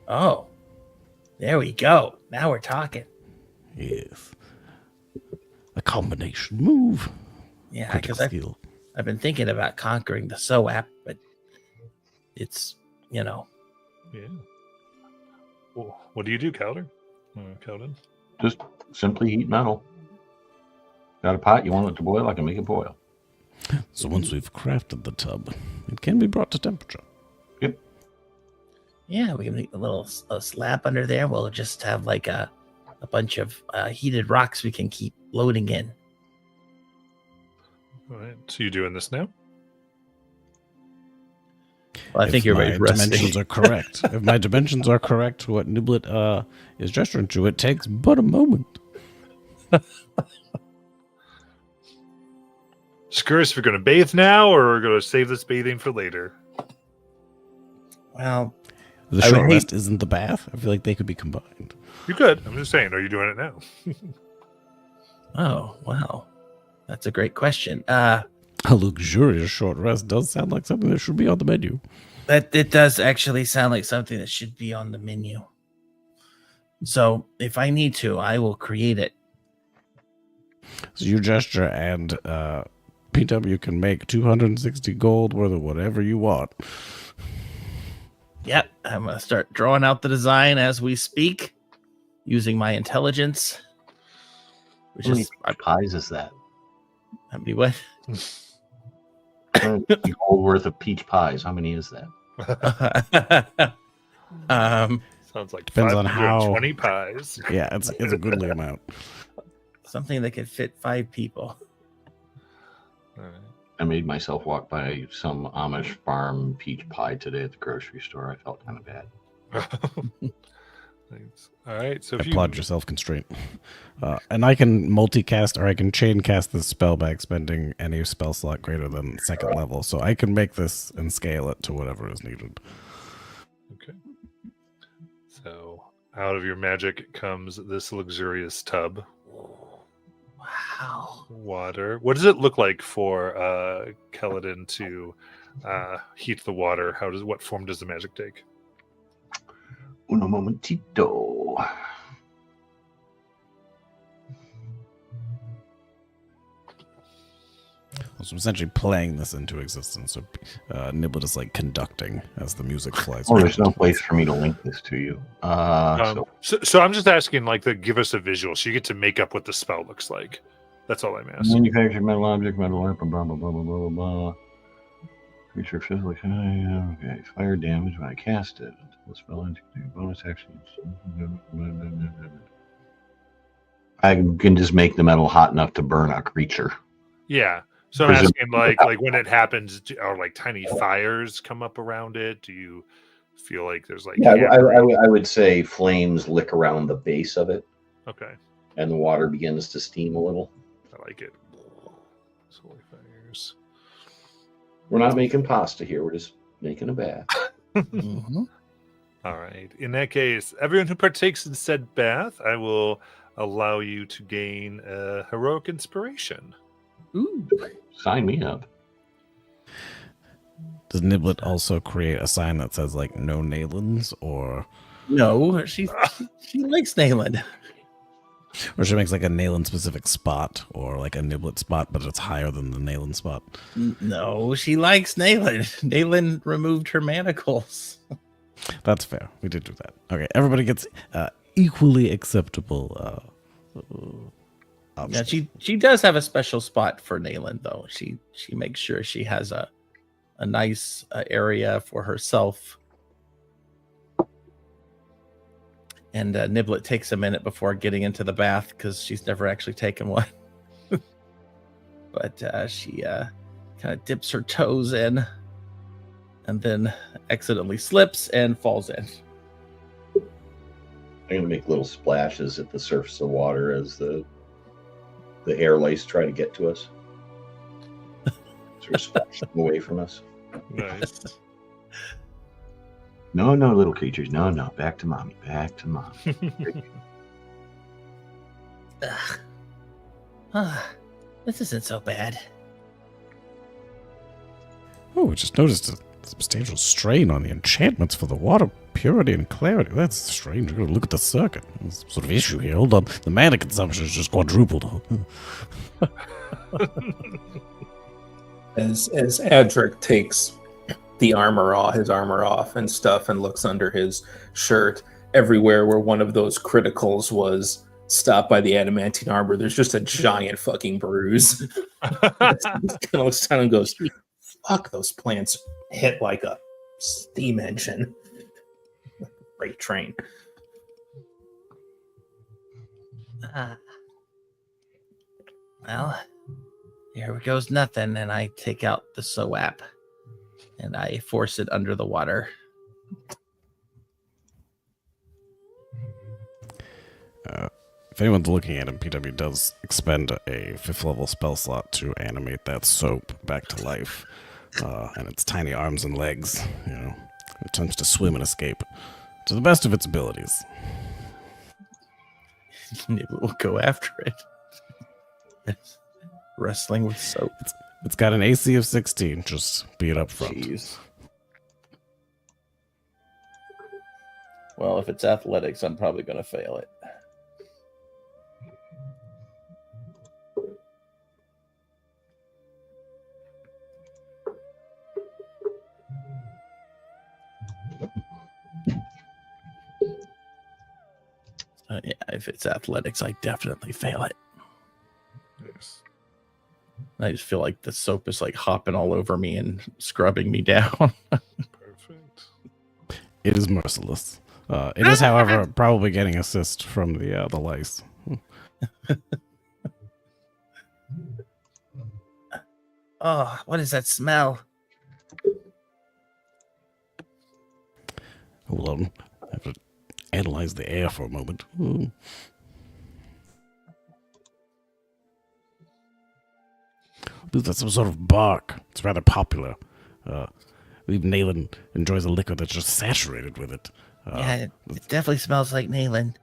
Oh, there we go. Now we're talking. Yes. A combination move. Yeah, Critical because skill. I've been thinking about conquering the SOAP, but it's, Yeah. Well, what do you do, Calder? Calden? Just simply heat metal. Got a pot, you want it to boil, I can make it boil. So once we've crafted the tub, it can be brought to temperature. Yep. yeah, we can make a slab under there. We'll just have like a bunch of heated rocks we can keep loading in. All right. So you're doing this now? Well, I think you're my very resting. dimensions are correct. If my dimensions are correct, what Niblet is gesturing to, it takes but a moment. Skirts, if you're going to bathe now or we're going to save this bathing for later? Well, The I would short hate- rest isn't the bath. I feel like they could be combined. You could. I'm just saying, are you doing it now? oh, wow. That's a great question. A luxurious short rest does sound like something that should be on the menu. That it does actually sound like something that should be on the menu. So if I need to, I will create it. So you gesture, and PW can make 260 gold worth of whatever you want. Yep, I'm gonna start drawing out the design as we speak, using my intelligence. Which How many is pies is that? how many what? Gold worth of peach pies. How many is that? Sounds like Depends on how- 520 pies. Yeah, it's a goodly amount. Something that could fit 5 people. All right. I made myself walk by some Amish farm peach pie today at the grocery store. I felt kind of bad. Thanks. All right. So if Applaud your self-constraint. And I can multicast, or I can chain cast this spell by expending any spell slot greater than second level. So I can make this and scale it to whatever is needed. Okay. So out of your magic comes this luxurious tub. Wow. Water. What does it look like for Keladin to heat the water? What form does the magic take? Uno momentito. So I'm essentially playing this into existence. So Niblet is like conducting as the music flies. Oh, there's no place for me to link this to you. So I'm just asking, like, to give us a visual, so you get to make up what the spell looks like. That's all I'm asking. Manufactured metal object, metal weapon, blah, blah, blah, blah, blah, blah, blah. Creature physically, okay. Fire damage when I cast it. The spell into bonus actions. I can just make the metal hot enough to burn a creature. Yeah. So I'm asking, like when it happens, are like tiny fires come up around it? Do you feel like there's like? Yeah, I would say flames lick around the base of it, Okay, and the water begins to steam a little. I like it. Holy fires. We're not making pasta here. We're just making a bath. Mhm. All right. In that case, everyone who partakes in said bath, I will allow you to gain heroic inspiration. Ooh. Sign me up. Does Niblet also create a sign that says like no Nalins, or No, she likes Nayland. she makes like a Nalin specific spot, or like a Niblet spot, but it's higher than the Nalin spot? No, she likes Nayland. Nayland removed her manacles. That's fair. We did do that. Okay, everybody gets equally acceptable. Yeah, she does have a special spot for Nayland, though. She makes sure she has a nice area for herself. And Niblet takes a minute before getting into the bath because she's never actually taken one. But she kind of dips her toes in and then accidentally slips and falls in. I'm going to make little splashes at the surface of water as the air lice try to get to us. Sort of splash them away from us. Nice. No, little creatures. No, back to mommy. Back to mommy. This isn't so bad. Oh, we just noticed a substantial strain on the enchantments for the water purity and clarity. That's strange. We're going to look at the circuit. There's some sort of issue here. Hold on. The mana consumption is just quadrupled. As Adric takes his armor off and stuff, and looks under his shirt, everywhere where one of those criticals was stopped by the adamantine armor, there's just a giant fucking bruise. He kind of looks down and goes, "Fuck, those plants hit like a steam engine." Freight train. Well, here goes nothing, and I take out the SOAP and I force it under the water. If anyone's looking at him, PW does expend a 5th level spell slot to animate that soap back to life. And its tiny arms and legs, it attempts to swim and escape to the best of its abilities. Maybe we'll go after it. Wrestling with soap. It's got an AC of 16. Just be it up front. Jeez. Well, if it's athletics, I'm probably going to fail it. Yeah, if it's athletics, I definitely fail it. Yes. I just feel like the soap is like hopping all over me and scrubbing me down. Perfect. It is merciless. It is, however, probably getting assist from the lice. Oh, what is that smell? Hold on. I have to analyze the air for a moment. That's some sort of bark. It's rather popular. I believe Nayland enjoys a liquor that's just saturated with it. Yeah, it definitely smells like Nayland.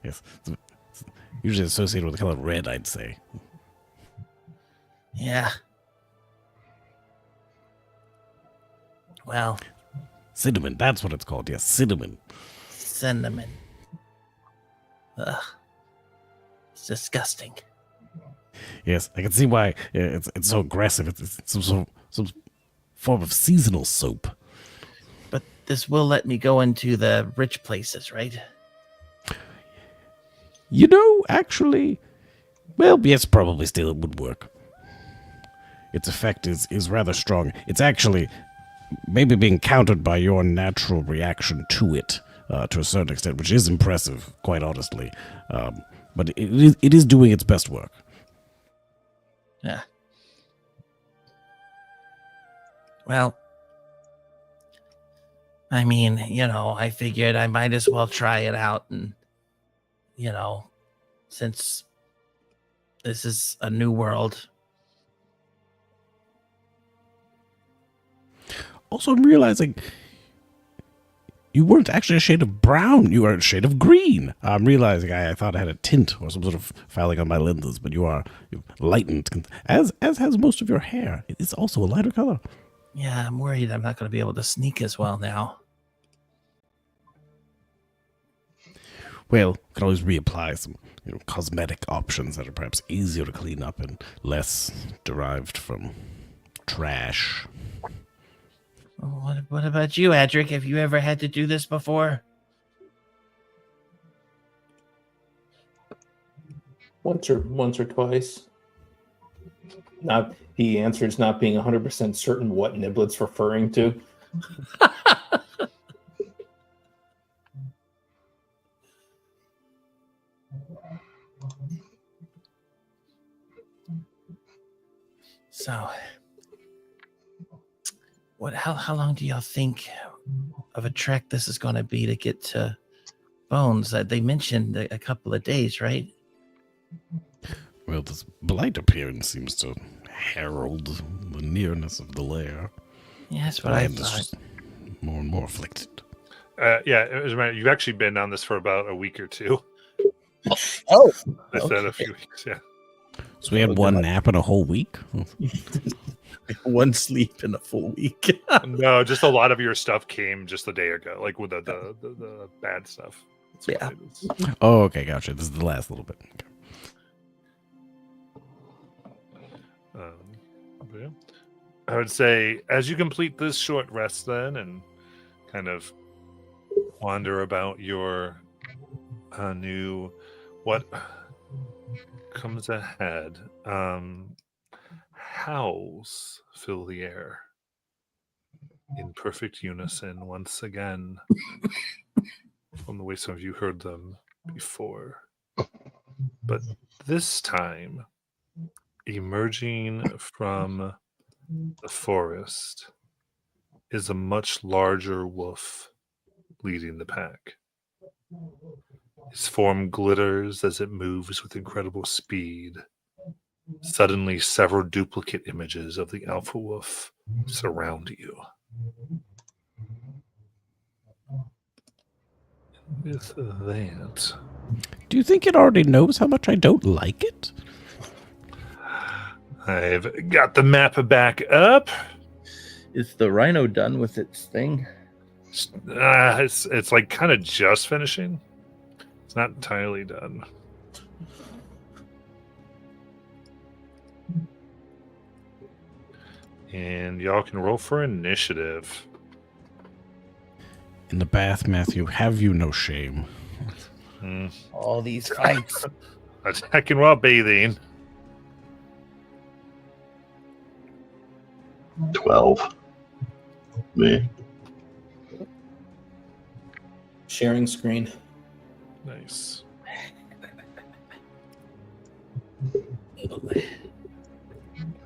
Yes. It's usually associated with the color red, I'd say. Yeah. Well, Cinnamon, that's what it's called. Yes, cinnamon. cinnamon. Ugh. It's disgusting. Yes, I can see why it's so aggressive. It's some form of seasonal soap. But this will let me go into the rich places, right? You know, actually, well, yes, probably still it would work. Its effect is rather strong. It's actually maybe being countered by your natural reaction to it to a certain extent, which is impressive, quite honestly. But it is doing its best work. Yeah. Well, I mean, I figured I might as well try it out. And, since this is a new world. Also, I'm realizing you weren't actually a shade of brown. You are a shade of green. I'm realizing I thought I had a tint or some sort of fouling on my lenses, but you've lightened, as has most of your hair. It's also a lighter color. Yeah, I'm worried I'm not going to be able to sneak as well now. Well, you can always reapply some cosmetic options that are perhaps easier to clean up and less derived from trash. What about you, Adric? Have you ever had to do this before? Once or twice. He answers, not being 100% certain what Niblet's referring to. So, how long do y'all think of a trek this is going to be to get to Bones? They mentioned a couple of days, right? Well, this blight appearance seems to herald the nearness of the lair. Yeah, that's what I And it's thought. just more and more afflicted. Yeah, as a matter, you've actually been on this for about a week or two. Oh, I said a few weeks, yeah. So we had one nap in a whole week? One sleep in a full week. No, just a lot of your stuff came just a day ago, like with the bad stuff. That's what Yeah. it is. Oh, okay, gotcha. This is the last little bit. Okay. But yeah. I would say as you complete this short rest then and kind of wander about your new what comes ahead, howls fill the air in perfect unison once again from the way some of you heard them before. But this time, emerging from the forest is a much larger wolf leading the pack. His form glitters as it moves with incredible speed. Suddenly, several duplicate images of the alpha wolf surround you. With that, Do you think it already knows how much I don't like it? I've got the map back up. Is the rhino done with its thing? It's like kind of just finishing. It's not entirely done. And y'all can roll for initiative. In the bath, Matthew, have you no shame? All these fights. Attacking while bathing. 12. Me. Sharing screen. Nice.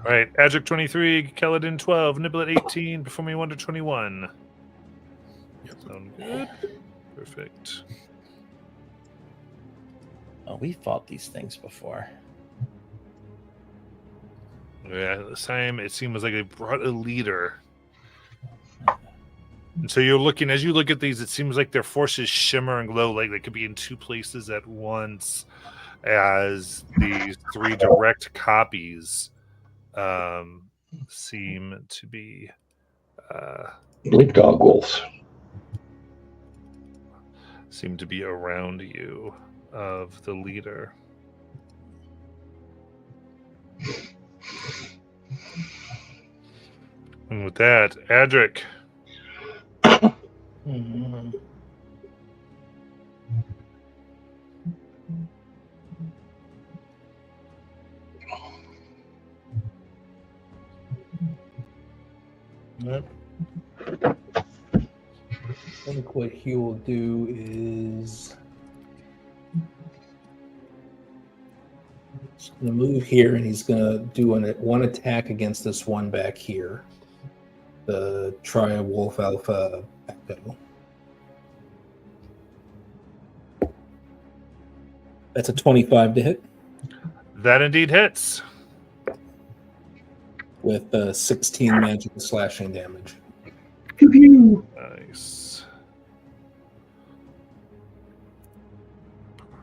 All right, Adric 23, Keladin 12, Niblet 18, Performing Wonder 21. Sound good? Perfect. Oh, we fought these things before. Yeah, this time it seems like they brought a leader. And so you're looking, as you look at these, it seems like their forces shimmer and glow like they could be in two places at once, as these three direct copies seem to be Like dog wolves. around you of the leader. And with that, Adric. Mhm. Yep. I think what he will do is he's going to move here, and he's going to do one attack against this one back here, the Tri-Wolf Alpha Echo. That's a 25 to hit That indeed hits. with 16 magical slashing damage. Nice.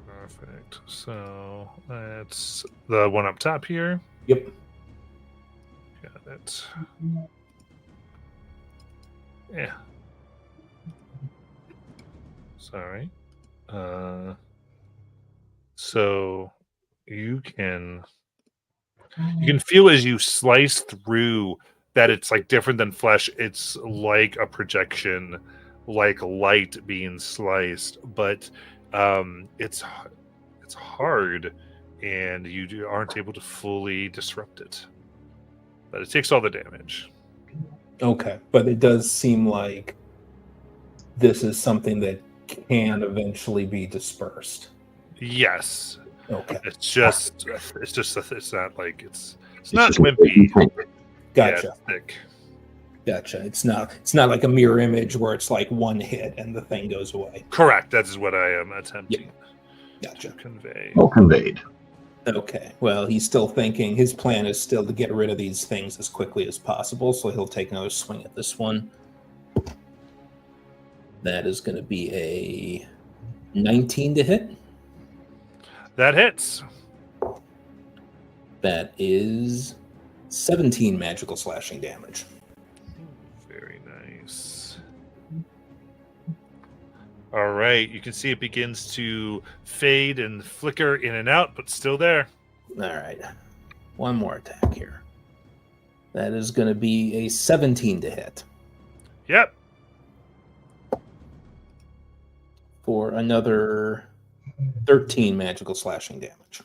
Perfect. So that's the one up top here. Yep. Got it. Yeah. Sorry. So you can feel as you slice through that it's like different than flesh. It's like a projection, like light being sliced, but it's hard, and you aren't able to fully disrupt it. But it takes all the damage. Okay, but it does seem like this is something that can eventually be dispersed. Yes, Okay, it's not like it's It's not just wimpy. gotcha. Yeah, it's thick. Gotcha. It's not like a mirror image where it's like one hit and the thing goes away. Correct. That is what I am attempting Gotcha. to convey. Well conveyed. Okay. Well, he's still thinking. His plan is still to get rid of these things as quickly as possible, so he'll take another swing at this one. That is going to be a 19 to hit. That hits. That is 17 magical slashing damage. Very nice. All right. You can see it begins to fade and flicker in and out, but still there. All right. One more attack here. That is going to be a 17 to hit Yep. for another 13 magical slashing damage.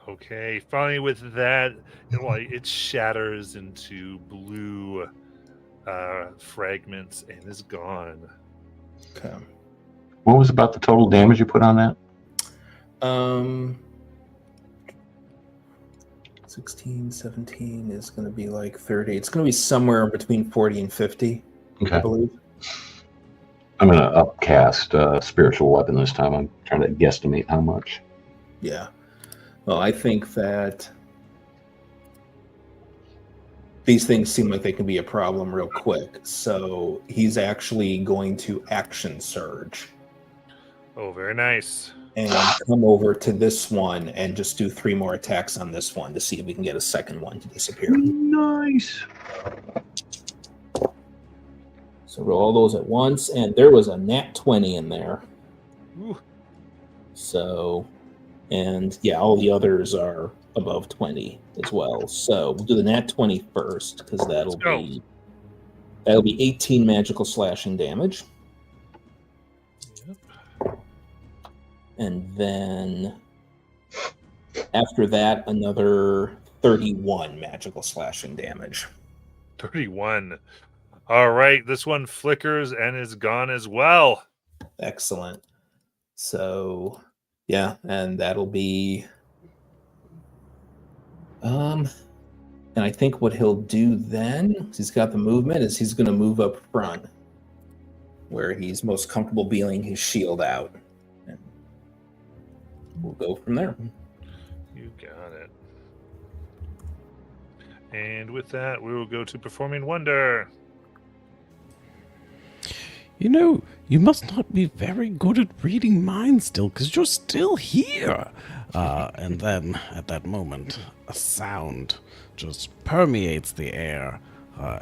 Okay. Finally, with that, it shatters into blue fragments and is gone. Okay. What was about the total damage you put on that? 16, 17 is going to be like 30. It's going to be somewhere between 40 and 50, I Okay. believe. I'm going to upcast spiritual weapon this time. I'm trying to guesstimate how much. Yeah. Well, I think that these things seem like they can be a problem real quick. So he's actually going to action surge. Oh, very nice. and come over to this one and just do 3 more attacks on this one to see if we can get a second one to disappear. Nice. So roll all those at once, and there was a nat 20 in there. Ooh. So, and yeah, all the others are above 20 as well. So we'll do the nat 20 first, because that'll go. be 18 magical slashing damage. Yep. And then after that, another 31 magical slashing damage. 31. All right, this one flickers and is gone as well. Excellent. So, yeah, and that'll be and I think what he'll do then, 'cause he's got the movement, is he's going to move up front where he's most comfortable being his shield out. And we'll go from there. You got it. And with that, we will go to Performing Wonder. You know, you must not be very good at reading minds still, because you're still here. And then, at that moment, a sound just permeates the air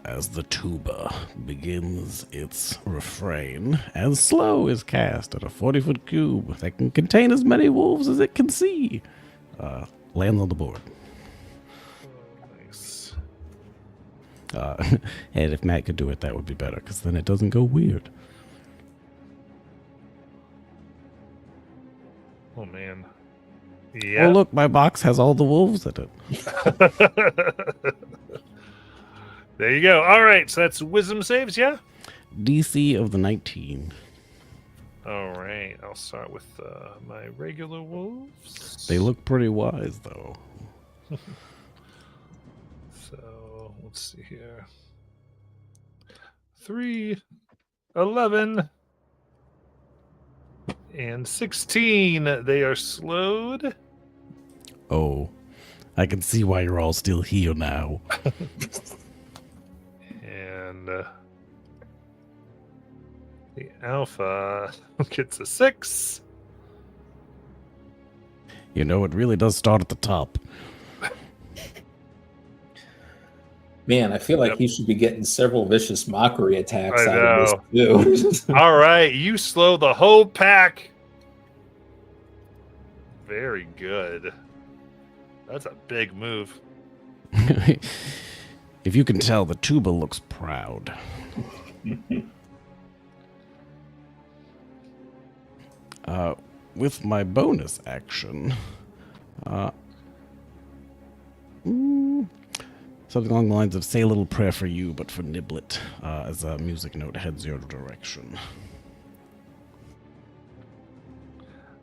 as the tuba begins its refrain, and slow is cast at a 40-foot cube that can contain as many wolves as it can see. Lands on the board. Nice. And if Matt could do it, that would be better, because then it doesn't go weird. Oh, man. Yeah. Oh, look, my box has all the wolves in it. There you go. All right, so that's wisdom saves, yeah? DC of the 19. All right, I'll start with my regular wolves. They look pretty wise, though. So, let's see here. 3, 11, and 16. They are slowed. Oh, I can see why you're all still here now. And the alpha gets a 6. You know, it really does start at the top. Man, I feel like Yep. he should be getting several vicious mockery attacks I out of this too. All right, you slow the whole pack. Very good. That's a big move. If you can tell, the tuba looks proud. With my bonus action, something along the lines of "Say a little prayer for you, but for Niblet," as a music note heads your direction.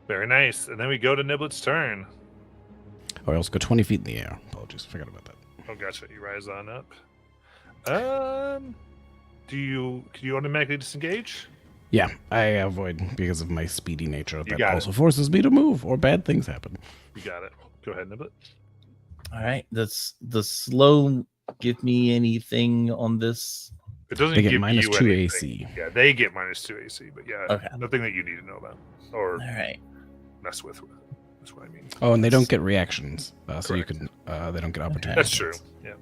Very nice. And then we go to Niblet's turn. Or I also go 20 feet in the air. Apologies, forgot about that. Oh, gotcha. You rise on up. Can you automatically disengage? Yeah, I avoid because of my speedy nature. You That got also forces me to move, or bad things happen. You got it. Go ahead, Niblet. All right. That's the slow. Give me anything on this. It doesn't They get give minus you 2 anything. AC. Yeah, they get minus 2 AC, but yeah, Okay. nothing that you need to know about or All right. mess with. That's what I mean. Oh, and they don't get reactions, so you Correct. can. They don't get opportunities. That's true. Yeah.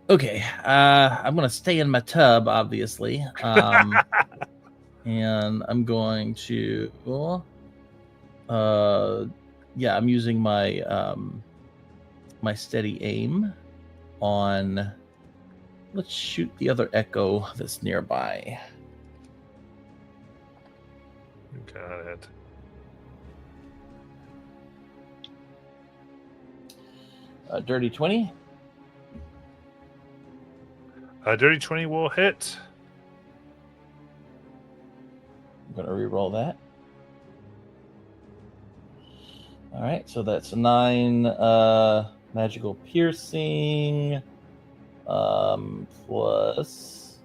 Okay. I'm gonna stay in my tub, obviously. And I'm going to. I'm using my my steady aim on. Let's shoot the other echo that's nearby. You got it. Dirty 20. Dirty 20 will hit. I'm going to re-roll that. All right, so that's 9 magical piercing plus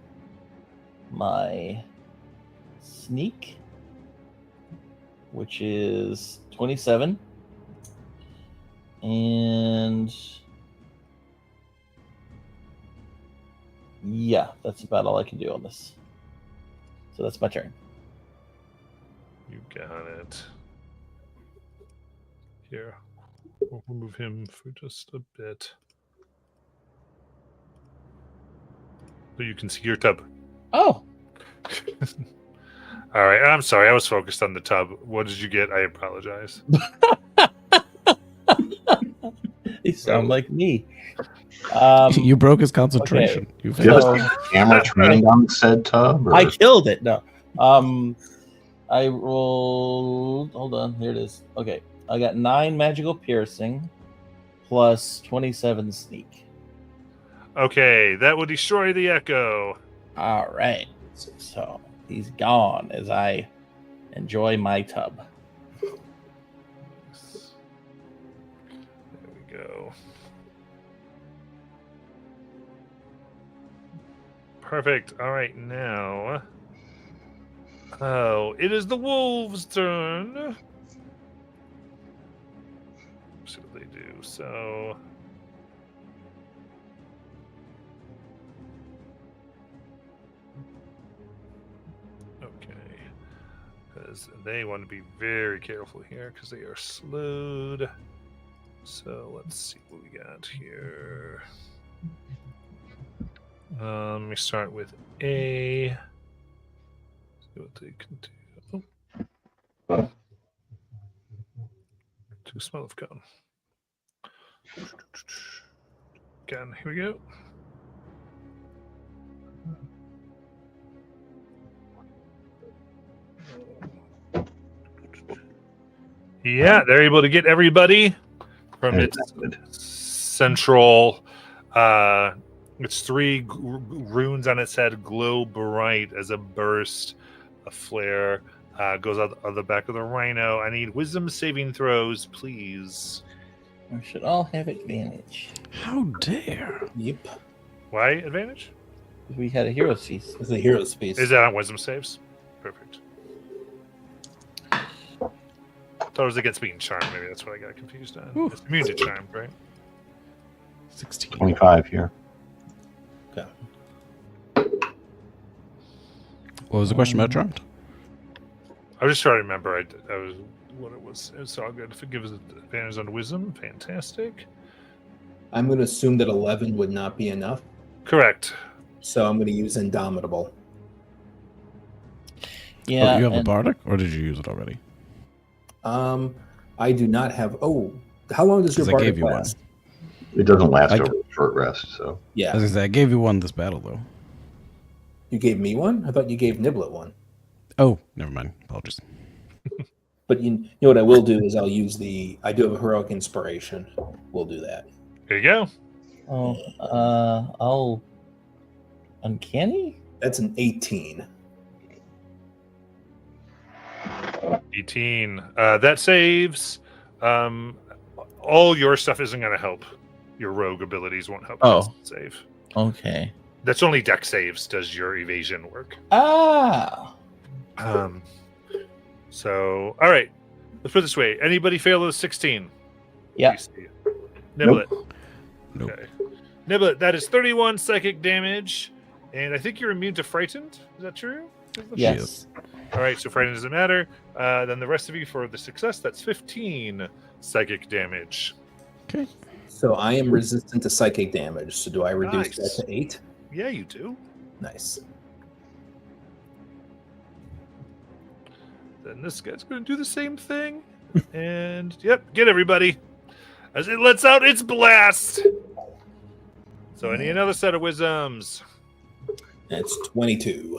my sneak, which is 27. And yeah, that's about all I can do on this. So that's my turn. You got it. Here, we'll remove him for just a bit. So you can see your tub. Oh, All right, I'm sorry. I was focused on the tub. What did you get? I apologize. You sound like me. You broke his concentration. okay. You Do you have failed. a camera trained on said tub? Or? I killed it. No. I rolled. Hold on. Here it is. Okay. I got 9 magical piercing plus 27 sneak. Okay, that will destroy the echo. All right. So he's gone as I enjoy my tub. There we go. Perfect. All right, now. Oh, it is the wolves' turn. See what they do. So. Okay. Because they want to be very careful here because they are slowed. So let's see what we got here. Let me start with A. See what they can do. Oh. Too small of cone. Again, here we go. Yeah, they're able to get everybody from its central. It's 3 runes on its head glow bright as a burst, a flare goes out of the back of the rhino. I need wisdom saving throws, please. we should all have advantage. How dare? Yep. Why advantage? We had a hero's feast. It's the hero's feast. Is that on wisdom saves? Perfect. Thought it was against being charmed. Maybe that's what I got confused on. Ooh. It's immune to charmed, right? 16. 25 here. Okay. What was the question about Charmed? I was just trying to remember. I was what it was. It's all good. If it gives us advantage on wisdom, fantastic. I'm going to assume that 11 would not be enough, Correct. so I'm going to use Indomitable. Yeah, Oh, you have a and bardic, or did you use it already? I do not have. Oh, how long does your 'Cause I bardic gave you one. last? It doesn't last I- over a short rest, so. I was Yeah, gonna say I gave you one this battle though. you gave me one. I thought you gave Niblet one. Oh, never mind. Apologies. But you know what I will do is I'll use the. I do have a heroic inspiration. We'll do that. Here you go. I'll uncanny. That's an 18. 18. That saves. All your stuff isn't going to help. Your rogue abilities won't help. Oh. Save. Okay. That's only deck saves. Does your evasion work? Ah. So, all right. Let's put it this way. Anybody fail a 16? Yeah. Niblet. Nope. Okay. Niblet, that is 31 psychic damage. And I think you're immune to frightened. Is that true? Yes. All right, so frightened doesn't matter. Then the rest of you for the success, that's 15 psychic damage. Okay. So I am resistant to psychic damage. So do I reduce Nice. that to 8? Yeah, you do. Nice. Then this guy's going to do the same thing. And, yep, get everybody. As it lets out its blast. So I need another set of wisdoms. That's 22.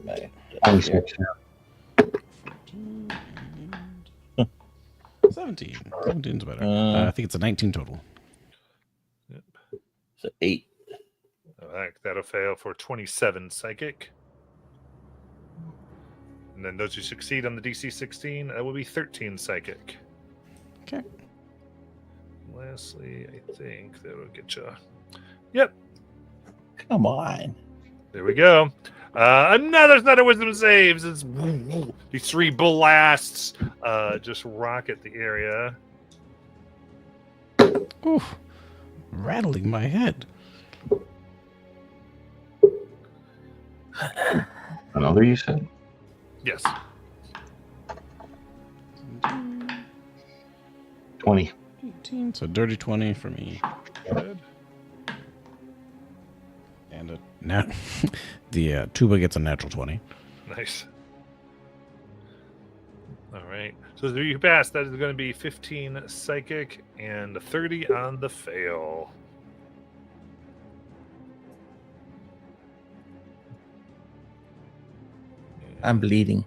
Okay. 26. 17. 17's better. Uh, I think it's a 19 total. So 8. All right, that'll fail for 27 psychic. And then those who succeed on the DC 16, that will be 13 psychic. Okay. Lastly, I think that'll get you. Yep, Come on. there we go. Another set of wisdom saves. It's these 3 blasts just rocket the area. Oof. Rattling my head. Another, you said? Yes. 20. 18, so dirty 20 for me. Good. And the tuba gets a natural 20. Nice. All right. So you pass. That is going to be 15 psychic and 30 on the fail. I'm bleeding.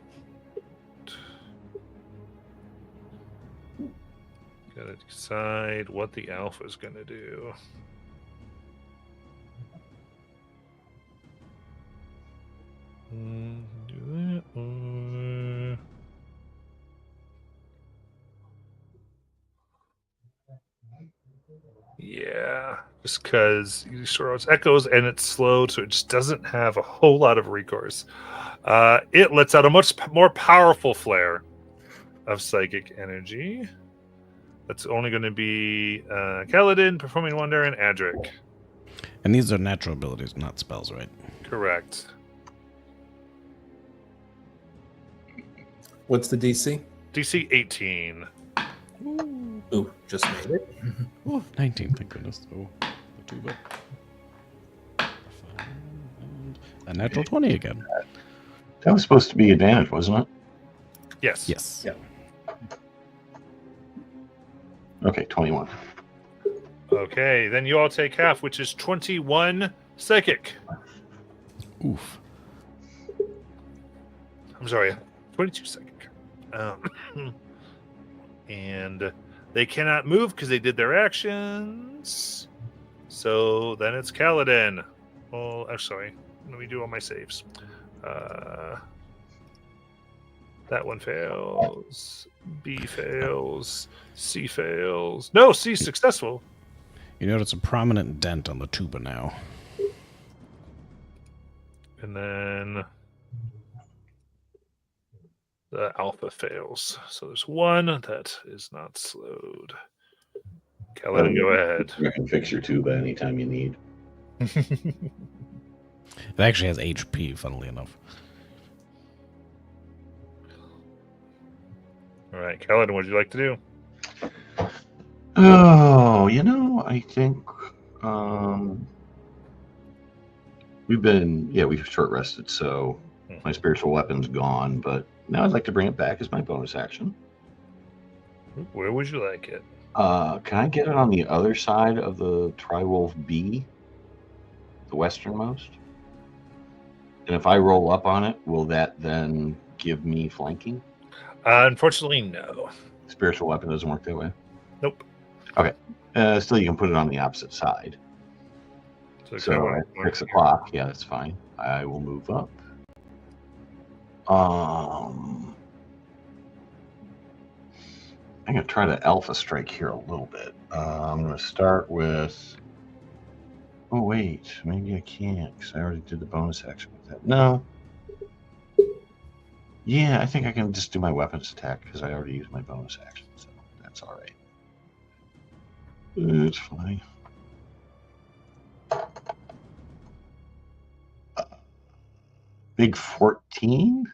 Gotta decide what the alpha is going to do. Do that or... Yeah, just because you sort of echoes and it's slowed, so it just doesn't have a whole lot of recourse. It lets out a much more powerful flare of psychic energy. That's only going to be Kaladin, Performing Wonder, and Adric. And these are natural abilities, not spells, right? Correct. What's the DC? DC 18. Ooh, just made it. Oh, 19, thank goodness. Oh, the tuba. And a natural 20 again. That was supposed to be advantage, wasn't it? Yes. Yes. Yeah. Okay, 21. Okay, then you all take half, which is 21 psychic. Oof. I'm sorry, 22 psychic. And they cannot move because they did their actions. So then it's Kaladin. Oh, I'm sorry. Let me do all my saves. That one fails. B fails. C fails. No, C successful. You notice a prominent dent on the tuba now. And then the alpha fails. So there's one that is not slowed. Kaladin, go ahead. You can fix your tuba anytime you need. It actually has HP, funnily enough. All right, Kaladin, what would you like to do? Oh, I think we've short rested, so my spiritual weapon's gone, but now I'd like to bring it back as my bonus action. Where would you like it? Can I get it on the other side of the Triwolf B? The westernmost? And if I roll up on it, will that then give me flanking? Unfortunately, no. Spiritual weapon doesn't work that way? Nope. Okay. Still, you can put it on the opposite side. So at 6 o'clock, yeah, that's fine. I will move up. I'm going to try to alpha strike here a little bit. I'm going to start with... Oh, wait. Maybe I can't because I already did the bonus action with that. No. Yeah, I think I can just do my weapons attack because I already used my bonus action. So that's all right. It's fine. Big 14?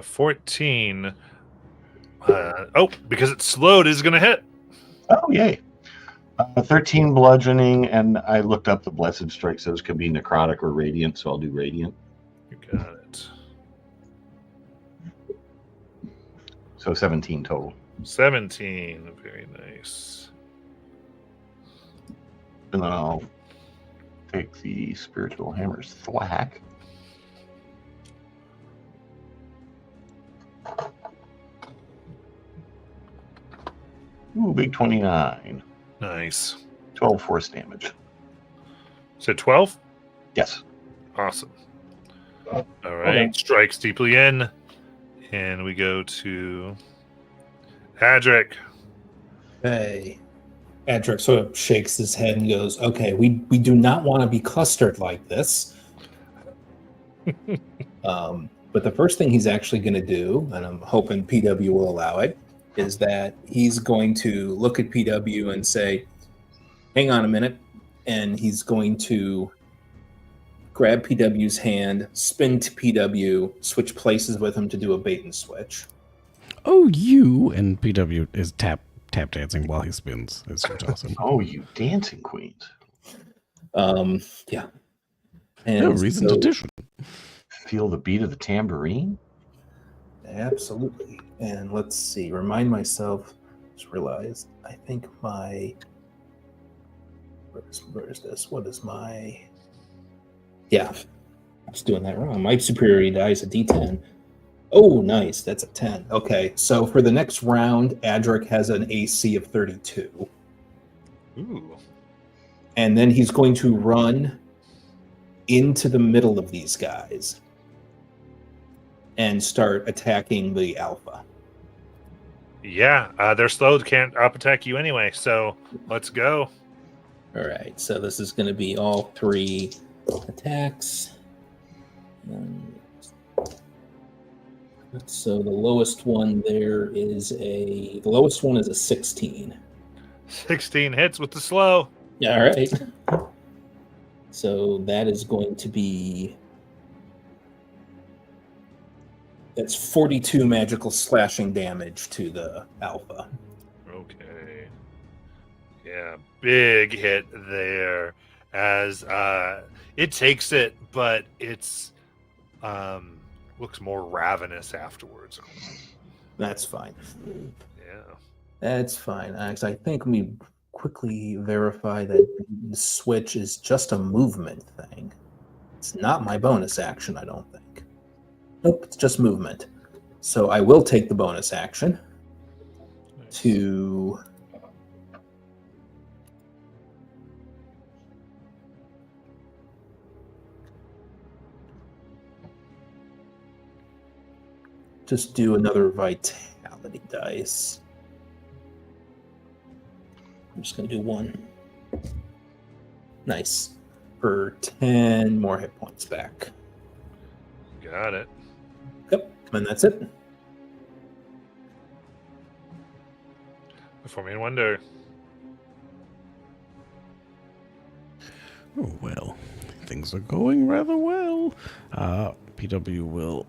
14. Because it's slowed, is going to hit. Oh, yay. 13 bludgeoning, and I looked up the blessed strike, so this could be necrotic or radiant, so I'll do radiant. You got it. So 17 total. 17. Very nice. And then I'll take the spiritual hammer's thwack. Ooh, big 29. Nice. 12 force damage. So 12? Yes. Awesome. All right. Okay. Strikes deeply in. And we go to Adric. Hey. Adric sort of shakes his head and goes, okay, we do not want to be clustered like this. But the first thing he's actually going to do, and I'm hoping PW will allow it, is that he's going to look at PW and say, hang on a minute. And he's going to grab PW's hand, spin to PW, switch places with him to do a bait and switch. Oh, you and PW is tap dancing while he spins. It's awesome. Oh, you dancing queens. Yeah. No reason to dish. Feel the beat of the tambourine? Absolutely. And let's see, remind myself, just realized, I think my, where's this? What is my, yeah, I was doing that wrong. My superiority die is a D10. Oh, nice. That's a 10. Okay, so for the next round, Adric has an AC of 32. Ooh. And then he's going to run into the middle of these guys and start attacking the alpha. Yeah, they're slow. Can't up attack you anyway. So let's go. All right, so this is going to be all 3 attacks. So the lowest one there is the lowest one is a 16. 16 hits with the slow. Yeah, all right. So that is going to be, that's 42 magical slashing damage to the alpha. Okay. Yeah, big hit there as it takes it, but it's looks more ravenous afterwards. That's fine. Yeah. That's fine. Actually, I think we quickly verify that the switch is just a movement thing. It's not my bonus action, I don't think. Nope, it's just movement. So I will take the bonus action to just do another vitality dice. I'm just going to do 1. Nice. For 10 more hit points back. Got it. Yep, and that's it. Before me and wonder. Oh, well, things are going rather well. PW will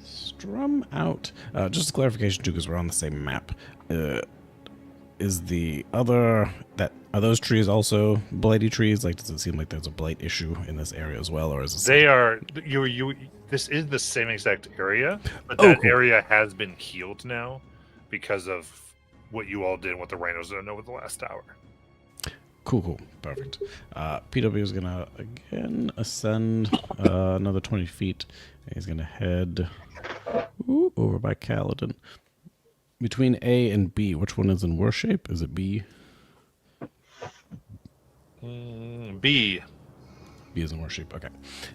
strum out. Just a clarification, too, because we're on the same map. Is the other are those trees also blighty trees? Like, does it seem like there's a blight issue in this area as well, or is it? They are you. This is the same exact area, but Oh, that cool. area has been healed now because of what you all did and what the rhinos done over the last hour. Cool, perfect. PW is gonna again ascend another 20 feet. He's gonna head over by Kaladin. Between A and B, which one is in worse shape? Is it B? B. B is in worse shape. Okay.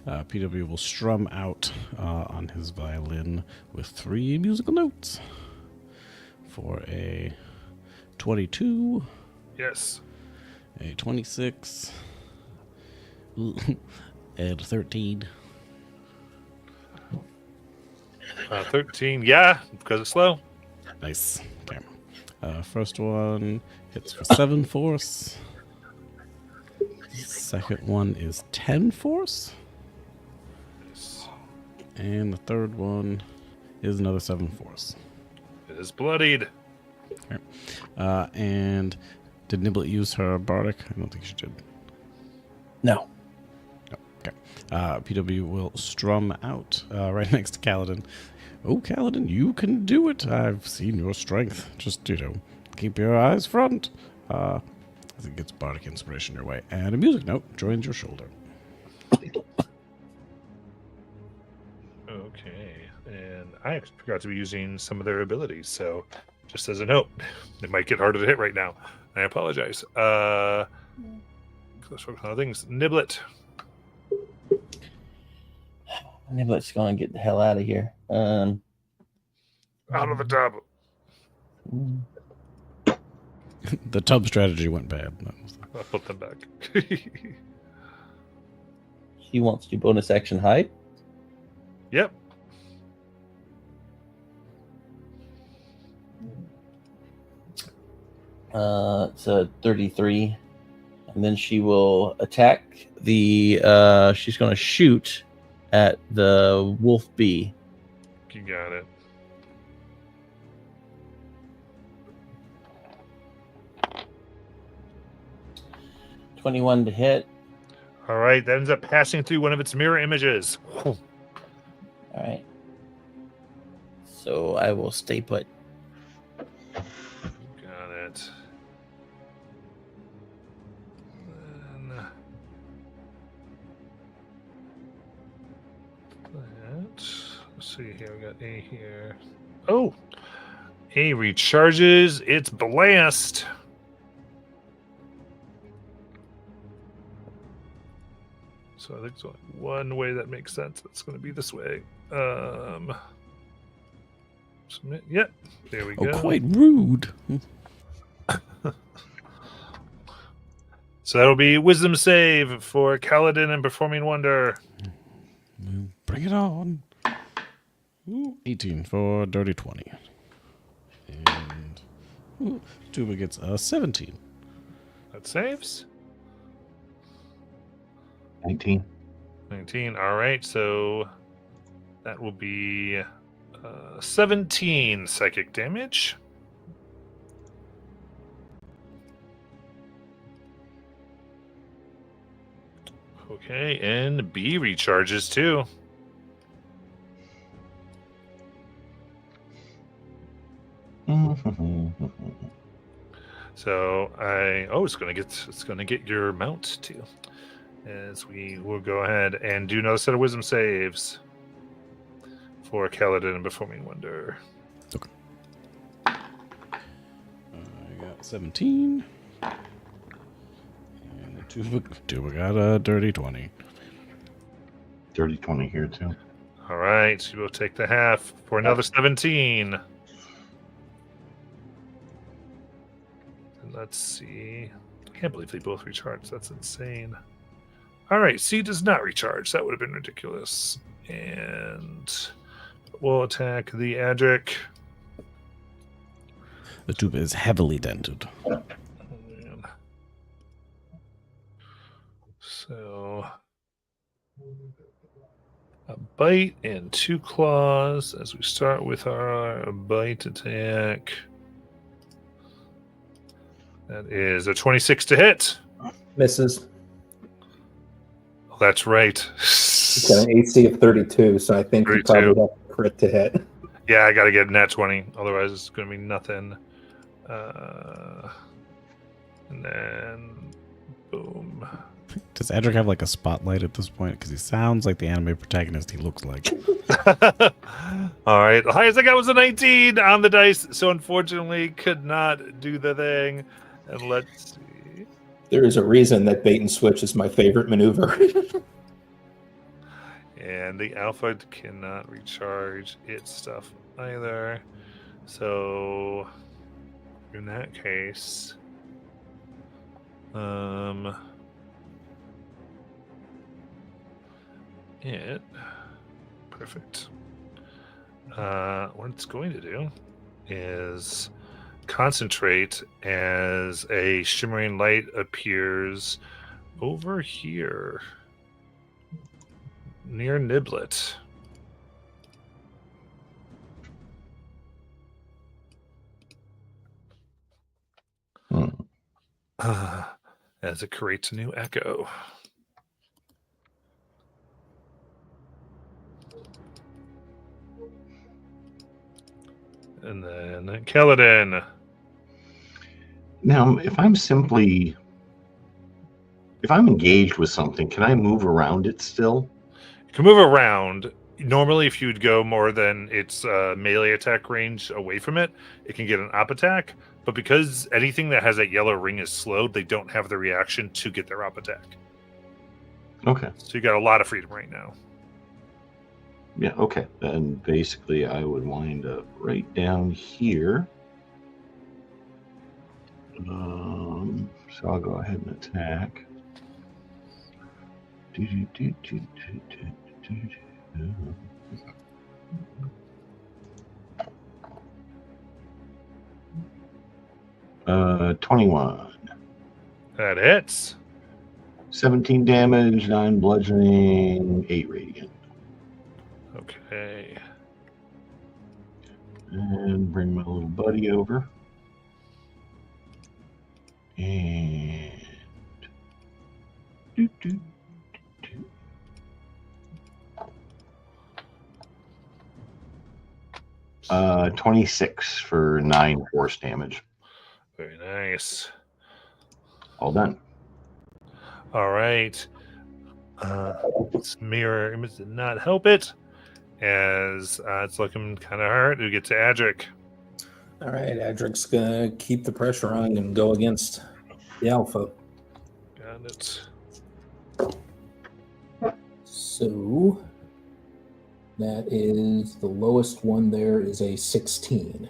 PW will strum out on his violin with 3 musical notes for a 22, Yes. a 26, and a 13. 13. Yeah, because it's slow. Nice. Okay. First one hits for 7 force. Second one is 10 force. And the third one is another 7 force. It is bloodied. Okay. And did Niblet use her bardic? I don't think she did. No. Okay. PW will strum out right next to Kaladin. Oh, Kaladin, you can do it. I've seen your strength. Just, keep your eyes front. As it gets bardic inspiration your way. And a music note joins your shoulder. Okay. And I forgot to be using some of their abilities, so just as a note, it might get harder to hit right now. I apologize. Let's focus on other things. Niblet. Niblet's going to get the hell out of here. Out of the tub. The tub strategy went bad. I'll put them back. He wants to bonus action hide. Yep. It's a 33. And then she will attack the. She's going to shoot at the wolf bee. You got it. $21 to hit. All right, that ends up passing through one of its mirror images. All right. So I will stay put. Got it. Then let's see here. We got A here. Oh, A recharges its blast. So I think there's only one way that makes sense. It's going to be this way. Submit. Yep. There we Oh, go. quite rude. So that'll be Wisdom save for Kaladin and Performing Wonder. Bring it on. Ooh, 18 for dirty 20. And Tuba gets a 17. That saves. 19. 19. All right. So that will be 17 psychic damage. Okay. And B recharges too. So it's gonna get your mount too. As we will go ahead and do another set of wisdom saves for Kaladin and Performing Wonder. I got 17. And Tuba got a dirty 20. Dirty 20 here, too. All right, so we'll take the half for another 17. And let's see. I can't believe they both recharged. That's insane. All right, C does not recharge. That would have been ridiculous. And we'll attack the Adric. The Tuba is heavily dented. Oh, man. So a bite and 2 claws as we start with our bite attack. That is a 26 to hit. Misses. Oh, that's right. It's got an AC of 32, so I think you 32. probably have a crit to hit. Yeah, I got to get a nat 20. Otherwise, it's going to be nothing. And then, boom. Does Adric have like a spotlight at this point? Because he sounds like the anime protagonist he looks like. All right. The highest I got was a 19 on the dice. So, unfortunately, could not do the thing. And let's see. There is a reason that bait and switch is my favorite maneuver. And the Alpha cannot recharge its stuff either. So, in that case, perfect. What it's going to do is concentrate as a shimmering light appears over here near Niblet. As it creates a new echo. And then Kaladin. Now, if I'm engaged with something, can I move around it still? You can move around. Normally, if you'd go more than its melee attack range away from it, it can get an op attack. But because anything that has that yellow ring is slowed, they don't have the reaction to get their op attack. Okay. So you got a lot of freedom right now. Yeah, okay. Then basically I would wind up right down here. So I'll go ahead and attack. Uh, 21. That hits. 17 damage, 9 bludgeoning, 8 radiant. Okay. And bring my little buddy over. And 26 for 9 force damage. Very nice. All done. All right. This mirror image did not help it, as it's looking kind of hurt. We get to Adric. All right, Adric's gonna keep the pressure on and go against the alpha. Got it. So that is the lowest one. There is a 16.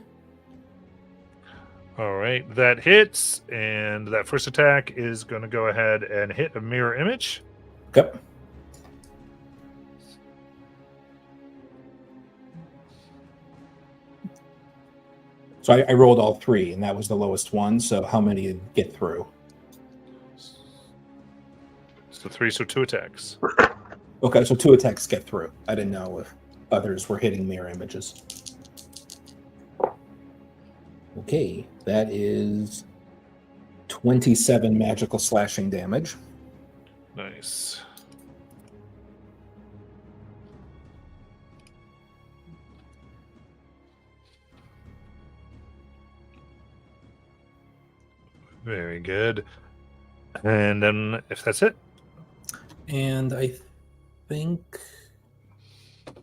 All right, that hits, and that first attack is going to go ahead and hit a mirror image. Yep. So I rolled all 3, and that was the lowest one. So how many did get through? So 3, so 2 attacks. Okay, so 2 attacks get through. I didn't know if others were hitting mirror images. Okay, that is 27 magical slashing damage. Nice. Very good. And then, if that's it, And I think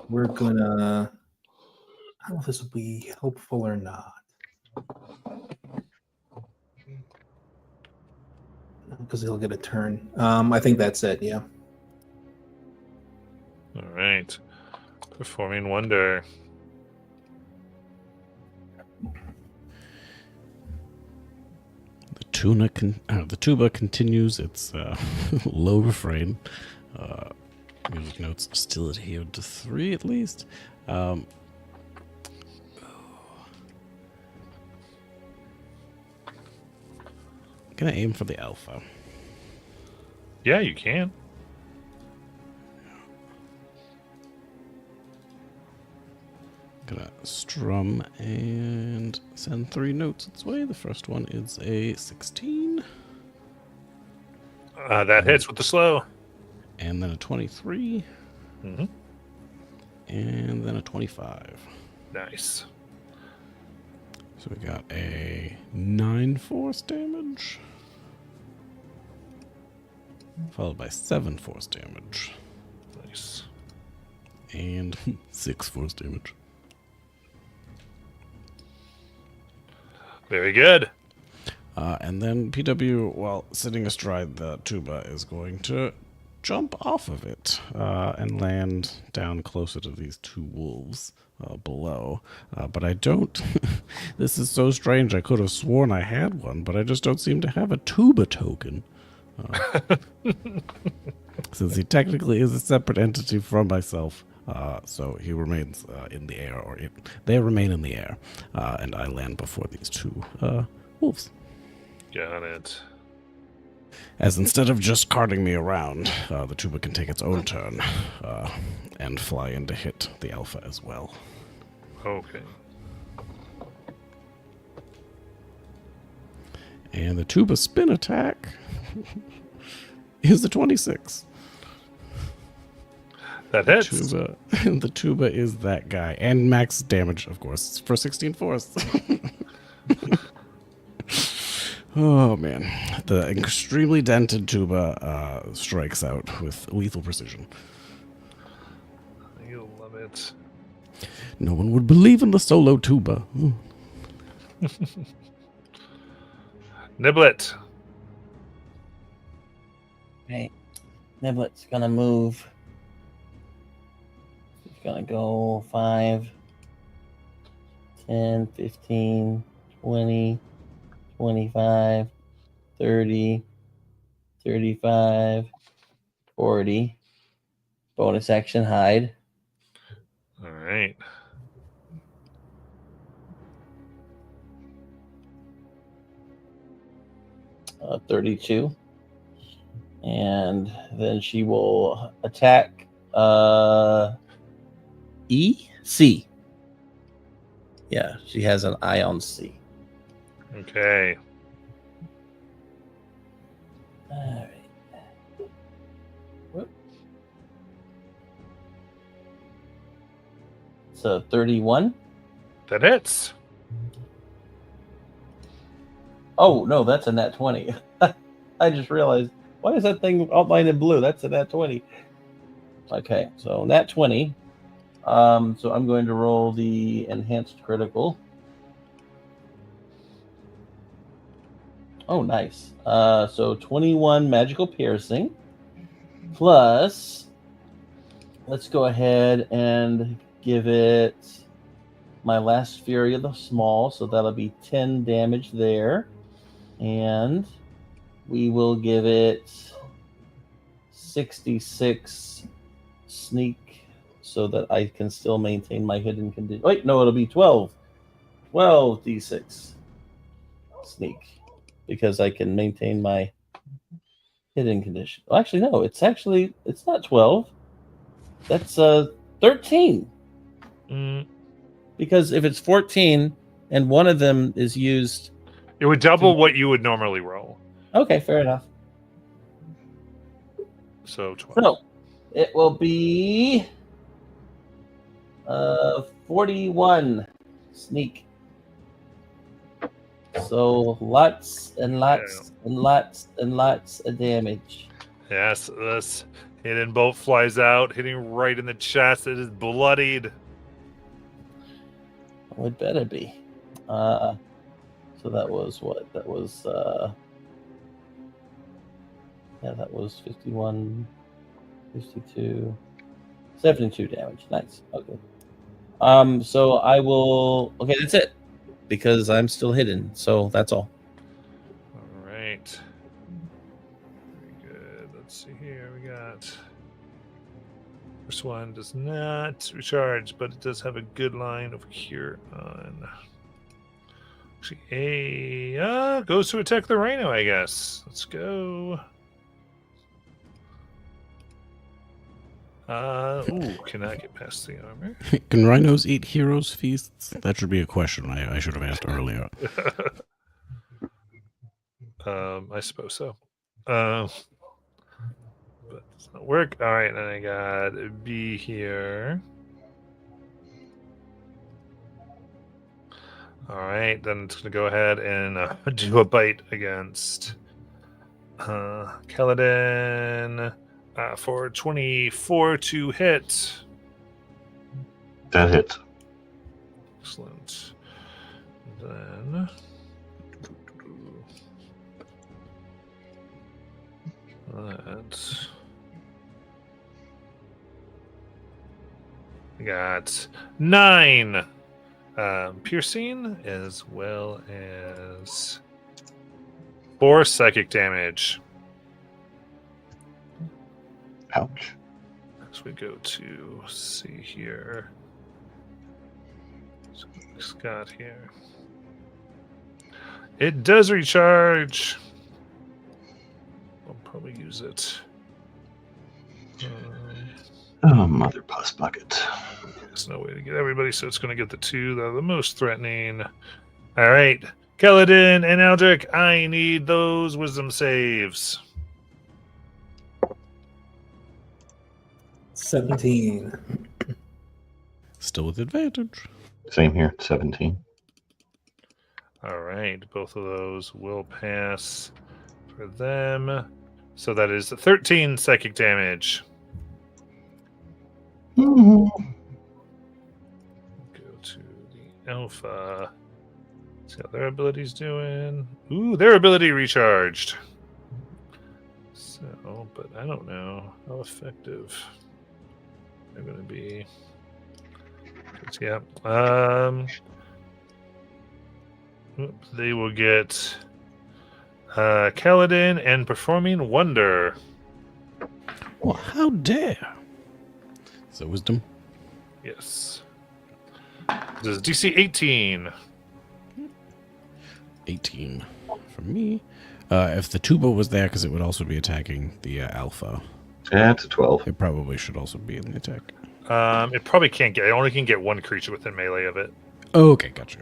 we're gonna. I don't know if this will be helpful or not. Because he'll get a turn. I think that's it, yeah. all right. Performing wonder. The tuba continues its low refrain. Music notes still adhered to 3 at least. Gonna aim for the alpha. Yeah, you can. Gonna strum and send 3 notes its way. The first one is a 16. That hits with the slow. And then a 23. Mm-hmm. And then a 25. Nice. So we got a 9 force damage. Followed by 7 force damage. Nice. And 6 force damage. Very good. And then PW, while sitting astride the tuba, is going to jump off of it and land down closer to these 2 wolves below. But I don't. This is so strange. I could have sworn I had one, but I just don't seem to have a tuba token. Since he technically is a separate entity from myself. So he remains in the air, or they remain in the air, and I land before these 2 wolves. Got it. As instead of just carting me around, the tuba can take its own turn and fly in to hit the alpha as well. Okay. And the tuba spin attack is the 26. That hits. The tuba is that guy. And max damage, of course, for 16 force. Oh, man. The extremely dented tuba strikes out with lethal precision. You'll love it. No one would believe in the solo tuba. Niblet. Right. Niblet's gonna move. He's gonna go 5, 10, 15, 20, 25, 30, 35, 40. Bonus action hide. All right. Uh, 32. And then she will attack C. Yeah, she has an eye on C. Okay. All right. Whoop. So 31. That hits. Oh, no, that's a nat 20. I just realized, why is that thing outlined in blue? That's a nat 20. Okay, so nat 20. So I'm going to roll the enhanced critical. Oh, nice. So 21 magical piercing plus, let's go ahead and give it my last fury of the small. So that'll be 10 damage there. And we will give it 66 sneak so that I can still maintain my hidden condition. Wait, no, it'll be 12. 12 d6 sneak because I can maintain my hidden condition. Well, actually, no, it's not 12. That's 13. Because if it's 14 and one of them is used, it would double what you would normally roll. Okay, fair enough. So 12. So it will be 41 sneak. So lots and lots and lots and lots of damage. Yes, this hidden bolt flies out, hitting right in the chest. It is bloodied. Oh, it better be. So that was what? That was that was 51, 52, 72 damage. Nice. Okay. So I will. Okay, that's it. Because I'm still hidden. So that's all. All right. Very good. Let's see here. We got. First one does not recharge, but it does have a good line of cure on. Actually, goes to attack the rhino, I guess. Let's go. Cannot get past the armor. Can rhinos eat heroes' feasts? That should be a question I should have asked earlier. I suppose so. But it does not work. All right, and I got B here. All right, then it's going to go ahead and do a bite against Kaladin for 24 to hit. That hits. Excellent. Then that we got 9 piercing as well as 4 psychic damage. Ouch. As we go to see here. So Scott here. It does recharge. I'll probably use it. Oh, mother puss bucket. There's no way to get everybody, so it's going to get the 2 that are the most threatening. All right. Kaladin and Aldrich, I need those wisdom saves. 17. Still with advantage. Same here, 17. All right. Both of those will pass for them. So that is 13 psychic damage. Go to the Alpha. See how their ability's doing. Ooh, their ability recharged. So, but I don't know how effective they're going to be. Yeah. They will get Kaladin and Performing Wonder. Well, how dare? So wisdom. Yes. This is DC 18. 18 from me. If the tuba was there, because it would also be attacking the alpha, That's a 12. it probably should also be in the attack. It probably can't get. It only can get one creature within melee of it. Oh, okay, gotcha.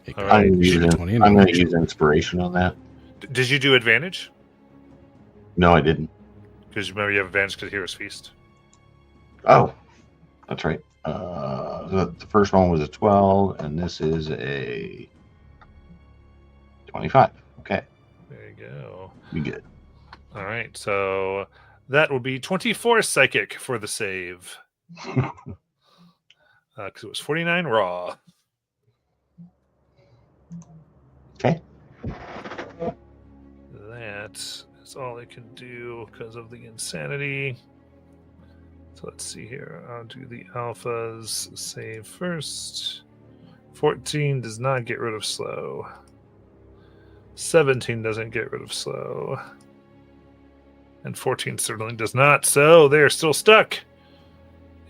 It All got right. I'm gonna shoot use a 20 and I'm going to damage. use inspiration on that. Did you do advantage? No, I didn't. Because remember you have advantage because Hero's Feast. Oh, that's right. The first one was a 12, and this is a 25. Okay, There you go. be good. All right, so that will be 24 psychic for the save. Because it was 49 raw. Okay. That is all I can do because of the insanity. So let's see here. I'll do the alphas save first. 14 does not get rid of slow. 17 doesn't get rid of slow. And 14 certainly does not. So they're still stuck.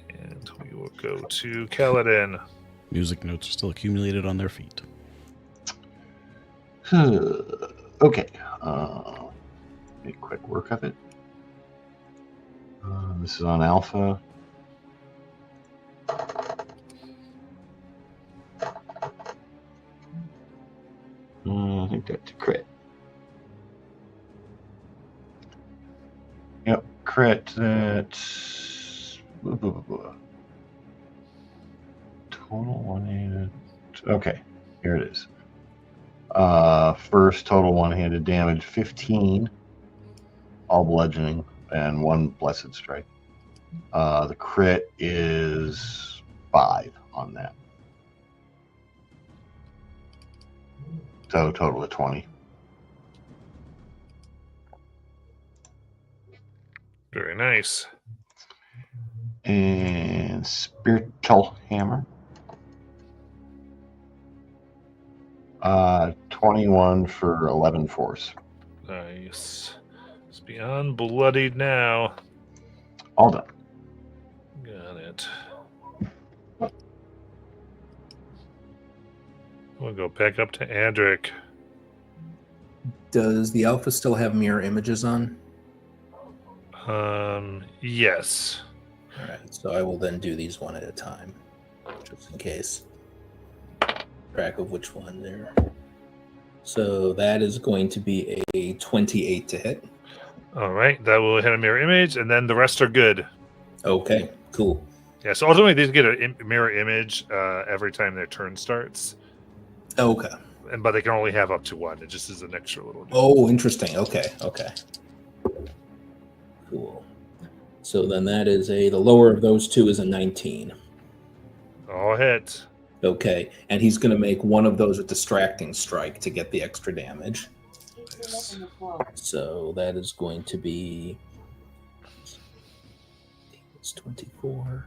And we will go to Kaladin. Music notes are still accumulated on their feet. Okay. Make quick work of it. This is on alpha. I think that's a crit. Yep, crit. That's total 1-handed. Okay, here it is. First total one-handed damage 15, all bludgeoning, and 1 blessed strike. The crit is 5 on that. So total of 20. Very nice. And spiritual hammer. 21 for 11 force. Nice. It's beyond bloodied now. All done. Got it. We'll go back up to Andric. Does the alpha still have mirror images on? Yes. All right, so I will then do these one at a time, just in case. Track of which one there. So that is going to be a 28 to hit. All right, that will hit a mirror image, and then the rest are good. Okay, cool. Yeah, so ultimately these get a mirror image every time their turn starts, Okay. but they can only have up to one. It just is an extra little. Oh, interesting. Okay. Cool. So then that is the lower of those two is a 19. All hit. Okay, and he's going to make one of those a distracting strike to get the extra damage. Nice. So that is going to be it's 24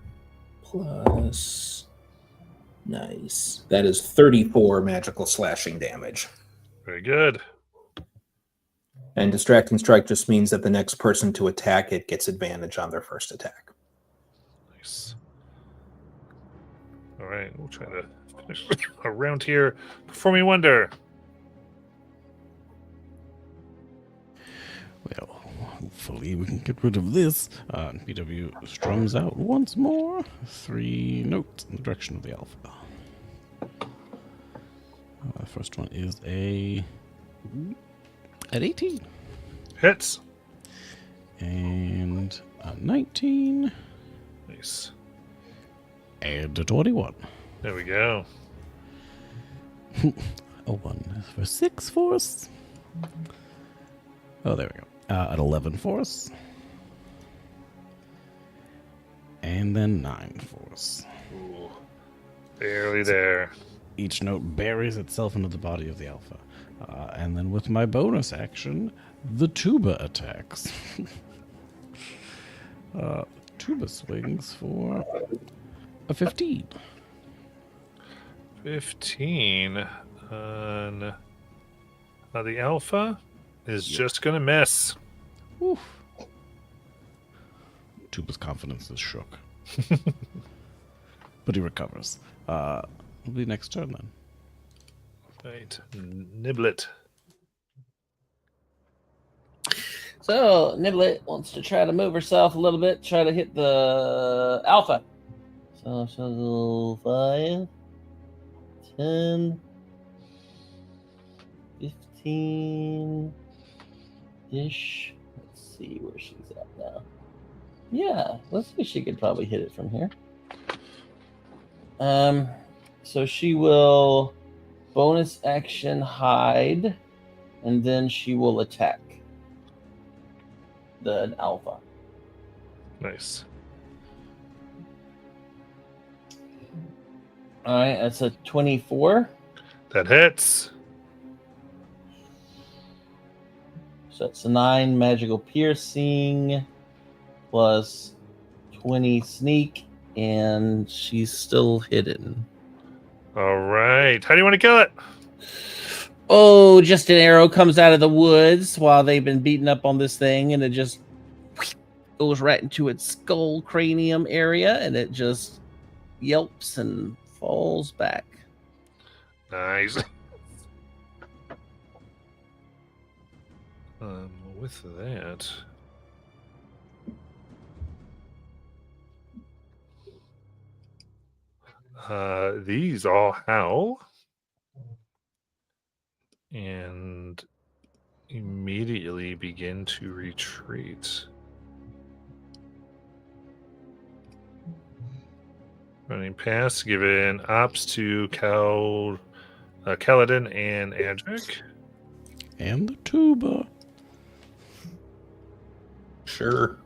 plus nice. That is 34 magical slashing damage. Very good. And distracting strike just means that the next person to attack it gets advantage on their first attack. Nice. All right, we'll try to finish around here. Performing Wonder. Well, hopefully we can get rid of this. BW strums out once more. 3 notes in the direction of the alpha. First one is at 18. Hits. And a 19. Nice. And a 21. There we go. A 1 for 6 force. Oh, there we go. At 11 force. And then 9 force. Ooh, barely there. Each note buries itself into the body of the alpha. And then with my bonus action, the tuba attacks. Tuba swings for a 15. 15 on the alpha is just going to miss. Oof. Tuba's confidence is shook. But he recovers. It'll be next turn then. Right. Niblet. So Niblet wants to try to move herself a little bit, try to hit the alpha. So she'll go 5, 10, 15-ish. Let's see where she's at now. Yeah, let's see if she could probably hit it from here. So she will bonus action hide, and then she will attack the alpha. Nice. All right, that's a 24. That hits. So that's a 9 magical piercing plus 20 sneak, and she's still hidden. All right. How do you want to kill it? Oh, just an arrow comes out of the woods while they've been beating up on this thing, and it just goes right into its skull cranium area, and it just yelps and falls back. Nice. With that, these all howl and immediately begin to retreat. Running past, giving ops to Kaladin and Adric. And the tuba. Sure.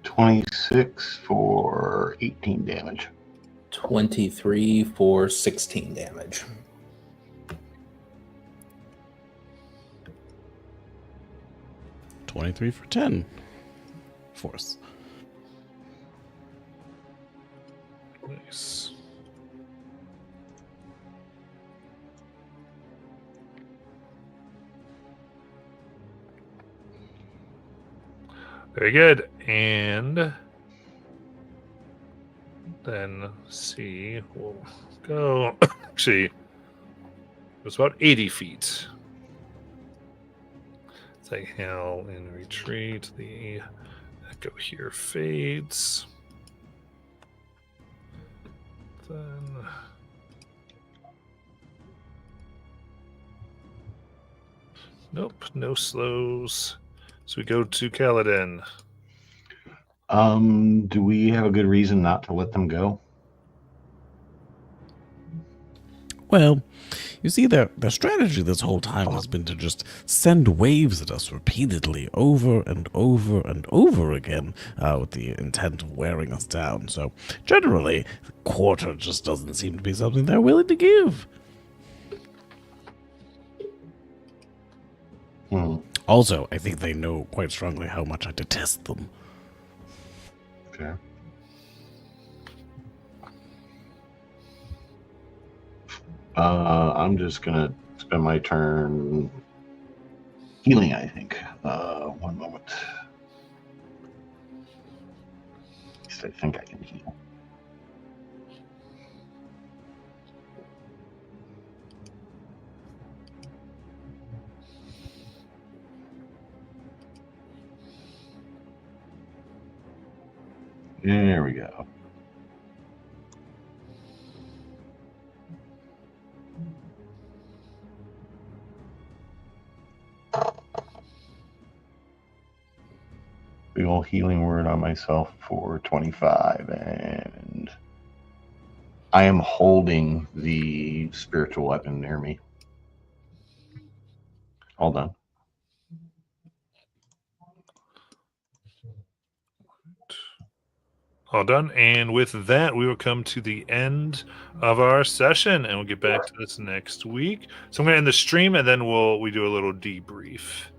26 for 18 damage. 23 for 16 damage. $23 for 10 force. Nice. Very good. And then see, we'll go. Actually, it was about 80 feet. It's like hell in retreat. The echo here fades. Then. Nope, no slows. So we go to Kaladin. Do we have a good reason not to let them go? Well, you see, their strategy this whole time has been to just send waves at us repeatedly over and over and over again with the intent of wearing us down. So generally, the quarter just doesn't seem to be something they're willing to give. Also, I think they know quite strongly how much I detest them. Okay. I'm just gonna spend my turn healing, I think. One moment. At least I think I can heal. There we go. Big ol' healing word on myself for 25, and I am holding the spiritual weapon near me. All done. All done. And with that, we will come to the end of our session, and we'll get back to this next week. So I'm going to end the stream, and then we do a little debrief.